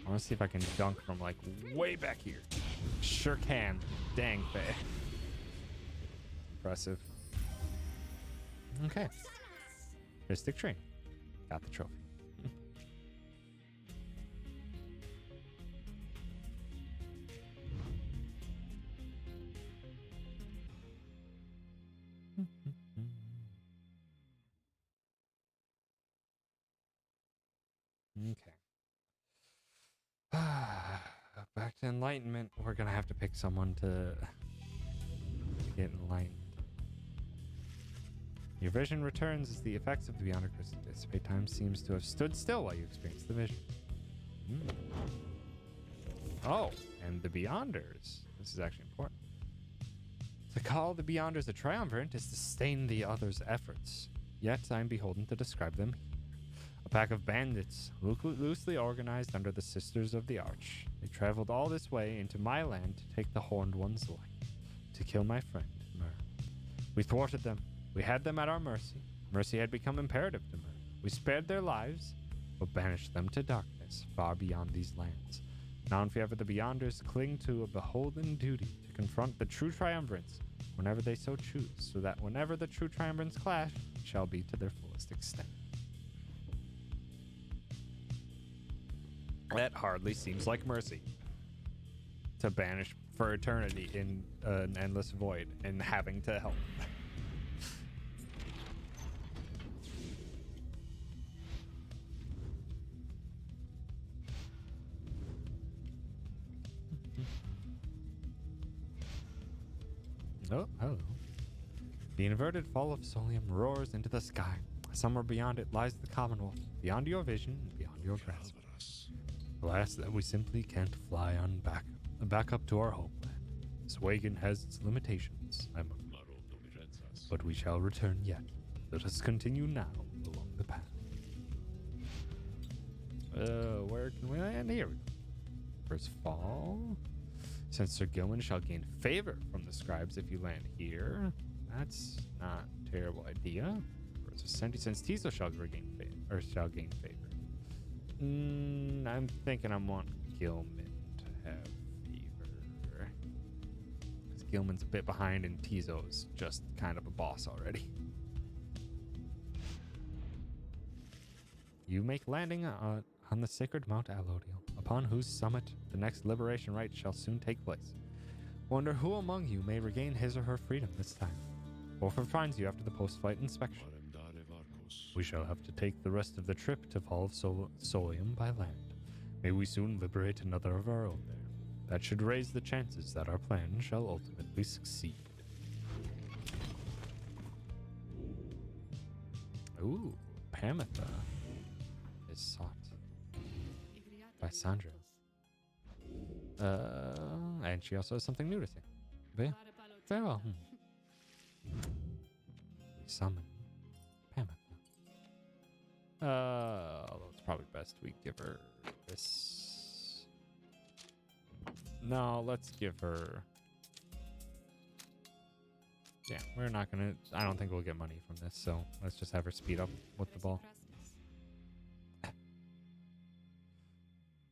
want to see if I can dunk from like way back here. Sure can. Dang, Faye. Impressive. Okay. Mystic Train. Got the trophy. Okay. Back to enlightenment. We're gonna have to pick someone to get enlightened. Your vision returns as the effects of the Beyonder crystal dissipate. Time seems to have stood still while you experience the vision. Oh, and the Beyonders. This is actually important. To call the Beyonders a triumvirate is to stain the other's efforts. Yet I'm beholden to describe them here. A pack of bandits, loosely organized under the Sisters of the Arch. They traveled all this way into my land to take the Horned One's life, to kill my friend, Myr. We thwarted them. We had them at our mercy. Mercy had become imperative to Myr. We spared their lives, but banished them to darkness, far beyond these lands. Now, if ever the Beyonders cling to a beholden duty to confront the true triumvirates whenever they so choose, so that whenever the true triumvirates clash, it shall be to their fullest extent. That hardly seems like mercy. To banish for eternity in an endless void and having to help. Oh, hello. The inverted fall of Solium roars into the sky. Somewhere beyond it lies the Commonwealth, beyond your vision, beyond your grasp. Alas, that we simply can't fly on back up to our homeland. This wagon has its limitations, I'm afraid. But we shall return yet. Let us continue now along the path. Where can we land? Here we go. First fall. Since Sir Gilman shall gain favor from the scribes if you land here. That's not a terrible idea. Since Tiso shall regain favor, or shall gain favor. I'm thinking I want Gilman to have favor. Because Gilman's a bit behind and Tizo's just kind of a boss already. You make landing on the sacred Mount Allodial, upon whose summit the next liberation rite shall soon take place. Wonder who among you may regain his or her freedom this time. Wolford finds you after the post-flight inspection. We shall have to take the rest of the trip to Fall of Solium by land. May we soon liberate another of our own there. That should raise the chances that our plan shall ultimately succeed. Ooh, Pamitha is sought by Sandra. And she also has something new to say. But yeah, very well. We summon Pamitha. Although it's probably best we give her this. No, let's give her. Yeah, we're not gonna. I don't think we'll get money from this, so let's just have her speed up with the ball.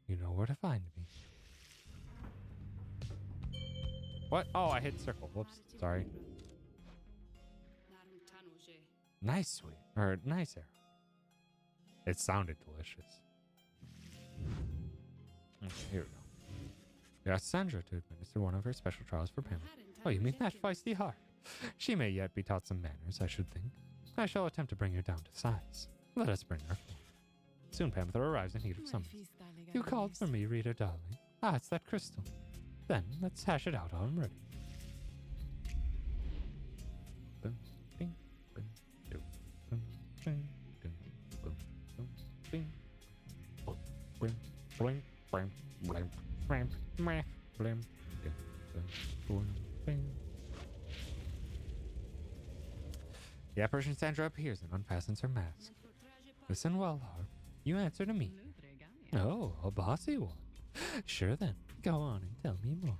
You know where to find me. What? Oh, I hit circle. Whoops. Sorry. Nice, sweet. Or nice arrow. It sounded delicious. Okay, here we go. We asked Sandra to administer one of her special trials for Pamela. Oh, you mean that feisty heart? She may yet be taught some manners, I should think. I shall attempt to bring her down to size. Let us bring her forth. Soon Pamela arrives in need of summons. You called for me, reader darling. Ah, it's that crystal. Then, let's hash it out. I'm ready. Boom, bing, boom, boom, boom, bing, boom, boom, boom, bing, boom, bling, bling, bling, bling, bling, bling, bling, bling, bling. The apparition Sandra appears and unfastens her mask. Listen well, Harp. You answer to me. Oh, a bossy one. Sure then, go on and tell me more.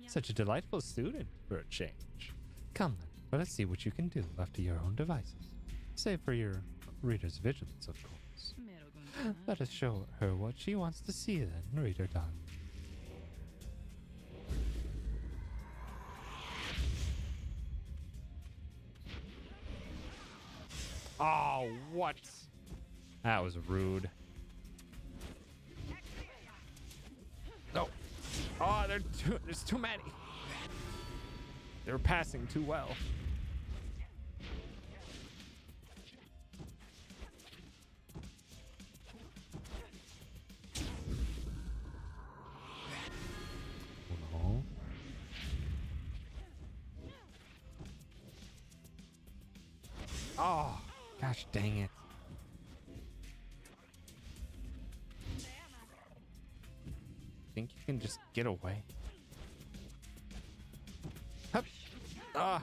Such a delightful student for a change. Come then, let us see what you can do left to your own devices. Save for your reader's vigilance, of course. Let us show her what she wants to see then, reader darling. Oh, what? That was rude. No. Oh, there's too many. They're passing too well. No. Oh, gosh dang it. Think you can just get away? Hup. Ah.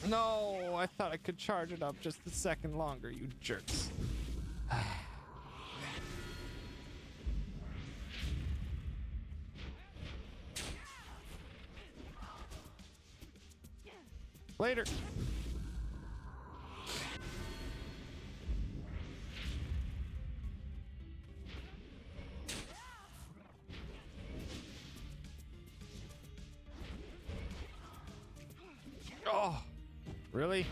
No, I thought I could charge it up just a second longer, you jerks. Later. Really?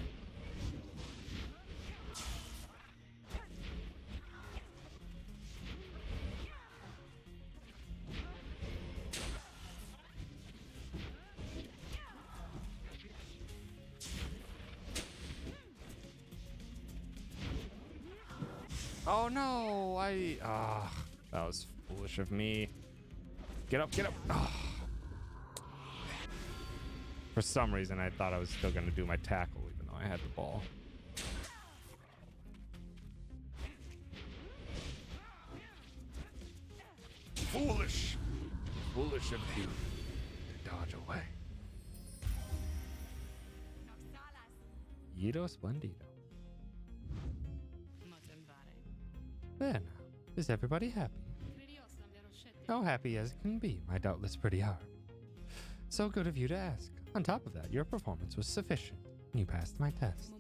Oh no, that was foolish of me. Get up, get up. Oh. For some reason, I thought I was still going to do my tackle, even though I had the ball. Foolish. Foolish of you. Dodge away. Ito Splendido. There now. Is everybody happy? How happy as can be, my doubtless pretty heart. So good of you to ask. On top of that, your performance was sufficient. You passed my test.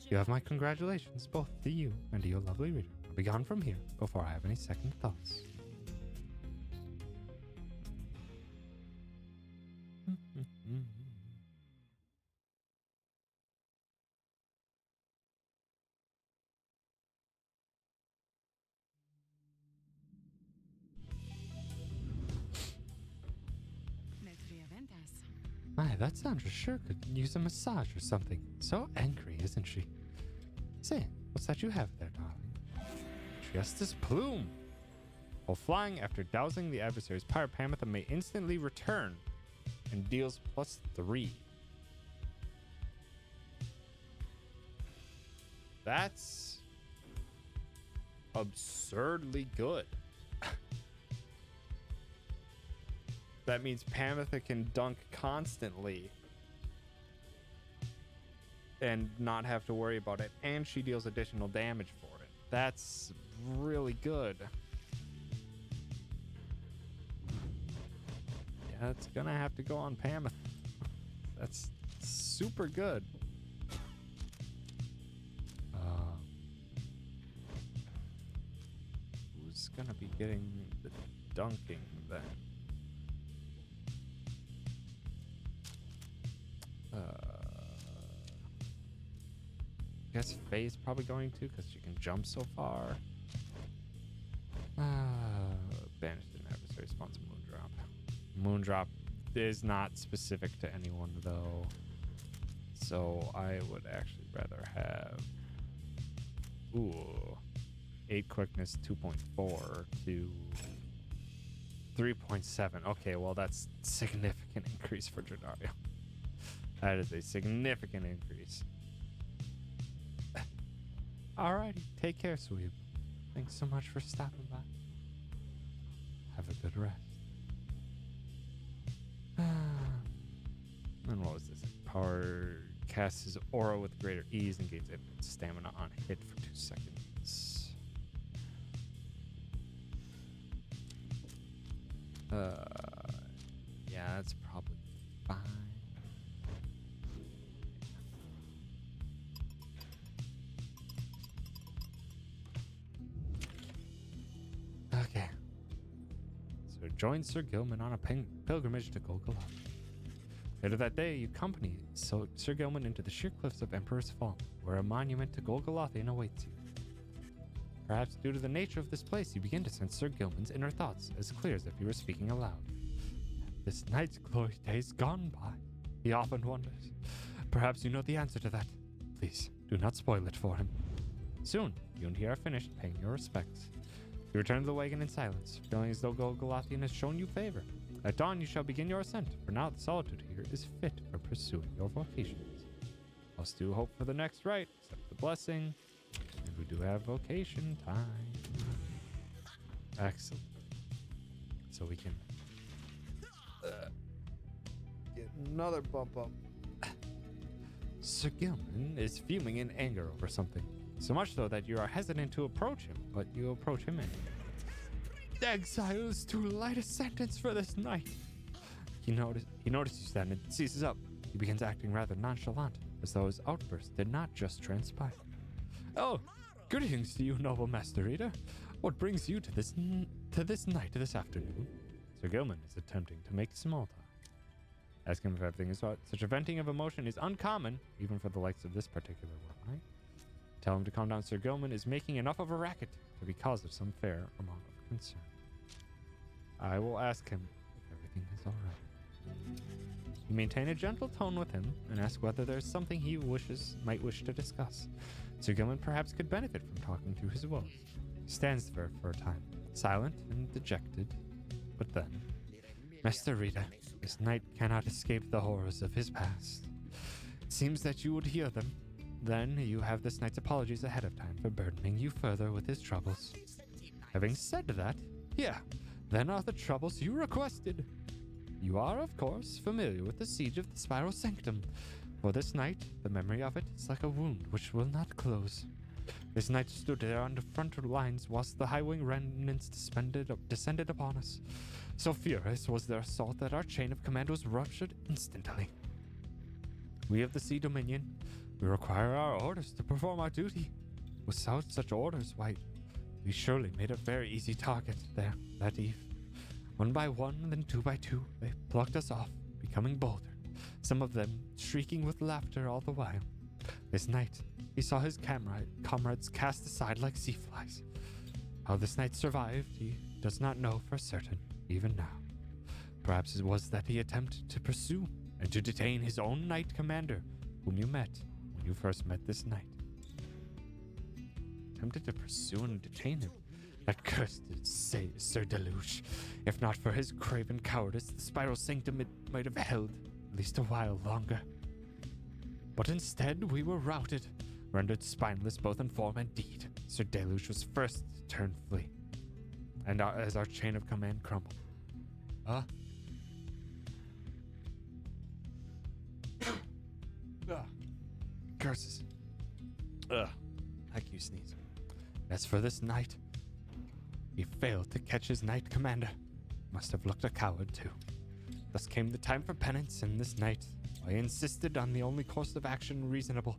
You have my congratulations, both to you and to your lovely reader. I'll be gone from here before I have any second thoughts. My, that Sandra sure could use a massage or something. So angry, isn't she? Say, what's that you have there, darling? Justice Plume. While flying after dousing the adversary's Pyre, Pamitha may instantly return and deals +3. That's absurdly good. That means Pamitha can dunk constantly and not have to worry about it, and she deals additional damage for it. That's really good. Yeah, it's gonna have to go on Pamitha. That's super good. Who's gonna be getting the dunking then? I guess Faye's probably going to, because she can jump so far. Banished an adversary spawns Moondrop. Moondrop is not specific to anyone, though. So I would actually rather have... Ooh. 8 quickness, 2.4 to 3.7. Okay, well, that's significant increase for Drenario. That is a significant increase. Alrighty, take care, Sweep. Thanks so much for stopping by. Have a good rest. And what was this? Power casts his aura with greater ease and gains infinite stamina on hit for 2 seconds. Yeah, that's probably fine. Okay. So join Sir Gilman on a pilgrimage to Golgotha. Later that day, you accompany Sir Gilman into the sheer cliffs of Emperor's Fall, where a monument to Golgothian awaits you. Perhaps due to the nature of this place, you begin to sense Sir Gilman's inner thoughts, as clear as if he were speaking aloud. This night's glory days gone by, he often wonders. Perhaps you know the answer to that. Please, do not spoil it for him. Soon, you and he are finished paying your respects. You return to the wagon in silence, feeling as though Golgothian has shown you favor. At dawn, you shall begin your ascent, for now the solitude here is fit for pursuing your vocations. I'll still hope for the next rite, accept the blessing, and we do have vocation time. Excellent. So we can get another bump up. Sir Gilman is fuming in anger over something. So much so that you are hesitant to approach him, but you approach him anyway. Exile is too light a sentence for this night. He noticed you stand and seizes up. He begins acting rather nonchalant, as though his outburst did not just transpire. Oh, greetings to you, noble Master Reader. What brings you to this night this afternoon? Sir Gilman is attempting to make small talk. Ask him if everything is right. Such a venting of emotion is uncommon, even for the likes of this particular one, right? Tell him to calm down. Sir Gilman is making enough of a racket to be cause of some fair amount of concern. I will ask him if everything is all right. You maintain a gentle tone with him and ask whether there is something he might wish to discuss. Sir Gilman perhaps could benefit from talking through his woes. He stands there for a time, silent and dejected, but then, Master Rita, this knight cannot escape the horrors of his past. It seems that you would hear them. Then you have this knight's apologies ahead of time for burdening you further with his troubles. Having said that, here, then are the troubles you requested. You are, of course, familiar with the siege of the Spiral Sanctum. For this night, the memory of it is like a wound which will not close. This knight stood there on the front lines whilst the high-wing remnants descended upon us. So furious was their assault that our chain of command was ruptured instantly. We of the Sea Dominion, we require our orders to perform our duty. Without such orders, why, we surely made a very easy target there that eve. One by one, then two by two, they plucked us off, becoming bolder, some of them shrieking with laughter all the while. This night, he saw his comrades cast aside like sea flies. How this knight survived, he does not know for certain, even now. Perhaps it was that he attempted to pursue and to detain his own knight commander, whom you met when you first met this knight. Attempted to pursue and detain him. That cursed Sir Deluge. If not for his craven cowardice, the Spiral Sanctum it might have held at least a while longer. But instead, we were routed, rendered spineless both in form and deed. Sir Deluge was first to turn flee, and as our chain of command crumbled. Curses. Heck, you sneeze. As for this knight, he failed to catch his knight commander. Must have looked a coward too. Thus came the time for penance, and this night, I insisted on the only course of action reasonable.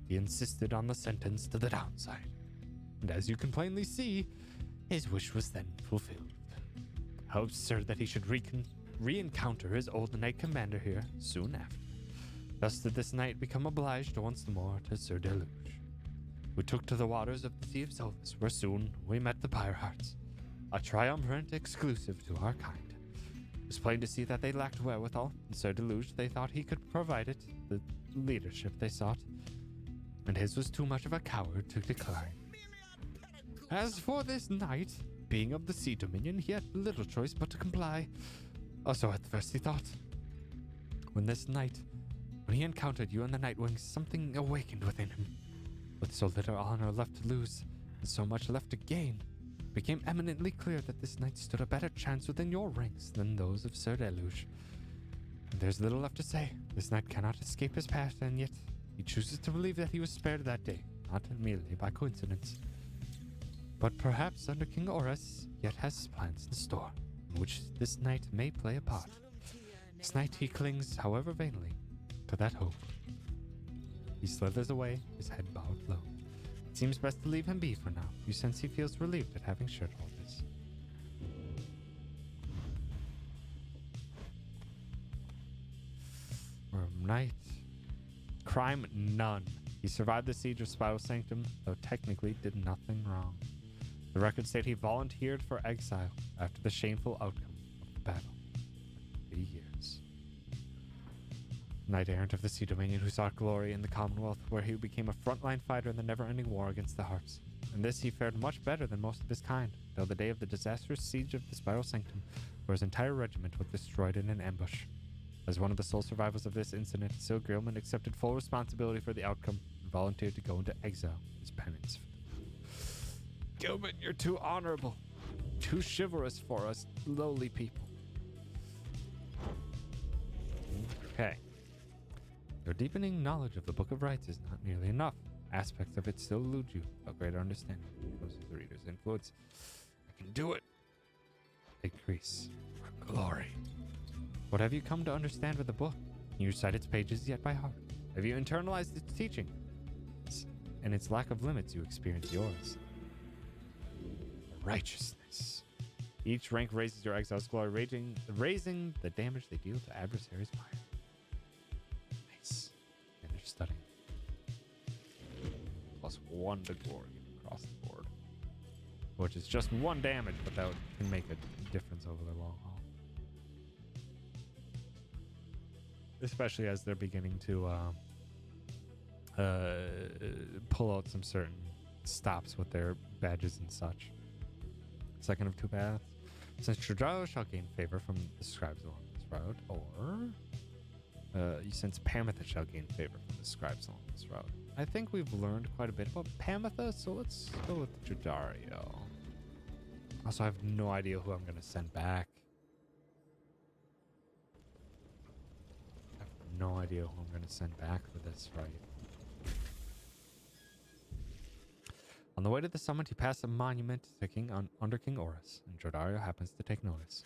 He insisted on the sentence to the downside. And as you can plainly see, his wish was then fulfilled. How absurd that he should re-encounter his old knight commander here soon after. Thus did this knight become obliged once more to Sir Deluge. We took to the waters of the Sea of Solus, where soon we met the Pyre Hearts, a triumvirate exclusive to our kind. It was plain to see that they lacked wherewithal, and Sir Deluge they thought he could provide it, the leadership they sought, and his was too much of a coward to decline. As for this knight, being of the Sea Dominion, he had little choice but to comply. Also at first he thought. When he encountered you and the Nightwings, something awakened within him. With so little honor left to lose, and so much left to gain, it became eminently clear that this knight stood a better chance within your ranks than those of Sir Deluge. And there's little left to say. This knight cannot escape his past, and yet he chooses to believe that he was spared that day, not merely by coincidence. But perhaps under King Oris yet has plans in store, in which this knight may play a part. This night he clings, however vainly, to that hope. He slithers away, his head bowed low. It seems best to leave him be for now. You sense he feels relieved at having shared all this. Night. Crime none. He survived the siege of Spiral Sanctum, though technically did nothing wrong. The records state he volunteered for exile after the shameful outcome of the battle. 3 years. Knight errant of the Sea Dominion who sought glory in the Commonwealth, where he became a frontline fighter in the never-ending war against the Hearts. In this he fared much better than most of his kind, till the day of the disastrous siege of the Spiral Sanctum, where his entire regiment was destroyed in an ambush. As one of the sole survivors of this incident, Sir Gilman accepted full responsibility for the outcome and volunteered to go into exile as penance. Gilman, you're too honorable, too chivalrous for us lowly people. Okay. Your deepening knowledge of the Book of Rites is not nearly enough. Aspects of it still elude you, but greater understanding shows the reader's influence. I can do it. Increase for glory. What have you come to understand with the book? Can you recite its pages yet by heart? Have you internalized its teaching? And its lack of limits, you experience yours. Righteousness. Each rank raises your exile's glory, raising the damage they deal to adversaries' fire. 1 to glory across the board. Which is just 1 damage, but that can make a difference over the long haul. Especially as they're beginning to pull out some certain stops with their badges and such. Second of 2 paths. Since Trajaro shall gain favor from the scribes along this route, or since Pamitha shall gain favor from the scribes along this route. I think we've learned quite a bit about Pamitha, so let's go with Trajaro. Also, I have no idea who I'm going to send back. I have no idea who I'm going to send back for this fight. On the way to the summit, you pass a monument to under King Horus, and Jordario happens to take notice.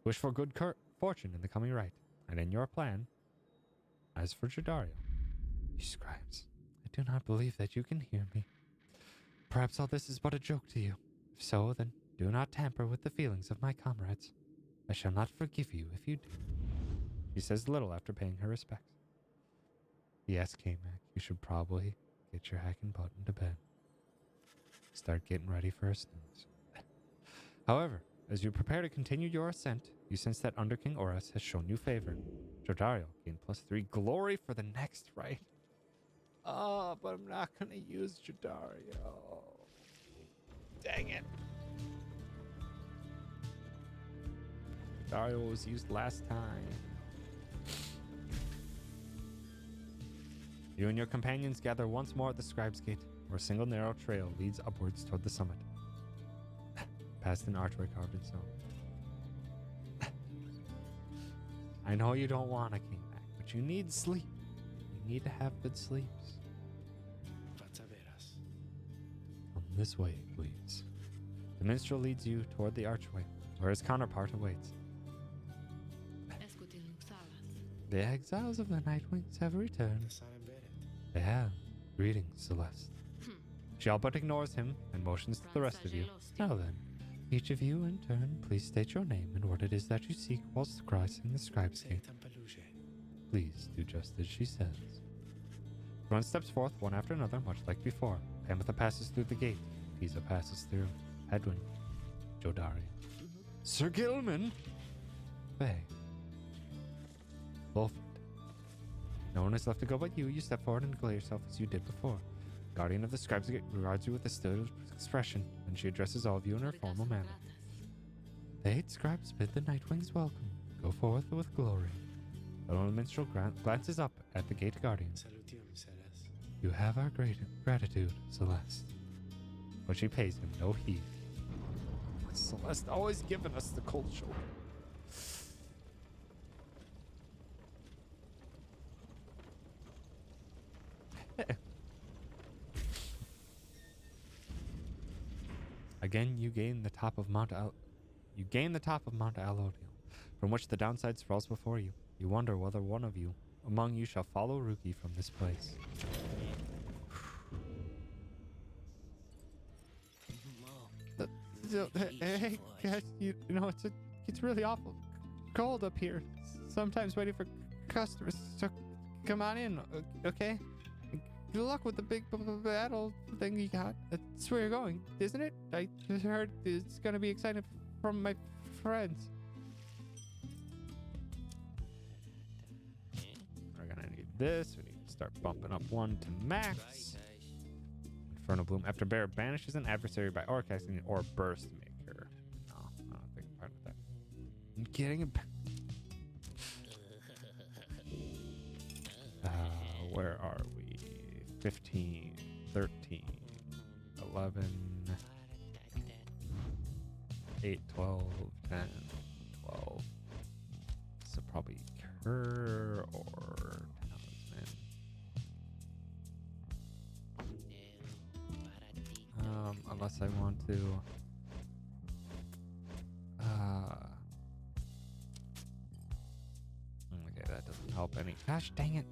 Wish for good fortune in the coming rite, and in your plan. As for Jordario, you scribes, I do not believe that you can hear me. Perhaps all this is but a joke to you. If so, then do not tamper with the feelings of my comrades. I shall not forgive you if you do. She says little after paying her respects. Yes, K-Mac, you should probably get your hacking button to bed. Start getting ready for a snooze. However, as you prepare to continue your ascent, you sense that Under King Horus has shown you favor. Jordario gain +3 glory for the next right. Oh, but I'm not going to use Jordario. Dang it. Jordario was used last time. You and your companions gather once more at the Scribe's Gate, where a single narrow trail leads upwards toward the summit. Past an archway carved in stone. I know you don't want a king back, but you need sleep. You need to have good sleeps. Come this way, please. The minstrel leads you toward the archway, where his counterpart awaits. The exiles of the Nightwings have returned. They have. Greetings, Celeste. She all but ignores him and motions to the rest of you. Now then, each of you in turn, please state your name and what it is that you seek whilst crossing the Scribe's Gate. Please do just as she says. Everyone steps forth one after another, much like before. Pamitha passes through the gate. Pisa passes through. Hedwin. Jordario. Sir Gilman! Faye. Wolford. No one is left to go but you. You step forward and declare yourself as you did before. Guardian of the Scribes regards you with a stoic expression, and she addresses all of you in her formal manner. The 8 scribes bid the Nightwings welcome. Go forth with glory. The little minstrel glances up at the gate guardian. You have our great gratitude, Celeste. But she pays him no heed. Celeste always giving us the cold shoulder. Again, you gain the top of Mount Alodiel, from which the downside sprawls before you. You wonder whether one of you among you shall follow Ruki from this place. Hey guys, you know it's really awful cold up here. Sometimes waiting for customers. So come on in, okay? Good luck with the big battle thing you got. That's where you're going, isn't it? I heard it's gonna be exciting from my friends. We're gonna need this. We need to start bumping up 1 to max. Inferno Bloom. After Bear banishes an adversary by aura casting or burst maker. No, I don't think I'm fine with that. I'm getting it. Where are we? 15, 13, 11, 8, 12, 10, 12. So probably Cur or Talisman. Unless I want to. Okay, that doesn't help any. Gosh dang it.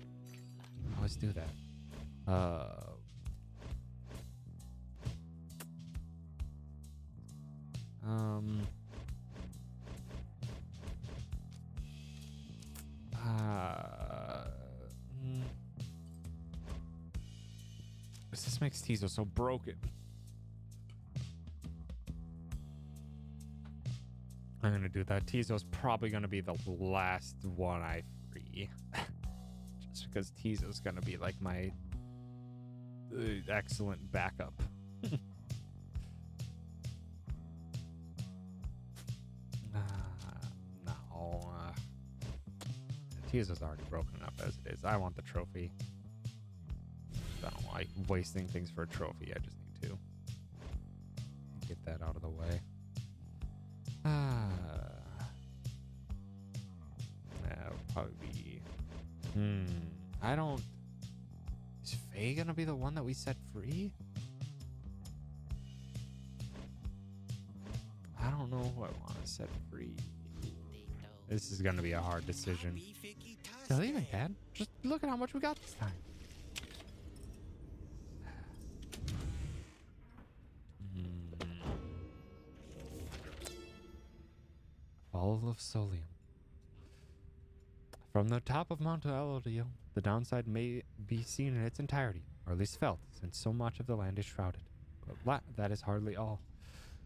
I always do that. This makes Tizo so broken. I'm gonna do that. Tizo's probably gonna be the last one I free. Just because Tizo's gonna be like my excellent backup. No. Tizo's already broken enough as it is. I want the trophy. I don't like wasting things for a trophy. I just need to get that out of the way. That would probably be. I don't. Is Faye gonna be the one that we set free? I don't know who I want to set free. This is gonna be a hard decision. Still leaving, Dad. Just look at how much we got this time. Fall of Solium. From the top of Mount Elodiel, the downside may be seen in its entirety, or at least felt, since so much of the land is shrouded. But that is hardly all.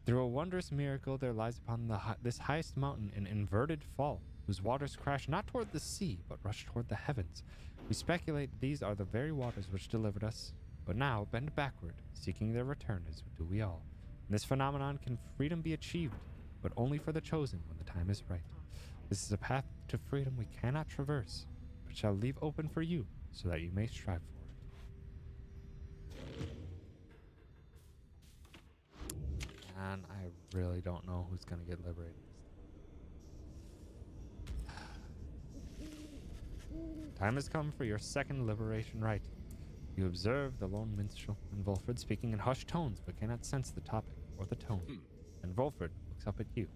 Through a wondrous miracle, there lies upon this highest mountain an inverted fall, whose waters crash not toward the sea, but rush toward the heavens. We speculate these are the very waters which delivered us, but now bend backward, seeking their return, as do we all. In this phenomenon can freedom be achieved, but only for the chosen when the time is right. This is a path to freedom we cannot traverse, but shall leave open for you, so that you may strive for it. And I really don't know who's going to get liberated. Time has come for your second liberation rite. You observe the lone minstrel and Volfred speaking in hushed tones, but cannot sense the topic or the tone. And Volfred looks up at you.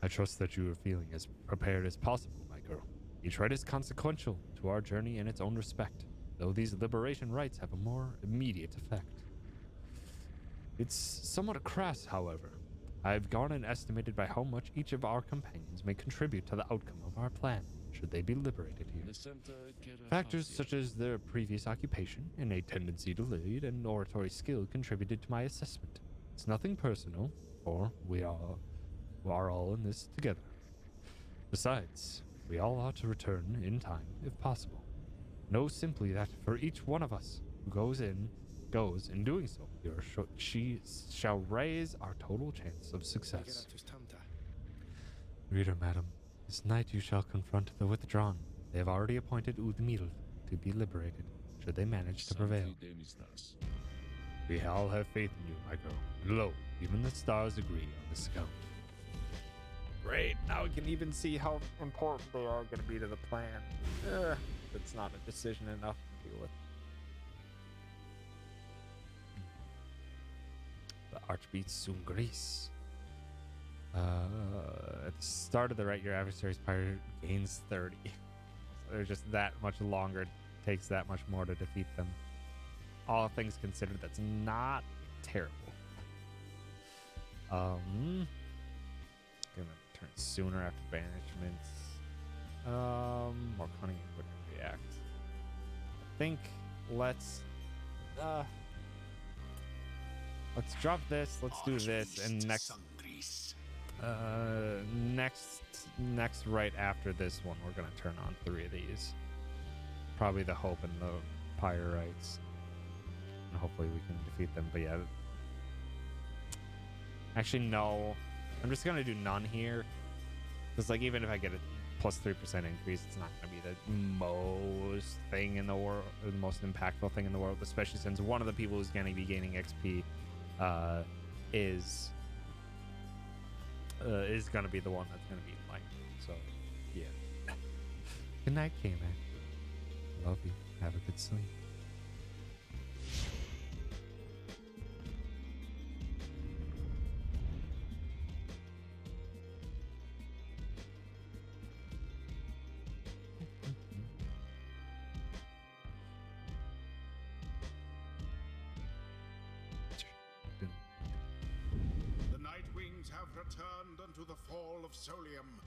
I trust that you are feeling as prepared as possible, my girl. Each rite is consequential to our journey in its own respect, though these liberation rites have a more immediate effect. It's somewhat crass, however. I have gone and estimated by how much each of our companions may contribute to the outcome of our plan, should they be liberated here. Factors such as their previous occupation, innate tendency to lead, and oratory skill contributed to my assessment. It's nothing personal, for we are all in this together. Besides, we all ought to return in time, if possible. Know simply that for each one of us who goes, in doing so, she shall raise our total chance of success. Reader, madam, this night you shall confront the withdrawn. They have already appointed Udmil to be liberated, should they manage to prevail. We all have faith in you, my girl. And lo, even the stars agree on this account. Great, now we can even see how important they are going to be to the plan. It's not a decision enough to deal with. The Archbeat Sungris. At the start of the rite, your adversary's Pyre gains 30. So they're just that much longer. It takes that much more to defeat them. All things considered, that's not terrible. Gonna turn sooner after banishments. More cunning and quicker react. I think let's drop this. Let's do this, and next right after this one, we're gonna turn on 3 of these. Probably the Hope and the Pyrites. And hopefully we can defeat them. But yeah. Actually, no. I'm just gonna do none here. Because like even if I get a plus 3% increase, it's not gonna be the most thing in the world, or the most impactful thing in the world, especially since one of the people who's gonna be gaining XP is gonna be the one that's gonna be enlightened. So yeah. Good night, K-Man. Love you. Have a good sleep. Returned unto the fall of Solium,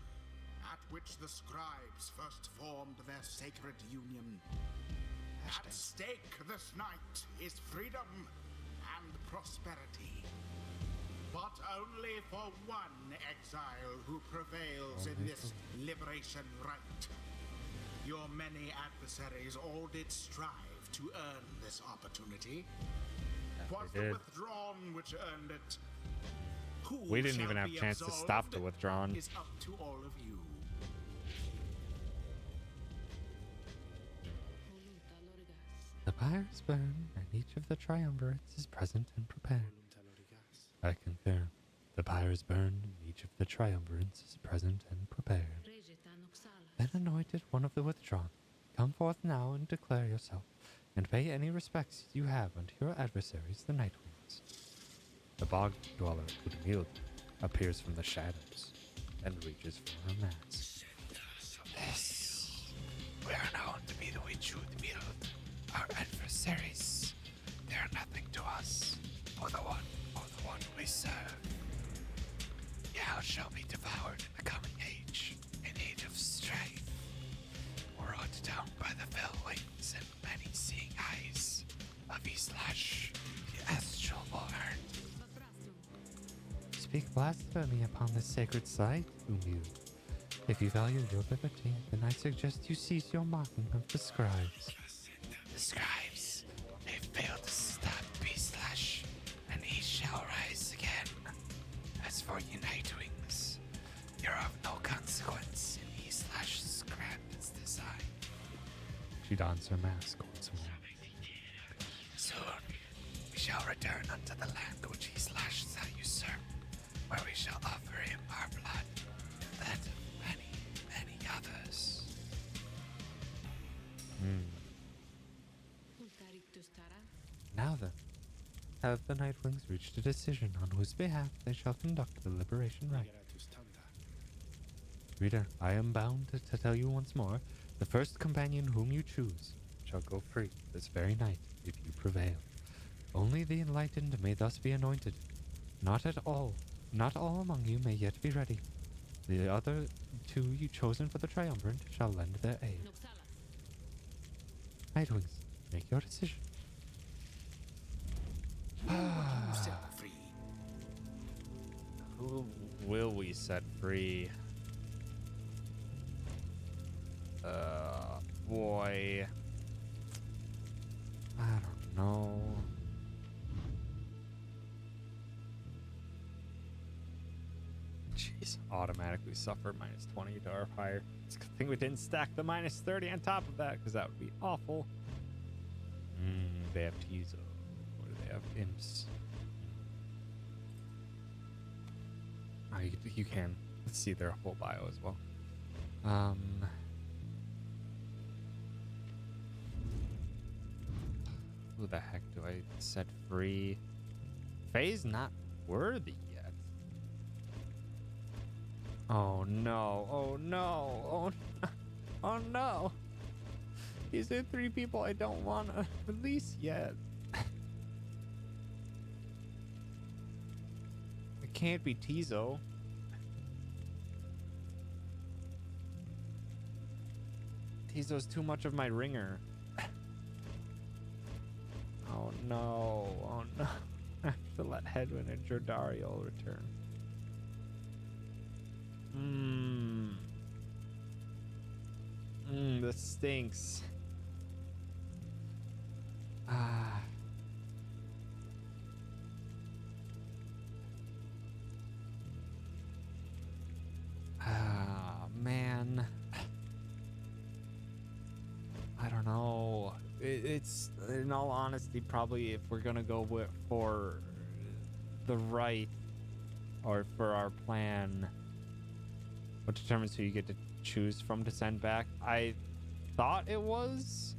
at which the scribes first formed their sacred union. At stake this night is freedom and prosperity. But only for one exile who prevails in this liberation rite. Your many adversaries all did strive to earn this opportunity. Was the withdrawn which earned it? Who We didn't even shall have be a chance to stop the absolved withdrawn. is up to all of you. The pyres burn, and each of the triumvirates is present and prepared. I confirm. The pyres burn, and each of the triumvirates is present and prepared. Then anointed one of the withdrawn, come forth now and declare yourself, and pay any respects you have unto your adversaries, the Nightwings. The bog dweller Udmild appears from the shadows and reaches for her mask. This, we are known to be the witch Udmild. Our adversaries, they are nothing to us, or the one we serve. Yao shall be devoured in the coming age, an age of strife. Brought down by the fell wings and many seeing eyes of Islash, the astral born. Speak blasphemy upon this sacred site, Umil. If you value your liberty, then I suggest you cease your mocking of the scribes. The scribes, they failed to stop Beastlash, and he shall rise again. As for you Nightwings, you're of no consequence in Beastlash's grandest design. She dons her mask once more. Soon, we shall return unto the land which Beastlash shall usurp, where we shall offer him our blood, and that of many, many others. Now then, have the Nightwings reached a decision on whose behalf they shall conduct the liberation rite? Reader, I am bound to tell you once more, the first companion whom you choose shall go free this very night if you prevail. Only the enlightened may thus be anointed. Not all among you may yet be ready. The other two you chosen for the triumvirate shall lend their aid. Nightwings, make your decision. Who will we set free? Boy. I don't know. Jeez, automatically suffer -20 to our Pyre. It's a good thing we didn't stack the -30 on top of that, because that would be awful. They have Tizo. What do they have? Imps. Oh, you can. Let's see their whole bio as well. Who the heck do I set free? Faye's not worthy yet. Oh no, oh no, oh no, oh no. These are 3 people I don't want to release yet. It can't be Tizo. Tizo's too much of my ringer. Oh no, oh no. I have to let Hedwin and Jordario return. This stinks. Man. I don't know. It's, in all honesty, probably if we're gonna go for the right, or for our plan, what determines who you get to choose from to send back. I thought it was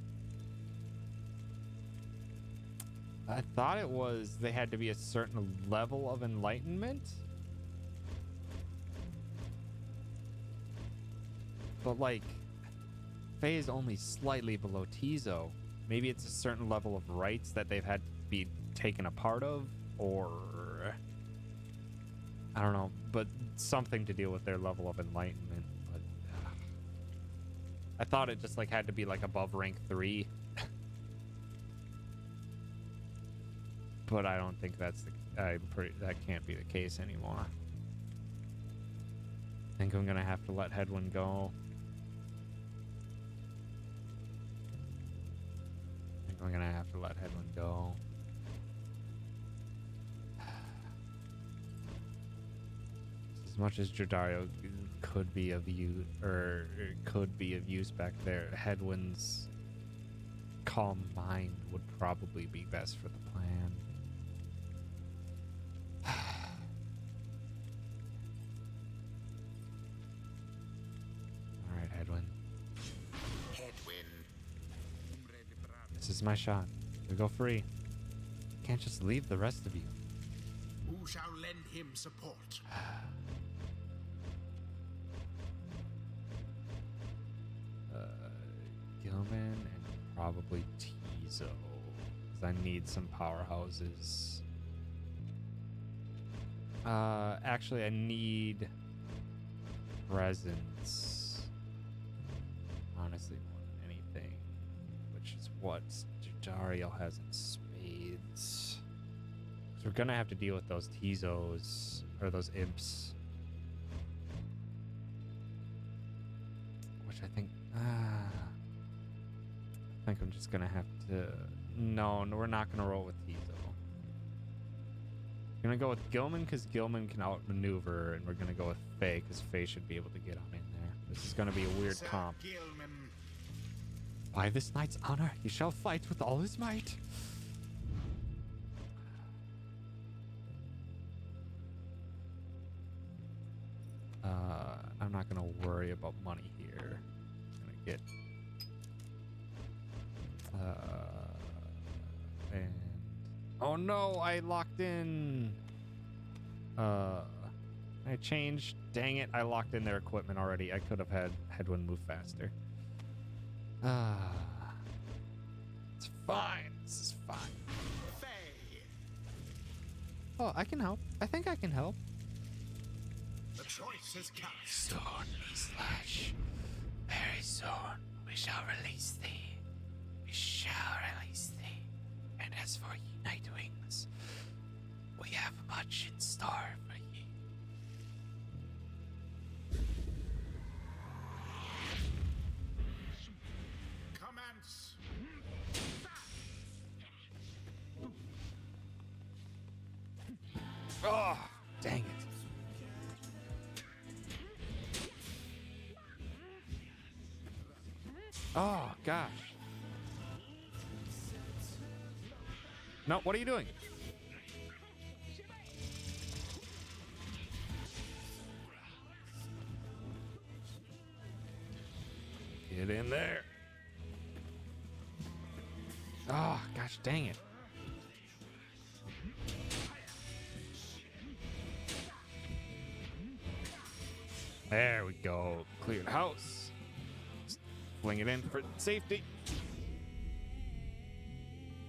they had to be a certain level of enlightenment. But like, Faye is only slightly below Tizo. Maybe it's a certain level of rights that they've had to be taken a part of, or I don't know, but something to deal with their level of enlightenment. But I thought it just like had to be like above rank 3. But I don't think that's the. That can't be the case anymore. I think I'm gonna have to let Headwind go. I think I'm gonna have to let Headwind go. As much as Jordario could be of use, or could be of use back there, Headwind's calm mind would probably be best for the plan. All right, Headwind. This is my shot. We go free. Can't just leave the rest of you. Who shall lend him support? Gilman and probably Tizo, because I need some powerhouses. Actually, I need presence. Honestly, more than anything, which is what Dario has in spades. So we're gonna have to deal with those Tizos, or those imps, which I think. I think I'm just gonna have to. No, we're not gonna roll with Tizo. We're gonna go with Gilman because Gilman can outmaneuver, and we're gonna go with Faye because Faye should be able to get on in there. This is gonna be a weird comp. Gilman. By this knight's honor, he shall fight with all his might. I'm not gonna worry about money here. I'm gonna get. And oh no, I locked in. I changed. Dang it, I locked in their equipment already. I could have had Headwind move faster. It's fine. This is fine. Faye. Oh, I can help. I think I can help. The choice is cast. Soon, Slash. Very soon, we shall release thee. We shall release thee. And as for ye Nightwings, we have much in store for ye. Commence. Oh, dang it. Oh, gosh. No, what are you doing? Get in there. Oh, gosh, dang it. There we go. Cleared house. Just fling it in for safety.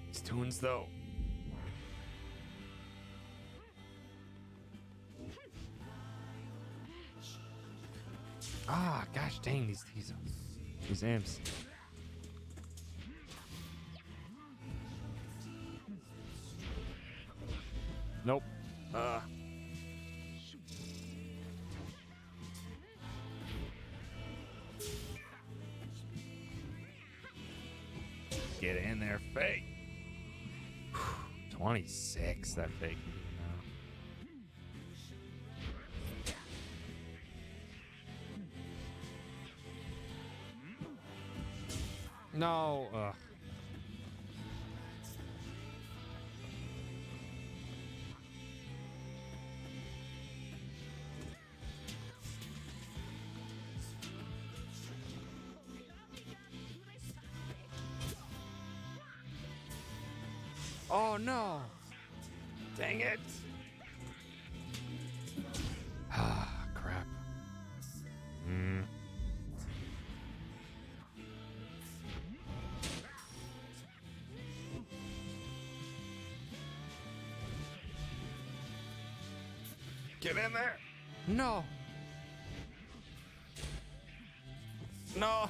These tunes, though. Ah, gosh dang, these imps. Nope. Get in there, Faye. 26, that Faye can do now. No. Oh no. Dang it. Ah, crap. Get in there. No. No.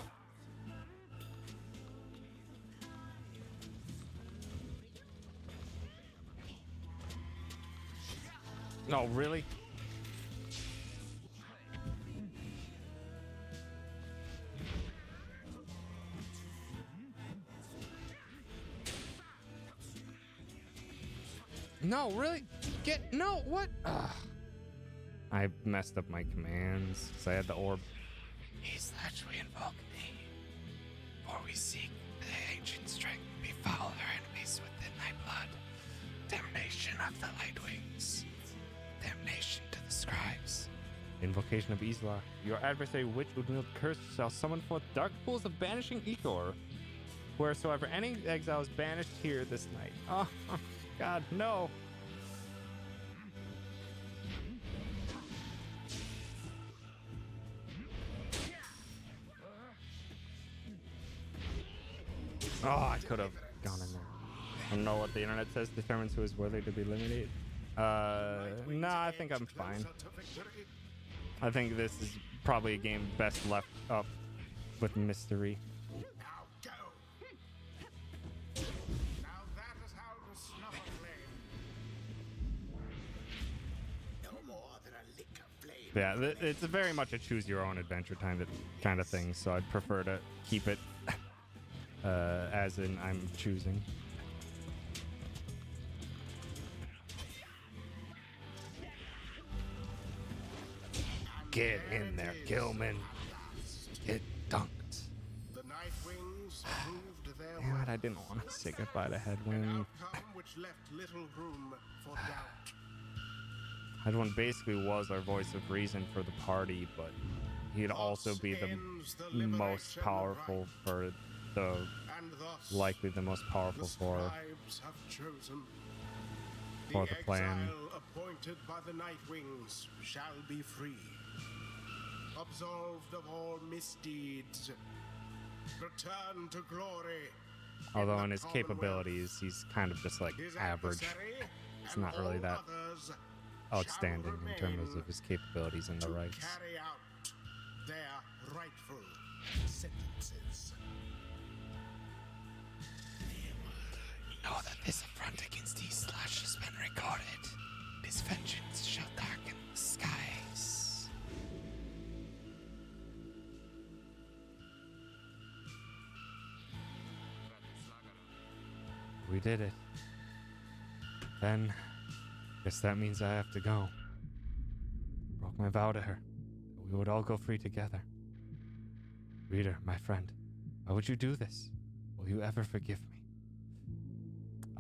No, really? No, really? No, what? Ugh. I messed up my commands because I had the orb. He's that we invoke thee, for we seek the ancient strength, befoul our enemies within thy blood. Damnation of the light wings, damnation to the scribes. Invocation of Isla. Your adversary, witch with wield curse, shall summon forth dark pools of banishing ichor, wheresoever any exile is banished here this night. Oh, God, no. Oh, I could have gone in there. I don't know what the internet says determines who is worthy to be eliminated. Nah, I think I'm fine. I think this is probably a game best left up with mystery. Now go. Now that is how to snuff a flame. No more than a lick of flame. Yeah, it's very much a choose your own adventure kind of thing, so I'd prefer to keep it as in I'm choosing. Get in there, Gilman. Get dunked. The Night Wings proved their Damn it, worth. I didn't want to say goodbye to An Headwind. outcome which left little room for doubt. Headwind basically was our voice of reason for the party, but he'd also be the Ends the most liberation powerful right, for the and thus likely the most powerful the for scribes have chosen. for the plan. Exile appointed by the Night Wings shall be free, absolved of all misdeeds, return to glory. Although in the his Commonwealth. capabilities, he's kind of just like His average. adversary It's and not really all that others shall outstanding in terms remain of his capabilities and the to rights. carry out their rightful sentences. Know that this affront against these has been recorded. His vengeance shall darken the skies. We did it. Then, guess that means I have to go. Broke my vow to her, that we would all go free together. Reader, my friend, why would you do this? Will you ever forgive me?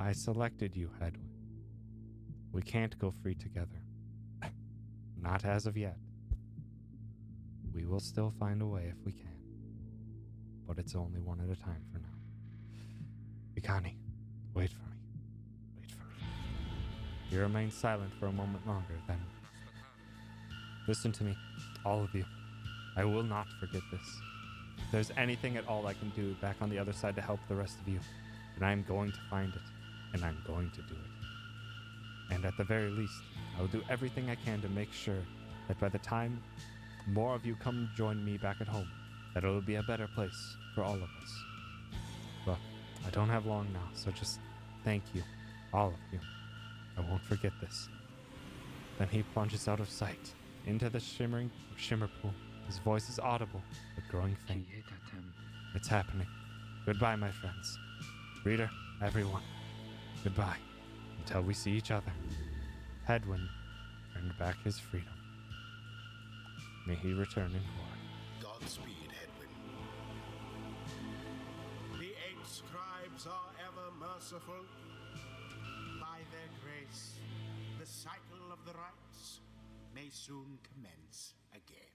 I selected you, Hedwig. We can't go free together. Not as of yet. We will still find a way if we can. But it's only one at a time for now. Ikani, wait for me. Wait for me. You remain silent for a moment longer, then. Listen to me, all of you. I will not forget this. If there's anything at all I can do back on the other side to help the rest of you, then I'm going to find it, and I'm going to do it. And at the very least, I will do everything I can to make sure that by the time more of you come join me back at home, that it will be a better place for all of us. Look, I don't have long now, so just thank you, all of you. I won't forget this. Then he plunges out of sight into the shimmer pool. His voice is audible, but growing faint. It's happening. Goodbye, my friends. Reader, everyone. Goodbye. Until we see each other. Hedwin earned back his freedom. May he return in glory. Godspeed, Hedwin. The 8 scribes are ever merciful. By their grace, the cycle of the rites may soon commence again.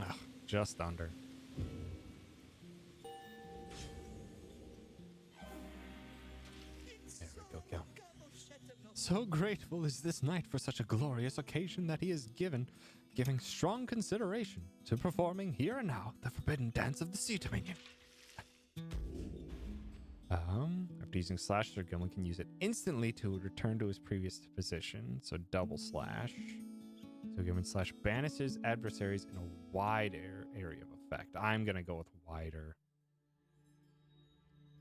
Ugh, just under. There we go, Gil. So grateful is this knight for such a glorious occasion that he is giving strong consideration to performing here and now the forbidden dance of the Sea Dominion. After using slash, Sir Gilman can use it instantly to return to his previous position. So double slash. So Gilman slash banishes adversaries in a wide area of effect. I'm gonna go with wider.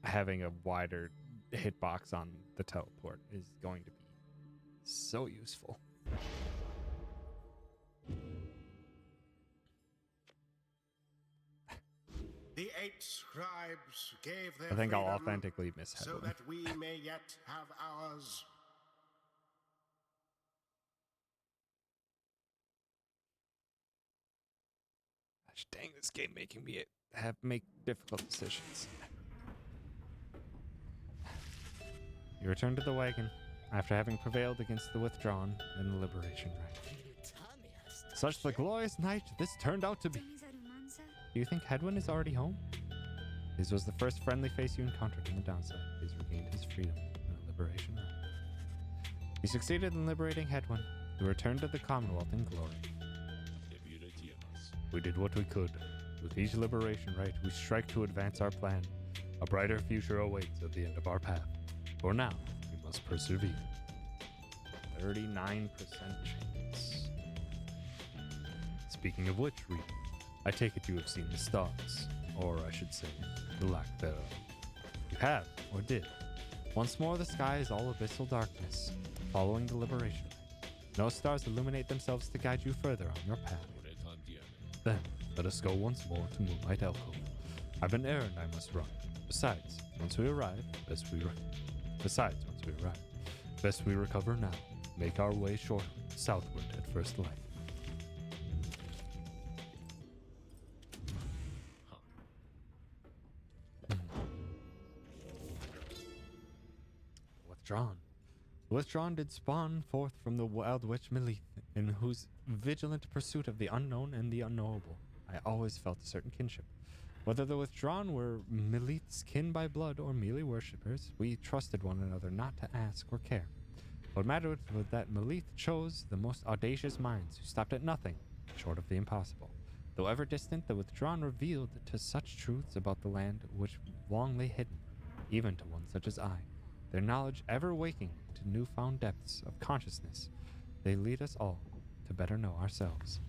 having a wider hitbox on the teleport is going to be so useful. The 8 scribes gave their I think I'll freedom authentically miss so Hedwyn. that we may yet have ours. Gosh dang, this game making me make difficult decisions. You return to the wagon after having prevailed against the Withdrawn and the Liberation Rite. Such the glorious night this turned out to be. Do you think Hedwyn is already home? His was the first friendly face you encountered in the downside. He's regained his freedom in the Liberation Rite. He succeeded in liberating Hedwyn, who returned to the Commonwealth in glory. We did what we could. With each liberation rite, we strike to advance our plan. A brighter future awaits at the end of our path. For now, we must persevere. 39% chance. Speaking of which, Reed, I take it you have seen the stars, or I should say, the lack thereof. You have, or did. Once more the sky is all abyssal darkness, following the liberation rite. No stars illuminate themselves to guide you further on your path. Then, let us go once more to Moonlight Alcove. I've an errand I must run. Besides, once we arrive, best we recover now. Make our way shortly, southward at first light. Withdrawn. Withdrawn did spawn forth from the wild witch Melith, in whose vigilant pursuit of the unknown and the unknowable I always felt a certain kinship. Whether the Withdrawn were Melith's kin by blood or merely worshippers, we trusted one another not to ask or care. What mattered was that Melith chose the most audacious minds who stopped at nothing short of the impossible. Though ever distant, the Withdrawn revealed to such truths about the land which long lay hidden, even to one such as I. Their knowledge ever waking to newfound depths of consciousness, they lead us all to better know ourselves.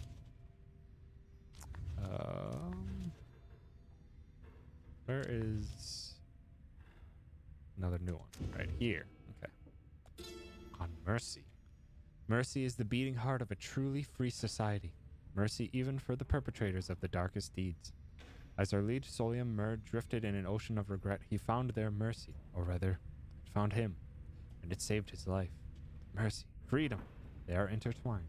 Where is another new one? Right here. Okay. On mercy. Mercy is the beating heart of a truly free society. Mercy even for the perpetrators of the darkest deeds. As our lead Solium Mur drifted in an ocean of regret, he found their mercy, or rather, it found him, and it saved his life. Mercy, freedom, they are intertwined.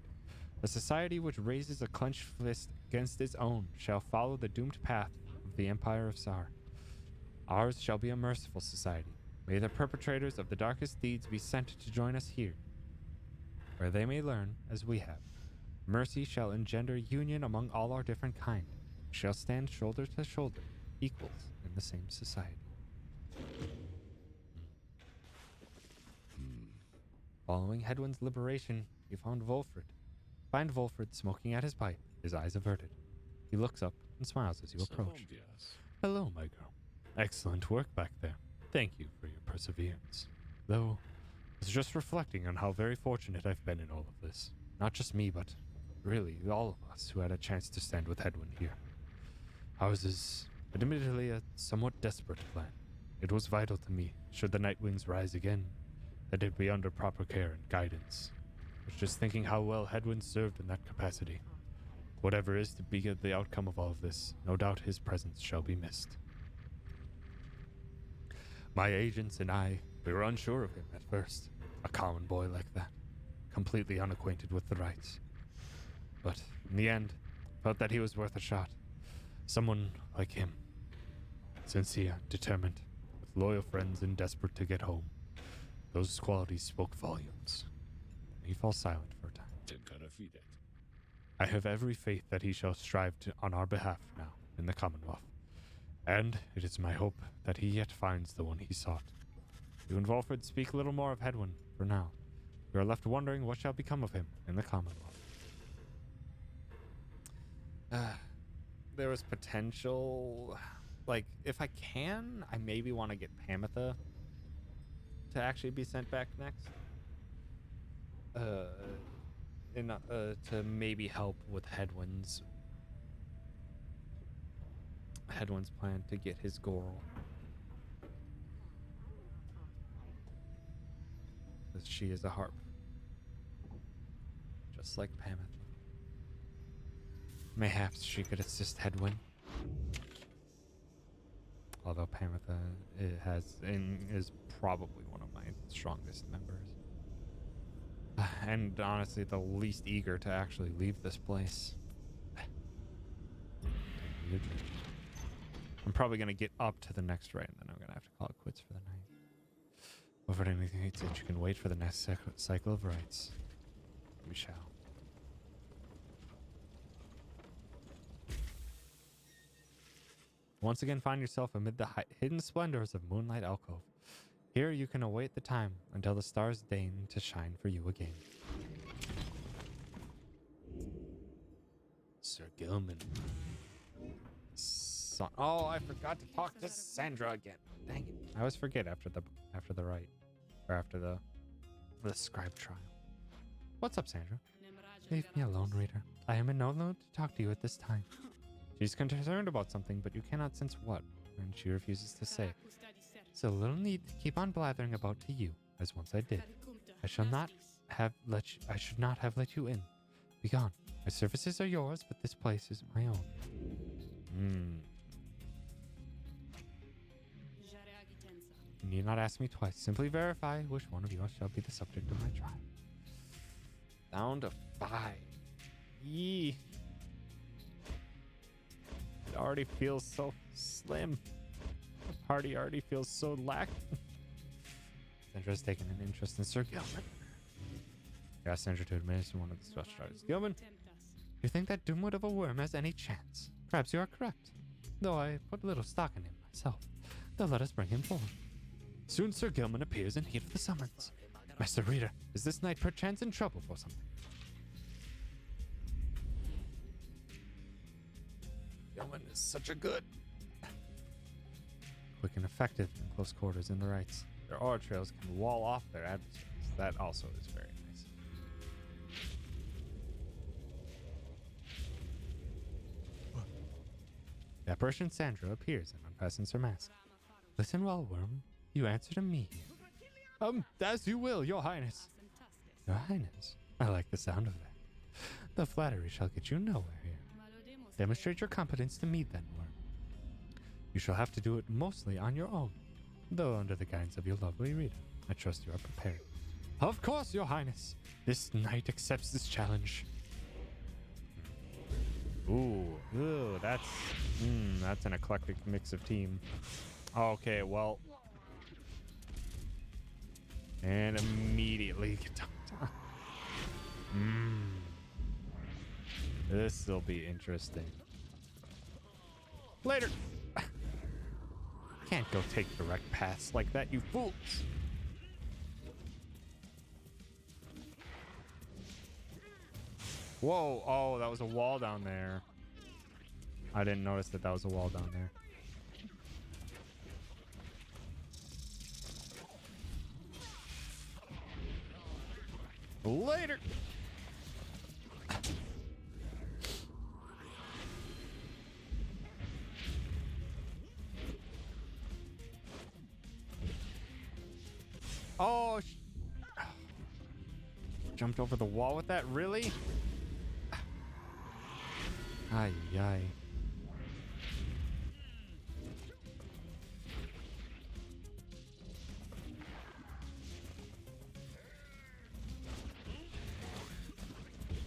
A society which raises a clenched fist against its own shall follow the doomed path of the Empire of Sar. Ours shall be a merciful society. May the perpetrators of the darkest deeds be sent to join us here, where they may learn, as we have. Mercy shall engender union among all our different kind. We shall stand shoulder to shoulder, equals in the same society. Following Hedwyn's liberation, you found Volfred. Find Volfred smoking at his pipe, his eyes averted. He looks up and smiles as you approach. Hello, my girl. Excellent work back there. Thank you for your perseverance. Though, I was just reflecting on how very fortunate I've been in all of this. Not just me, but really all of us who had a chance to stand with Hedwyn here. Ours is, admittedly, a somewhat desperate plan. It was vital to me, should the Nightwings rise again, that it be under proper care and guidance. I was just thinking how well Hedwyn served in that capacity. Whatever is to be the outcome of all of this, no doubt his presence shall be missed. My agents and I, we were unsure of him at first. A common boy like that, completely unacquainted with the rights. But in the end, felt that he was worth a shot. Someone like him. Sincere, determined, with loyal friends and desperate to get home. Those qualities spoke volumes. He falls silent for a time. I have every faith that he shall strive on our behalf now in the Commonwealth. And it is my hope that he yet finds the one he sought. You and Volfred speak little more of Hedwyn for now. We are left wondering what shall become of him in the Commonwealth. There was potential, like, if I can, I maybe want to get Pamitha to actually be sent back next. To maybe help with Hedwyn's plan to get his goal. as she is a harp. Just like Pamela. Mayhaps she could assist Hedwyn. Although Pamela is probably one of my strongest members. And honestly, the least eager to actually leave this place. I'm probably going to get up to the next raid, and then I'm going to have to call it quits for the night. But for anything that you can wait for the next cycle of rites. We shall. Once again, find yourself amid the hidden splendors of Moonlight Alcove. Here you can await the time until the stars deign to shine for you again. Sir Gilman. Oh, I forgot to talk to Sandra again. Dang it! I always forget after the rite, or after the scribe trial. What's up, Sandra? Leave me alone, reader. I am in no mood to talk to you at this time. She's concerned about something, but you cannot sense what, and she refuses to say. So little need to keep on blathering about to you, as once I did. I should not have let you in. Begone. My services are yours, but this place is my own. You need not ask me twice. Simply verify which one of you shall be the subject of my trial. Down to 5. Yee. It already feels so slim. The party already feels so lack. Sandra's taken an interest in Sir Gilman. I asked Sandra to administer one of the special charges. Gilman, you think that dimwit of a worm has any chance? Perhaps you are correct. Though I put little stock in him myself. Though let us bring him forward. Soon Sir Gilman appears in heat of the summons. Master Reader, is this knight perchance in trouble for something? Gilman is such a good. Quick and effective in close quarters in the rites. Their aura trails can wall off their adversaries. That also is very nice. The apparition Sandra appears and unfastens her mask. Listen well, worm. You answer to me. As you will, your highness. Your highness? I like the sound of that. The flattery shall get you nowhere here. Demonstrate your competence to me then, worm. You shall have to do it mostly on your own, though under the guidance of your lovely reader. I trust you are prepared. Of course, your highness. This knight accepts this challenge. Ooh, that's an eclectic mix of team. Okay, well. And immediately get down. This'll be interesting. Later. Can't go take direct paths like that, you fools. Whoa, oh, that was a wall down there. I didn't notice that was a wall down there. Later. Oh, jumped over the wall with that, really? Ay, ay.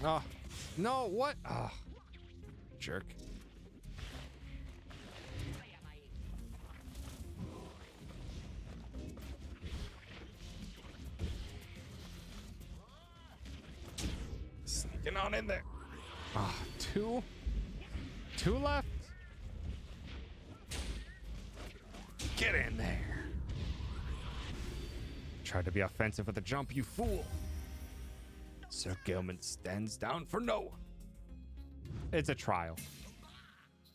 Oh, no, what? Oh, jerk. Sneaking on in there. Ah, two left. Get in there. Try to be offensive with a jump, you fool. Sir Gilman stands down for no one. It's a trial.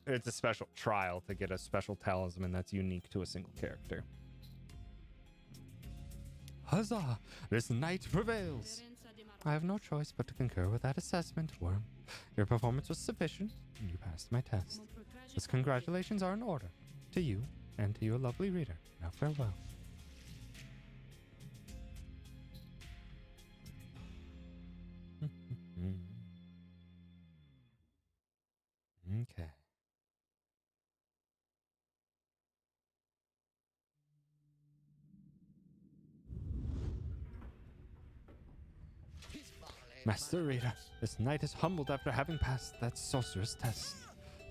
It's a special trial to get a special talisman that's unique to a single character. Huzzah! This knight prevails. I have no choice but to concur with that assessment, Worm. Your performance was sufficient, and you passed my test. Thus congratulations are in order, to you and to your lovely reader. Now farewell. Master Reader, this knight is humbled after having passed that sorcerer's test.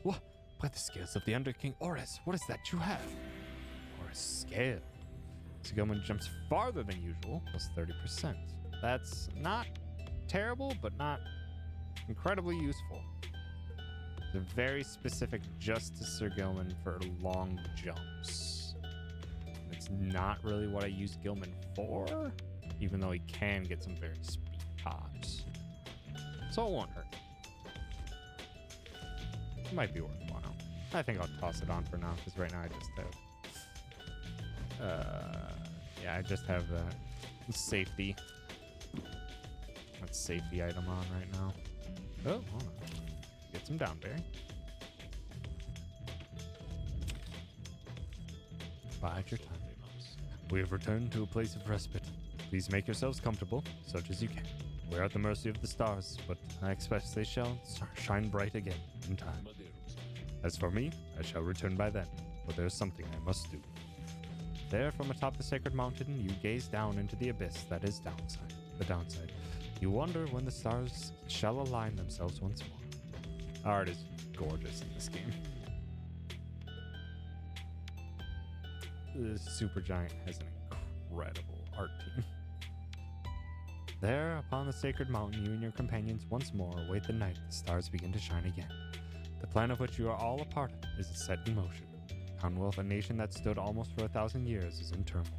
What? By the scales of the Under King Oris, what is that you have? Oris scale. Sigilman jumps farther than usual, plus 30%. That's not terrible, but not incredibly useful. They're very specific just to Sir Gilman for long jumps. It's not really what I use Gilman for, even though he can get some very speed pops. So it won't hurt. It might be worthwhile. I think I'll toss it on for now, because right now I just have... I just have safety. That safety item on right now. Oh, hold on. Get some downberry. Bide your time. We have returned to a place of respite. Please make yourselves comfortable, such as you can. We're at the mercy of the stars, but I expect they shall shine bright again in time. As for me, I shall return by then, but there is something I must do. There, from atop the sacred mountain, you gaze down into the abyss that is the downside. You wonder when the stars shall align themselves once more. Art is gorgeous in this game. The Supergiant has an incredible art team. There, upon the sacred mountain, you and your companions once more await the night the stars begin to shine again. The plan of which you are all a part of is set in motion. Commonwealth, a nation that stood almost for 1,000 years, is in turmoil.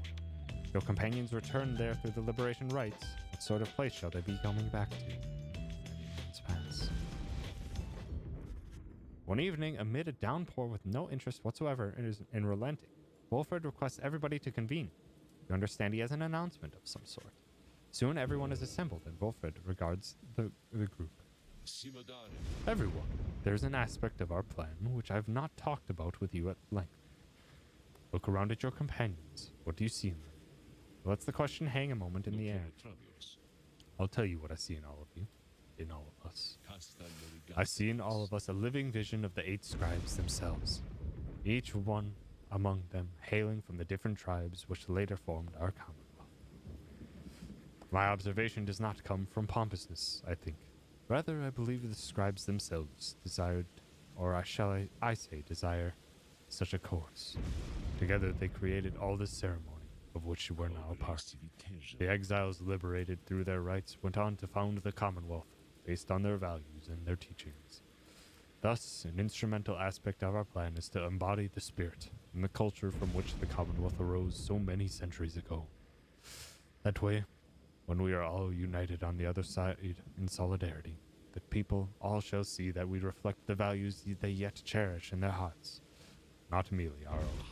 Your companions return there through the liberation rites. What sort of place shall they be coming back to? Months pass. One evening, amid a downpour with no interest whatsoever in relenting, Wolfred requests everybody to convene. You understand he has an announcement of some sort. Soon everyone is assembled, and Wolfred regards the group. Everyone, there's an aspect of our plan which I've not talked about with you at length. Look around at your companions. What do you see in them? Lets the question hang a moment in the air. I'll tell you what I see in all of you, in all of us. I see in all of us a living vision of the 8 scribes themselves, each one among them hailing from the different tribes which later formed our Commonwealth. My observation does not come from pompousness, I think. Rather, I believe the scribes themselves desired, or I say desire, such a course. Together they created all this ceremony, of which you are now a part. The exiles liberated through their rites went on to found the Commonwealth, based on their values and their teachings. Thus, an instrumental aspect of our plan is to embody the spirit and the culture from which the Commonwealth arose so many centuries ago. That way, when we are all united on the other side in solidarity, the people all shall see that we reflect the values they yet cherish in their hearts, not merely our own.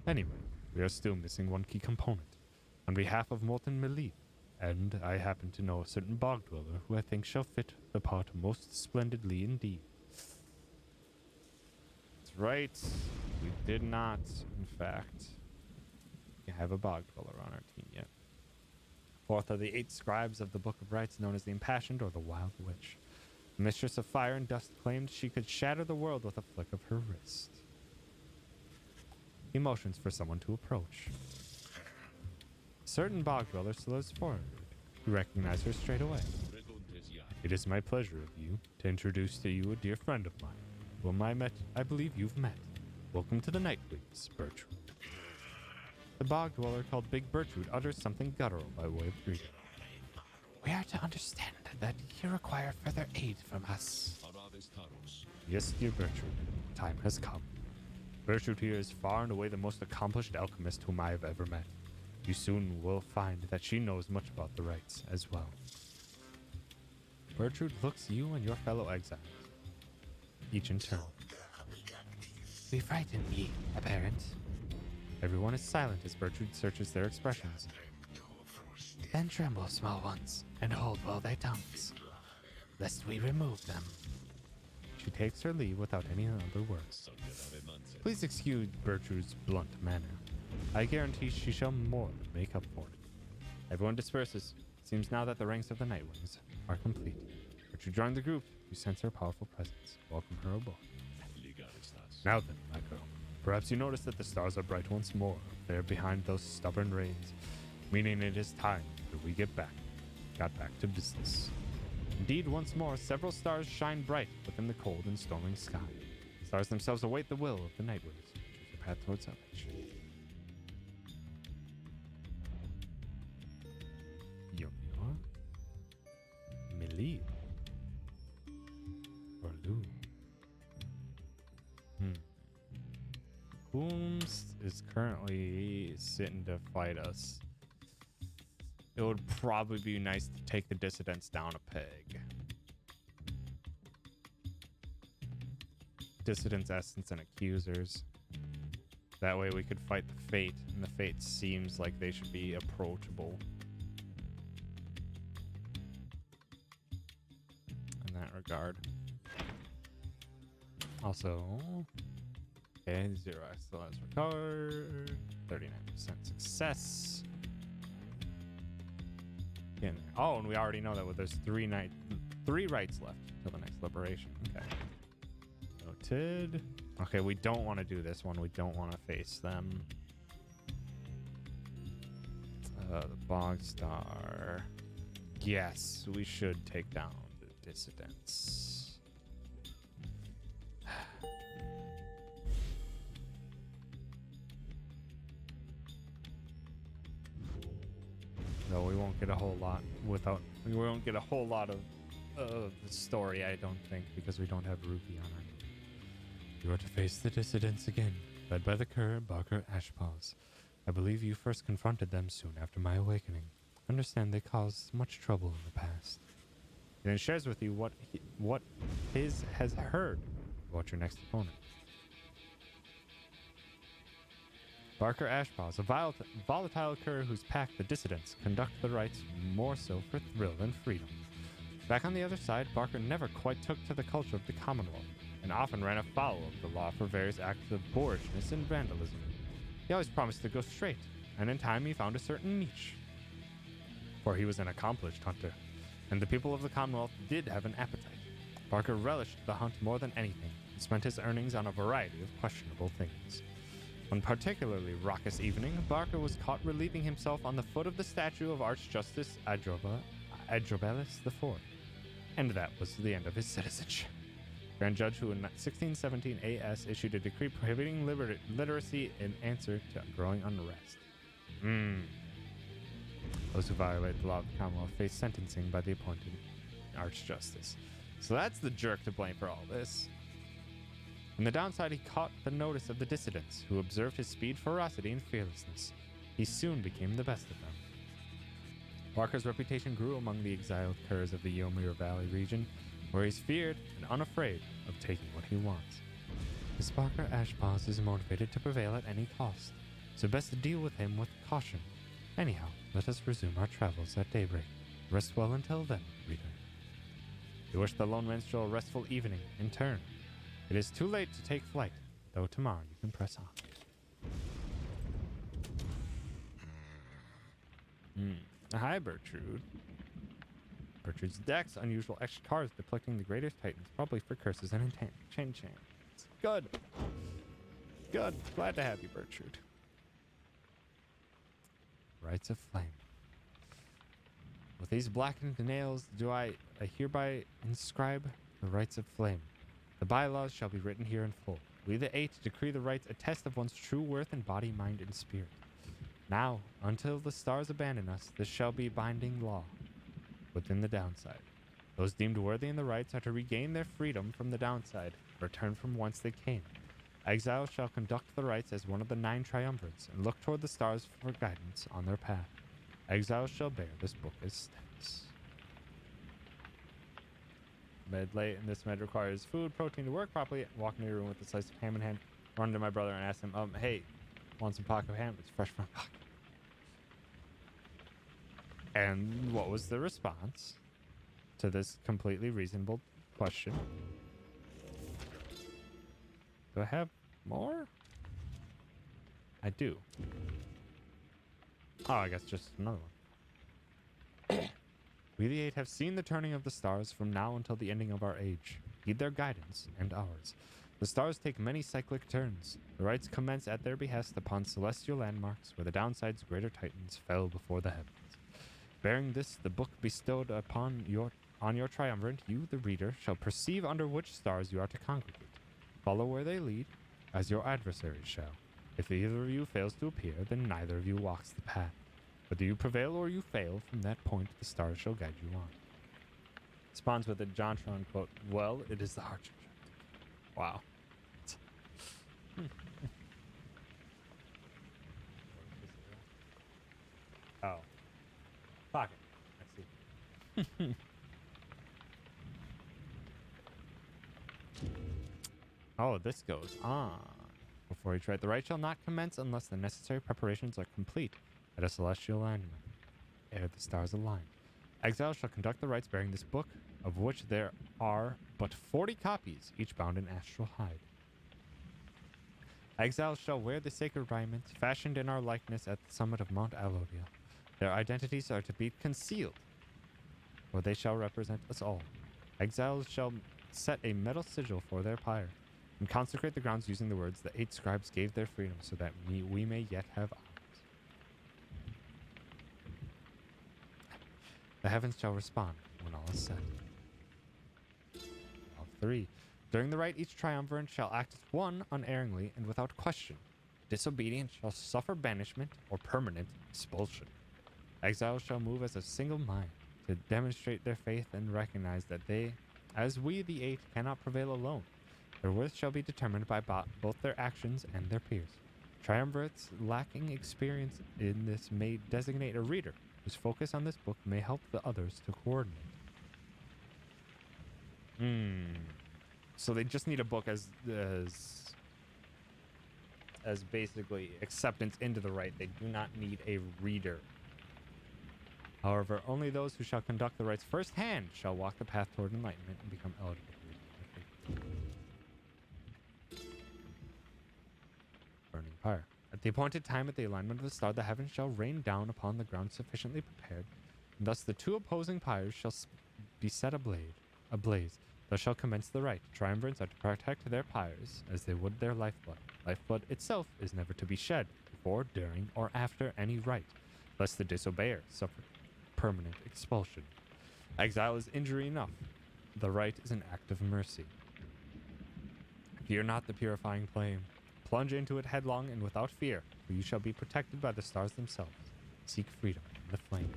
Anyway, we are still missing one key component. On behalf of Molten Melee, and I happen to know a certain bog dweller who I think shall fit the part most splendidly indeed. That's right, we did not, in fact, have a bog dweller on our team yet. Fourth are the 8 scribes of the Book of Rites known as the Impassioned or the Wild Witch. The Mistress of Fire and Dust claimed she could shatter the world with a flick of her wrist. He motions for someone to approach. A certain bog dweller slurs forward. You recognize her straight away. It is my pleasure of you to introduce to you a dear friend of mine, whom I believe you've met. Welcome to the Night Queens, Bertrude. The bog dweller called Big Bertrude utters something guttural by way of greeting. We are to understand that you require further aid from us. Yes, dear Bertrude, time has come. Bertrude here is far and away the most accomplished alchemist whom I have ever met. You soon will find that she knows much about the rites as well. Bertrude looks you and your fellow exiles, each in turn. We frighten me, apparent. Everyone is silent as Bertrude searches their expressions. Then tremble, small ones, and hold well their tongues, lest we remove them. She takes her leave without any other words. Please excuse Bertrude's blunt manner. I guarantee she shall more than make up for it. Everyone disperses. Seems now that the ranks of the Nightwings are complete. Bertrude joined the group. You sense her powerful presence. Welcome her aboard. Now then, my girl. Perhaps you notice that the stars are bright once more there behind those stubborn rains, meaning it is time that we got back to business. Indeed, once more, several stars shine bright within the cold and storming sky. Stars themselves await the will of the night winds, choose a path towards salvation. Yomio, Mili, or Lu. Whomst is currently sitting to fight us. It would probably be nice to take the dissidents down a peg. Dissidents, essence, and accusers. That way we could fight the fate, and the fate seems like they should be approachable. In that regard. Also, okay, 0 excellence recovered, 39% success. In there. Oh, and we already know that there's 3 rights left till the next liberation. Okay. Noted. Okay, we don't want to do this one. We don't want to face them. The Bog Star. Yes, we should take down the dissidents. No, we won't get a whole lot without. We won't get a whole lot of the story, I don't think, because we don't have Ruby on our. You are to face the dissidents again, led by the cur Barker Ashpaws. I believe you first confronted them soon after my awakening. Understand they caused much trouble in the past. And it shares with you what his has heard about your next opponent. Barker Ashpaws, a volatile cur whose pack, the dissidents, conduct the rites more so for thrill and freedom. Back on the other side, Barker never quite took to the culture of the Commonwealth, and often ran afoul of the law for various acts of boorishness and vandalism. He always promised to go straight, and in time he found a certain niche. For he was an accomplished hunter, and the people of the Commonwealth did have an appetite. Barker relished the hunt more than anything, and spent his earnings on a variety of questionable things. One particularly raucous evening, Barker was caught relieving himself on the foot of the statue of Archjustice Adrobelus IV. And that was the end of his citizenship. Grand Judge, who in 1617 AS issued a decree prohibiting literacy in answer to growing unrest. Those who violate the law of the Commonwealth face sentencing by the appointed Archjustice. So that's the jerk to blame for all this. On the downside, he caught the notice of the dissidents, who observed his speed, ferocity, and fearlessness. He soon became the best of them. Barker's reputation grew among the exiled curs of the Ymir Valley region, where he's feared and unafraid of taking what he wants. This Barker Ashpaws is motivated to prevail at any cost, so best to deal with him with caution. Anyhow, let us resume our travels at daybreak. Rest well until then, reader. We wish the lone minstrel a restful evening in turn. It is too late to take flight, though tomorrow you can press on. Hi, Bertrude. Bertrude's decks, unusual extra cards depicting the greatest titans, probably for curses and enchantments. Good. Good. Glad to have you, Bertrude. Rites of Flame. With these blackened nails do I hereby inscribe the Rites of Flame. The bylaws shall be written here in full. We the 8 decree the rites a test of one's true worth in body, mind, and spirit. Now, until the stars abandon us, this shall be binding law. Within the downside, those deemed worthy in the rites are to regain their freedom from the downside, return from whence they came. Exiles shall conduct the rites as one of the 9 triumvirates and look toward the stars for guidance on their path. Exiles shall bear this book as steps. Med late, and this med requires food, protein to work properly. Walk into your room with a slice of ham in hand. Run to my brother and ask him, hey, want some pocket ham? It's fresh from pocket. And what was the response to this completely reasonable question? Do I have more? I do. Oh, I guess just another one. We the 8 have seen the turning of the stars from now until the ending of our age. Heed their guidance and ours. The stars take many cyclic turns. The rites commence at their behest upon celestial landmarks where the downside's greater titans fell before the heavens. Bearing this, the book bestowed upon your on your triumvirate, you, the reader, shall perceive under which stars you are to congregate. Follow where they lead, as your adversaries shall. If either of you fails to appear, then neither of you walks the path. Whether you prevail or you fail, from that point the stars shall guide you on. Responds with a Jontron quote, well, it is the heart's objective. Wow. Oh. Pocket. I see. Oh, this goes on. Before you try it, the rite shall not commence unless the necessary preparations are complete at a celestial alignment, ere the stars align. Exiles shall conduct the rites bearing this book, of which there are but 40 copies, each bound in astral hide. Exiles shall wear the sacred raiments fashioned in our likeness at the summit of Mount Alodia. Their identities are to be concealed, for they shall represent us all. Exiles shall set a metal sigil for their pyre, and consecrate the grounds using the words the 8 scribes gave their freedom, so that we may yet have ours. The heavens shall respond when all is said. 3. During the rite, each triumvirate shall act as one unerringly and without question. Disobedient shall suffer banishment or permanent expulsion. Exiles shall move as a single mind to demonstrate their faith and recognize that they, as we the 8, cannot prevail alone. Their worth shall be determined by both their actions and their peers. Triumvirates lacking experience in this may designate a reader whose focus on this book may help the others to coordinate. So they just need a book as basically acceptance into the rite. They do not need a reader. However, only those who shall conduct the rites firsthand shall walk the path toward enlightenment and become eligible to read. Burning Pyre. At the appointed time at the alignment of the star, the heavens shall rain down upon the ground sufficiently prepared, and thus the 2 opposing pyres shall be set ablaze. Thus shall commence the rite. Triumvirates are to protect their pyres as they would their lifeblood. Lifeblood itself is never to be shed before, during, or after any rite, lest the disobeyer suffer permanent expulsion. Exile is injury enough. The rite is an act of mercy. Fear not the purifying flame. Plunge into it headlong and without fear, for you shall be protected by the stars themselves. Seek freedom in the flame.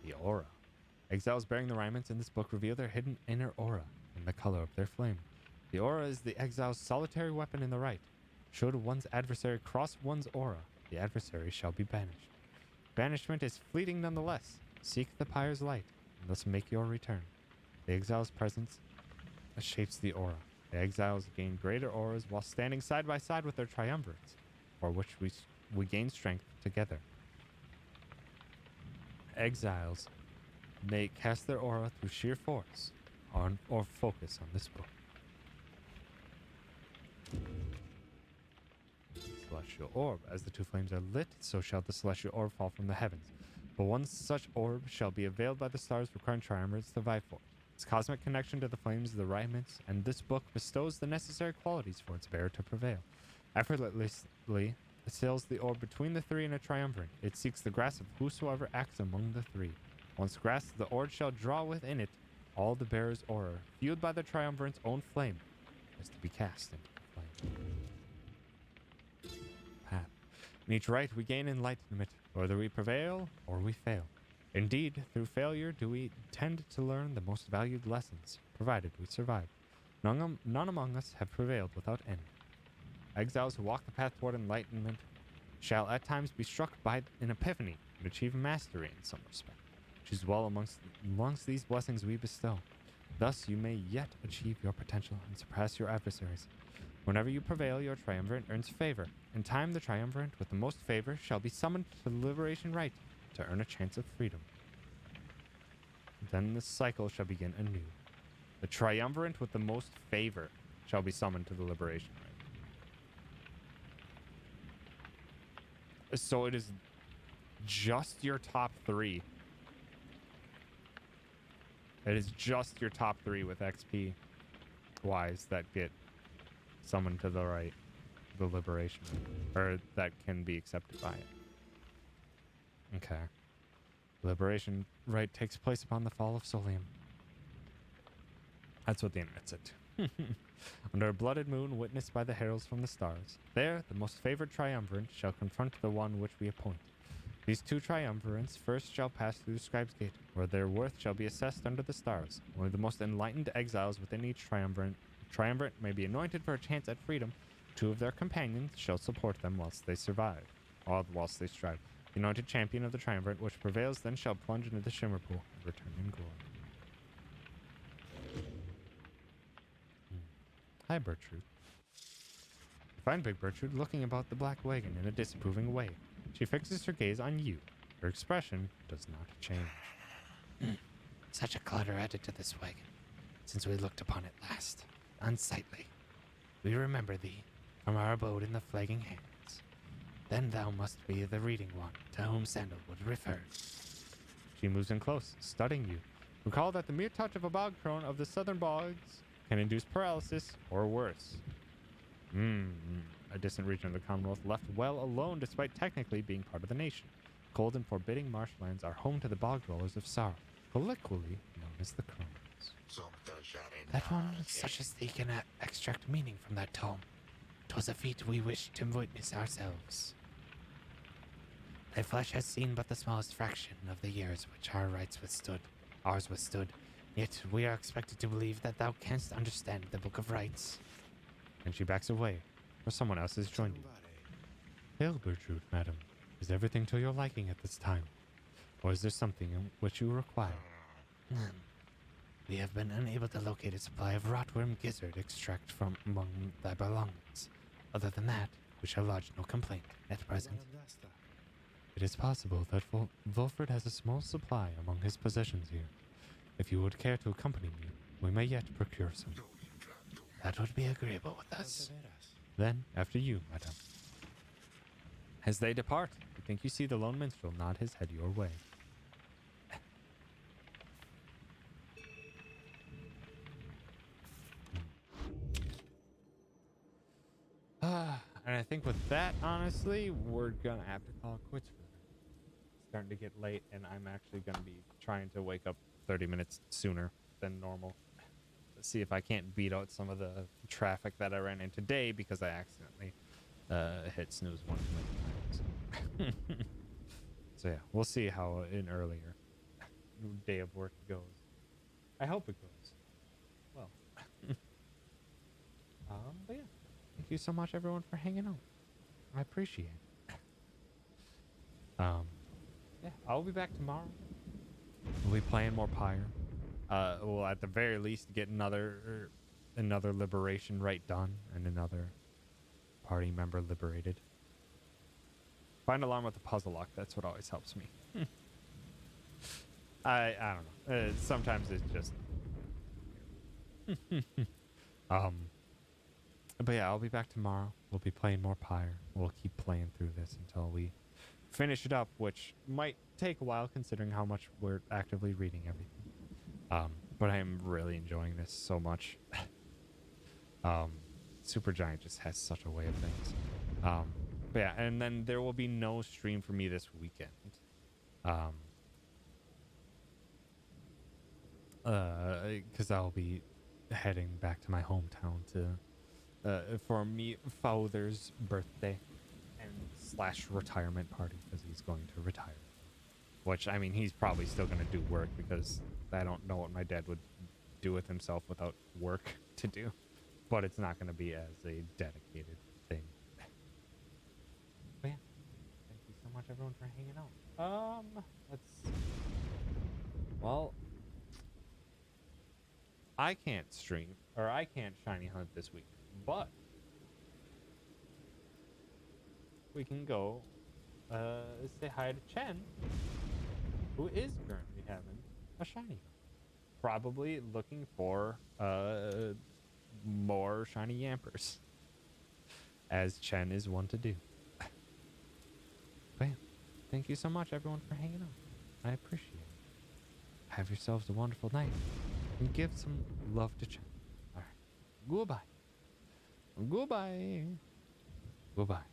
The aura. Exiles bearing the raiments in this book reveal their hidden inner aura and the color of their flame. The aura is the exile's solitary weapon in the rite. Should one's adversary cross one's aura, the adversary shall be banished. Banishment is fleeting nonetheless. Seek the pyre's light, and thus make your return. The exile's presence shapes the aura. The exiles gain greater auras while standing side by side with their triumvirates, for which we gain strength together. Exiles may cast their aura through sheer force or focus on this book. Celestial orb. As the 2 flames are lit, so shall the celestial orb fall from the heavens. But one such orb shall be availed by the stars, requiring triumvirates to vie for. Its cosmic connection to the flames is the raiments, and this book bestows the necessary qualities for its bearer to prevail. Effortlessly, it sails the orb between the 3 and a triumvirate. It seeks the grasp of whosoever acts among the 3. Once grasped, the orb shall draw within it all the bearer's aura, fueled by the triumvirate's own flame, is to be cast into the flame. Path. In each rite we gain enlightenment, whether we prevail or we fail. Indeed, through failure do we tend to learn the most valued lessons, provided we survive. None among us have prevailed without end. Exiles who walk the path toward enlightenment shall at times be struck by an epiphany and achieve mastery in some respect. Choose well amongst these blessings we bestow. Thus you may yet achieve your potential and surpass your adversaries. Whenever you prevail, your triumvirate earns favor. In time, the triumvirate with the most favor shall be summoned to the liberation rite to earn a chance of freedom. Then the cycle shall begin anew. The triumvirate with the most favor shall be summoned to the liberation rite. So it is just your top 3. It is just your top 3 with XP wise that get summoned to the right, the liberation, or that can be accepted by it. Okay. The liberation rite takes place upon the fall of Solium. That's what the internet said too. Under a blooded moon witnessed by the heralds from the stars, there the most favored triumvirate shall confront the one which we appoint. These two triumvirates first shall pass through the scribe's gate, where their worth shall be assessed under the stars. Only the most enlightened exiles within each triumvirate may be anointed for a chance at freedom. Two of their companions shall support them whilst they strive. The anointed champion of the triumvirate which prevails then shall plunge into the shimmer pool and return in glory. Hi, Bertrude. You find Big Bertrude looking about the black wagon in a disapproving way. She fixes her gaze on you. Her expression does not change. Such a clutter added to this wagon, since we looked upon it last. Unsightly. We remember thee from our abode in the flagging hands. Then thou must be the reading one to whom Sandalwood refers. She moves in close, studying you. Recall that the mere touch of a bog crone of the southern bogs can induce paralysis or worse. A distant region of the Commonwealth left well alone despite technically being part of the nation. Cold and forbidding marshlands are home to the bog dwellers of sorrow, colloquially known as the crones. That one such as thee can extract meaning from that tome. 'Twas a feat we wished to witness ourselves. Thy flesh has seen but the smallest fraction of the years which ours withstood, yet we are expected to believe that thou canst understand the Book of Rites. And she backs away, or someone else has joined you. Hail, Bertrude, madam. Is everything to your liking at this time? Or is there something in which you require? We have been unable to locate a supply of rotworm gizzard extract from among thy belongings. Other than that, we shall lodge no complaint at present. It is possible that Volfred has a small supply among his possessions here. If you would care to accompany me, we may yet procure some. That would be agreeable with us. Then, after you, madam. As they depart, you think you see the lone minstrel nod his head your way. And I think with that, honestly, we're gonna have to call it quits for the night. It's starting to get late, and I'm actually gonna be trying to wake up 30 minutes sooner than normal. Let's see if I can't beat out some of the traffic that I ran in today because I accidentally hit snooze one too many times. So yeah, we'll see how an earlier day of work goes. I hope it goes well. But yeah, thank you so much, everyone, for hanging out. I appreciate it. Yeah, I'll be back tomorrow. We'll be playing more Pyre. We'll at the very least get another liberation rite done and another party member liberated. Find alarm with the puzzle lock. That's what always helps me. I don't know. Sometimes it's just. But yeah, I'll be back tomorrow. We'll be playing more Pyre. We'll keep playing through this until we finish it up, which might take a while considering how much we're actively reading everything. But I am really enjoying this so much. Supergiant just has such a way of things. But yeah, and then there will be no stream for me this weekend. Because I'll be heading back to my hometown for me father's birthday and / retirement party because he's going to retire. Which, I mean, he's probably still going to do work because I don't know what my dad would do with himself without work to do. But it's not going to be as a dedicated thing. But yeah, thank you so much, everyone, for hanging out. Well, I can't stream, or I can't shiny hunt this week, but we can go say hi to Chen, who is currently having a shiny hunt. Probably looking for more shiny yampers, as Chen is one to do. But yeah, thank you so much, everyone, for hanging out. I appreciate it. Have yourselves a wonderful night, and give some love to Chen. All right, goodbye. Goodbye. Goodbye.